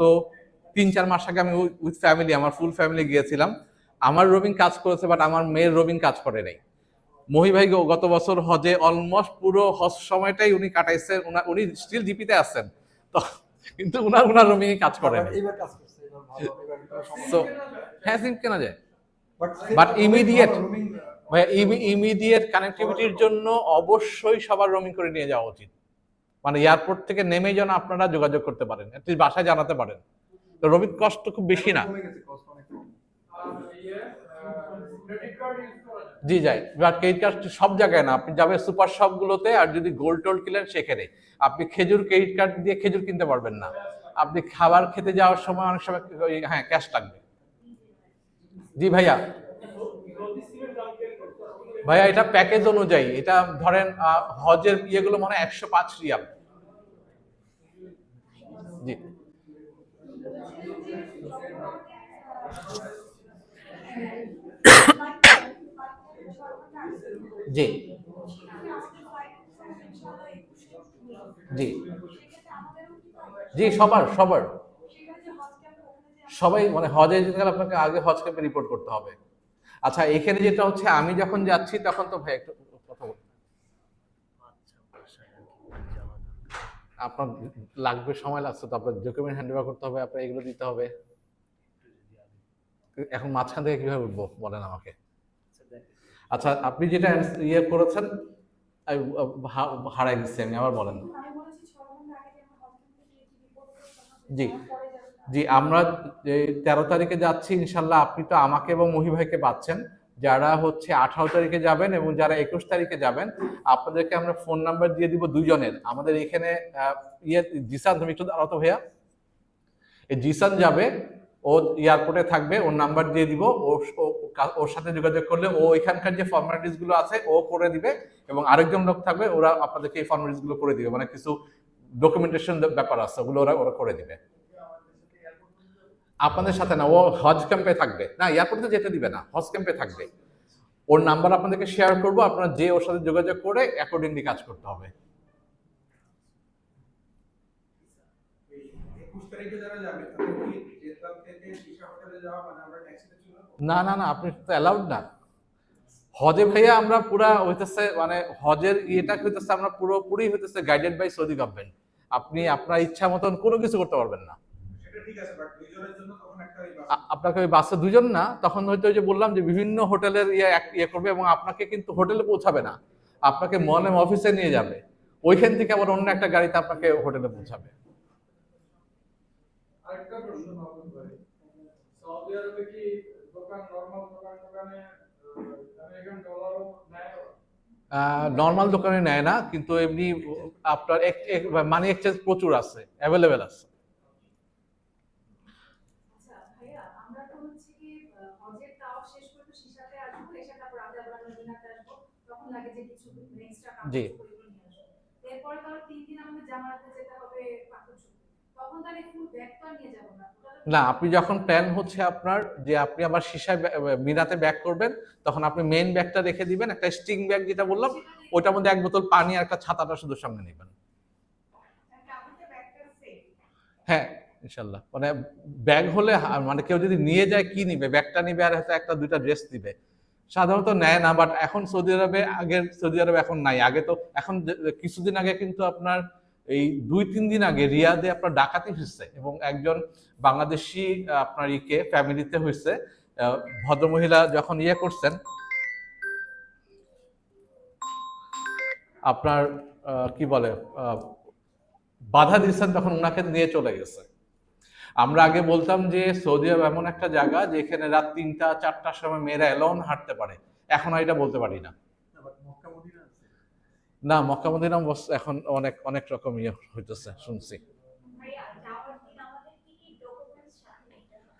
3-4 মাস আগে আমি উইথ ফ্যামিলি, আমার ফুল ফ্যামিলি গিয়েছিলাম, আমার রোবিং কাজ করেছে বাট আমার মেয়ের রোবিং কাজ করে নাই। মহি ভাই গত বছর হজে অলমোস্ট পুরো হজ সময়টাই উনি কাটাইছেন, উনি স্টিল জিপিতে আছেন তো, কিন্তু উনার রোমিং কাজ করে না। সো হ্যাঁ সিম কেনা যায়, বাট ইমিডিয়েট ইমিডিয়েট কানেক্টিভিটির জন্য অবশ্যই সবার রোমিং করে নিয়ে যাওয়া উচিত। মানে এয়ারপোর্ট থেকে নেমেই যেন আপনারা যোগাযোগ করতে পারেন, অ্যাটলিস্ট বাসায় জানাতে পারেন। তো রোমিং কষ্ট খুব বেশি না। জি যাই, বাট ক্রেডিট কার্ড সব জায়গায় না, আপনি যাবেন সুপার শপ গুলোতে, আর যদি গোল্ড টোল্ড কিনেন সেখানে আপনি খেজুর ক্রেডিট কার্ড দিয়ে খেজুর কিনতে পারবেন না। আপনি খাবার খেতে যাওয়ার সময় অনেক সময় হ্যাঁ ক্যাশ লাগবে। জি ভাইয়া, ভাইয়া এটা প্যাকেজ অনুযায়ী, এটা ধরেন হজের ইয়েগুলো মনে হয় 105 রিয়াল। জি জি জি জি, সবার সবার সবাই মানে হজে যেতে গেলে আপনাকে আগে হজ ক্যাম্পে রিপোর্ট করতে হবে। আচ্ছা এখানে যেটা হচ্ছে আমি যখন যাচ্ছি তখন তো ভাই একটু কথা বল, আপনার লাগবে, সময় লাগছে তো, আপনার ডকুমেন্ট হ্যান্ড ওভার করতে হবে, আপনার এগুলো দিতে হবে। এখন মাঝখান থেকে কিভাবে উঠবো বলেন আমাকে। আচ্ছা আপনি যেটা ইয়ে করেছেন আমি হারাই দিচ্ছি আমি, আবার বলেন। জি জি, আমরা 13 তারিখে যাচ্ছি ইনশাল্লাহ। আপনি তো আমাকে এবং মহি ভাইকে পাচ্ছেন। যারা হচ্ছে 18 তারিখে যাবেন এবং যারা 21 তারিখে যাবেন, আপনাদেরকে আমরা ফোন নাম্বার দিয়ে দিব দুইজনের। আমাদের এখানে জিসান, তুমি একটু দাঁড়াও তো ভাইয়া। এই জিসান যাবে, ও এয়ারপোর্টে থাকবে, ওর নাম্বার দিয়ে দিব, ওর সাথে যোগাযোগ করলে ও এখানকার যে ফর্মালিটিস গুলো আছে ও করে দিবে, এবং আরেকজন লোক থাকবে, ওরা আপনাদেরকে এই ফর্মালিটিস গুলো করে দিবে, মানে কিছু ডকুমেন্টেশন ব্যাপার আছে ওগুলো ওরা করে দিবে। আপনাদের সাথে না, ও হজ ক্যাম্পে থাকবে না, এয়ারপোর্টে যেতে দিবে না, হজ ক্যাম্পে থাকবে। ওর নাম্বার আপনাদেরকে শেয়ার করবো, আপনারা যে ওর সাথে যোগাযোগ করে অ্যাকর্ডিংলি কাজ করতে হবে। 21 তারিখে যারা যাবে তাদের কি জেদ্দা থেকে সীসা হোটেলে যাওয়া মানে আমরা ট্যাক্সিতে চলে যাবো? না না না, আপনি তো অ্যালাউড না। হজে ভাইয়া আমরা পুরা হইতেছে মানে হজের ইয়েটা হইতেছে আমরা পুরোপুরি হইতেছে গাইডেড বাই সৌদি গভর্নমেন্ট। আপনি আপনার ইচ্ছা মতন কোনো কিছু করতে পারবেন না। সেটা ঠিক আছে, বাট দুইজনের জন্য তখন একটা ওই আপনাকে ওই বাসে দুজন না, তখন হয়তো ওই যে বললাম যে বিভিন্ন হোটেলের ইয়ে করবে, এবং আপনাকে কিন্তু হোটেলে পৌঁছাবে না, আপনাকে মলম অফিসে নিয়ে যাবে, ওইখান থেকে আবার অন্য একটা গাড়িতে আপনাকে হোটেলে পৌঁছাবে। আরেকটা প্রশ্ন মাহমুদ ভাই, সৌদি আরবে কি দোকান নরমাল দোকানে আমেরিকান ডলারও নেয়? নর্মাল দোকানে নেয় না, কিন্তু এমনি আপনার মানি এক্সচেঞ্জ প্রচুর আছে, অ্যাভেলেবেল আছে। আচ্ছা ভাইয়া, আমরা তো হচ্ছে কি হজের তাওয়াফ শেষ করে তো সিসাতে আসবো, এসে তারপর রাতে আবার মদিনাতে আসবো, তখন লাগে যে কিছু এক্সট্রা কাজ জি। করে নিয়ে আসবো। এরপরে তো আর 3 দিন আমাদের জামাতে যেতে হবে পাথর ছুঁতে, তখন তাহলে ফুল ব্যাগ তো আর নিয়ে যাবো না। না, আপনি যখন প্ল্যান হচ্ছে আপনার যে আপনি আবার সিসায় মিনাতে ব্যাক করবেন, তখন আপনি মেইন ব্যাগটা রেখে দিবেন, একটা স্টিং ব্যাগ যেটা বললাম, ওইটার মধ্যে 1 বোতল পানি আর একটা ছাতাটা শুধু সামনে নেবেন। হ্যাঁ ইনশাল্লাহ, মানে ব্যাগ হলে মানে কেউ যদি নিয়ে যায় কি নিবে, ব্যাগটা নিবে আর হয়তো একটা দুইটা ড্রেস দিবে, সাধারণত নেয় না। বাট এখন সৌদি আরবে, আগের সৌদি আরবে এখন নাই, আগে তো এখন কিছুদিন আগে কিন্তু আপনার এই 2-3 দিন আগে রিয়াদে আপনার ডাকাতি হয়েছে, এবং একজন বাংলাদেশি আপনার ফ্যামিলিতে হয়েছে। ভদ্রমহিলা যখন করছেন আপনার কি বলে বাধা দিচ্ছেন, তখন ওনাকে নিয়ে চলে গেছে। আমরা আগে বলতাম যে সৌদি আরব এমন একটা জায়গা যেখানে রাত 3টা-4টার সময় মেয়েরা এলোন হাঁটতে পারে, এখন আর এটা বলতে পারি না। না, মক্কা মদিনা এখন অনেক অনেক রকম হইতেছে শুনছি।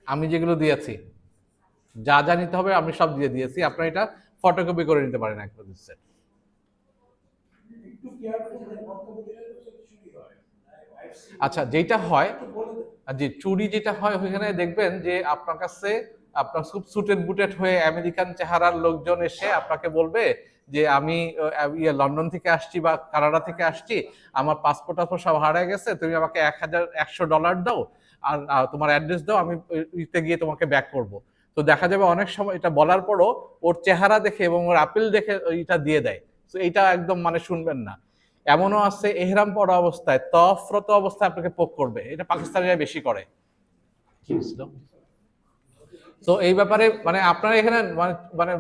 আমি যেগুলো দিয়েছি, যা যা নিতে হবে আমি সব দিয়ে দিয়েছি, আপনার এটা ফটোকপি করে নিতে পারেন একবার দিচ্ছে। একটু কেয়ারফুল যে বক্তব্য দিলে তো চুরি হয়। আচ্ছা যেটা হয়, জি চুরি যেটা হয় ওইখানে দেখবেন যে আপনার কাছে আপনার খুব সুটেড বুটেড হয়ে আমেরিকান চেহারার লোকজন এসে আপনাকে বলবে যে আমি লন্ডন থেকে আসছি বা কানাডা থেকে আসছি, আমার পাসপোর্ট সব হারিয়ে গেছে, তুমি আমাকে $100 দাও আর তোমার অ্যাড্রেস দাও, আমি ইতে গিয়ে তোমাকে ব্যাক করব। তো দেখা যাবে অনেক সময় এটা বলার পরও ওর চেহারা দেখে এবং ওর আপিল দেখে এটা দিয়ে দেয়। তো এইটা একদম মানে শুনবেন না। এমনও আছে এহরাম পরা অবস্থায়, তফরত অবস্থায় আপনাকে পোক করবে, এটা পাকিস্তানিরা বেশি করে। তো এই ব্যাপারে মানে আপনারা এখানে মানে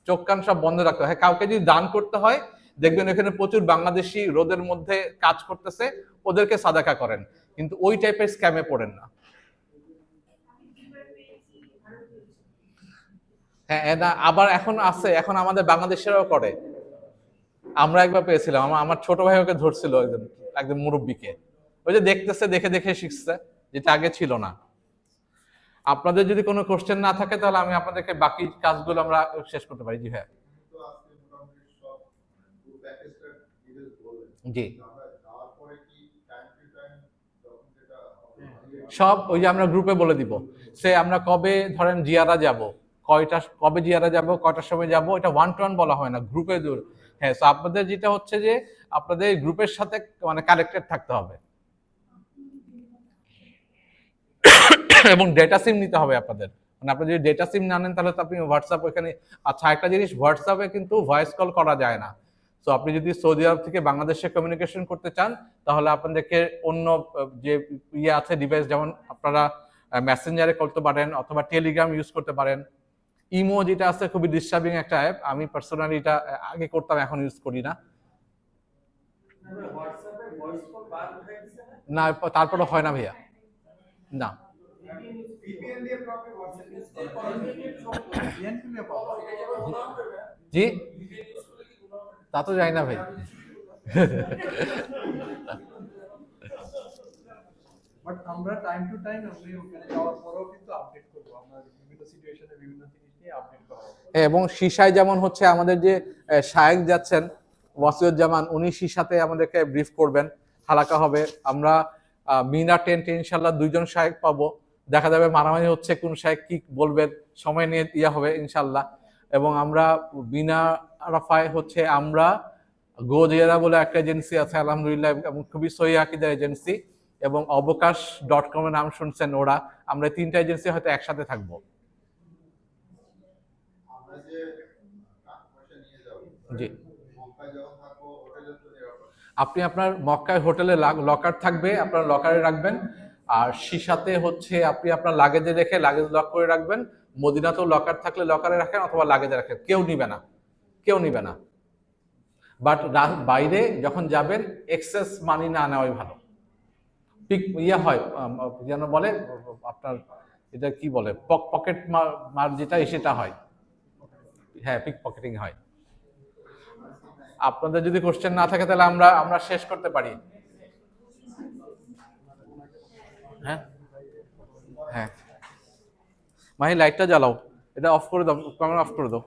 চোখ কান সব বন্ধ রাখতে হয়। কাউকে যদি দান করতে হয়, দেখবেন এখানে প্রচুর বাংলাদেশি রোদের মধ্যে কাজ করতেছে, ওদেরকে সাদাকা করেন, কিন্তু ওই টাইপের স্ক্যামে পড়েন না। হ্যাঁ না, আবার এখন আছে, এখন আমাদের বাংলাদেশেরাও করে। আমরা একবার পেয়েছিলাম, আমার ছোট ভাই ওকে ধরছিল একজন মুরব্বীকে, ওই যে দেখতেছে, দেখে দেখে শিখছে, যেটা আগে ছিল না। আপনাদের যদি কোনো কোশ্চেন না থাকে তাহলে আমি আপনাদেরকে বাকি কাজগুলো আমরা শেষ করতে পারি। জি হ্যাঁ, জি সব ওই যে আমরা গ্রুপে বলে দিব, সে আমরা কবে ধরেন জিয়ারা যাব, কবে জিয়ারা যাব, কয়টার সময় যাব, এটা 1-to-1 বলা হয় না, গ্রুপে দূর। হ্যাঁ, তো আপনাদের যেটা হচ্ছে যে আপনাদের গ্রুপের সাথে মানে কানেক্টেড থাকতে হবে। এবং ডেটা সিম নিতে হবে আপনাদের। মানে আপনি যদি ডেটা সিম না নেন তাহলে তো আপনি হোয়াটসঅ্যাপ ওখানে, আচ্ছা একটা জিনিস, হোয়াটসঅ্যাপে কিন্তু ভয়েস কল করা যায় না। তো আপনি যদি সৌদি আরব থেকে বাংলাদেশে কমিউনিকেশন করতে চান তাহলে আপনাদেরকে অন্য যে ইয়ে আছে ডিভাইস, যেমন আপনারা মেসেঞ্জারে করতে পারেন অথবা টেলিগ্রাম ইউজ করতে পারেন। ইমো যেটা আছে খুবই ডিস্টার্বিং একটা অ্যাপ, আমি পার্সোনালি এটা আগে করতাম, এখন ইউজ করি না। হোয়াটসঅ্যাপে ভয়েস কল বার হয়ে গেছে না তারপরে হয় না ভাইয়া, না। VPN দিয়ে প্রপার WhatsApp ইউজ করা VPN দিয়ে জি তা তো যাই না ভাই। বাট আমরা টাইম টু টাইম আপনি ওখানে যাওয়ার পরেও কিন্তু আপডেট করবো, আমরা বিভিন্ন সিচুয়েশনে বিভিন্ন জিনিস নিয়ে আপডেট করা হবে। এবং শীষায় যেমন হচ্ছে আমাদের যে শায়েক যাচ্ছেন ওয়াসিউজ্জামান, উনি শীষাতে আমাদেরকে ব্রিফ করবেন, হালাকা হবে। আমরা মিনা টেন্টে ইনশাল্লাহ 2 জন শায়েক পাবো, দেখা যাবে মারামারি হচ্ছে কোন শায়েক কি বলবেন, সময় নিয়ে ইয়া হবে ইনশাল্লাহ। এবং আমরা বিনা আরাফায় হচ্ছে আমরা গোজিয়ারা বলে একটা এজেন্সি আছে আলহামদুলিল্লাহ, এবং খুবই সহি আকিদার এজেন্সি, এবং অবকাশ.com এর নাম শুনছেন ওরা, আমরা 3টা এজেন্সি হয়তো একসাথে থাকবো। আমরা যে টাকা পয়সা নিয়ে যাব, জি, মক্কায় যখন থাকবো হোটেলে তো নিরাপদ। আপনি আপনার মক্কায় হোটেলে লকার থাকবে, আপনার লকারে রাখবেন। আর শীষাতে হচ্ছে আপনি আপনার লাগেজে রেখে লাগেজ লক করে রাখবেন। মদিনাতেও লকার থাকলে লকারে রাখেন অথবা লাগেজে রাখেন, কেউ নিবে না, কেউ নিবে না। বাট বাইরে যখন যাবেন এক্সেস মানি না নেওয়াই ভালো। পিক ইয়ে হয় যেন বলে আপনার, এটা কি বলে, পকেট মার যেটা সেটা হয়, হ্যাঁ পিক পকেটিং হয়। আপনাদের যদি কোশ্চেন না থাকে তাহলে আমরা শেষ করতে পারি। হ্যাঁ হ্যাঁ মাহি লাইটটা জ্বালাও, এটা অফ করে দাও, ক্যামেরা অফ করে দাও।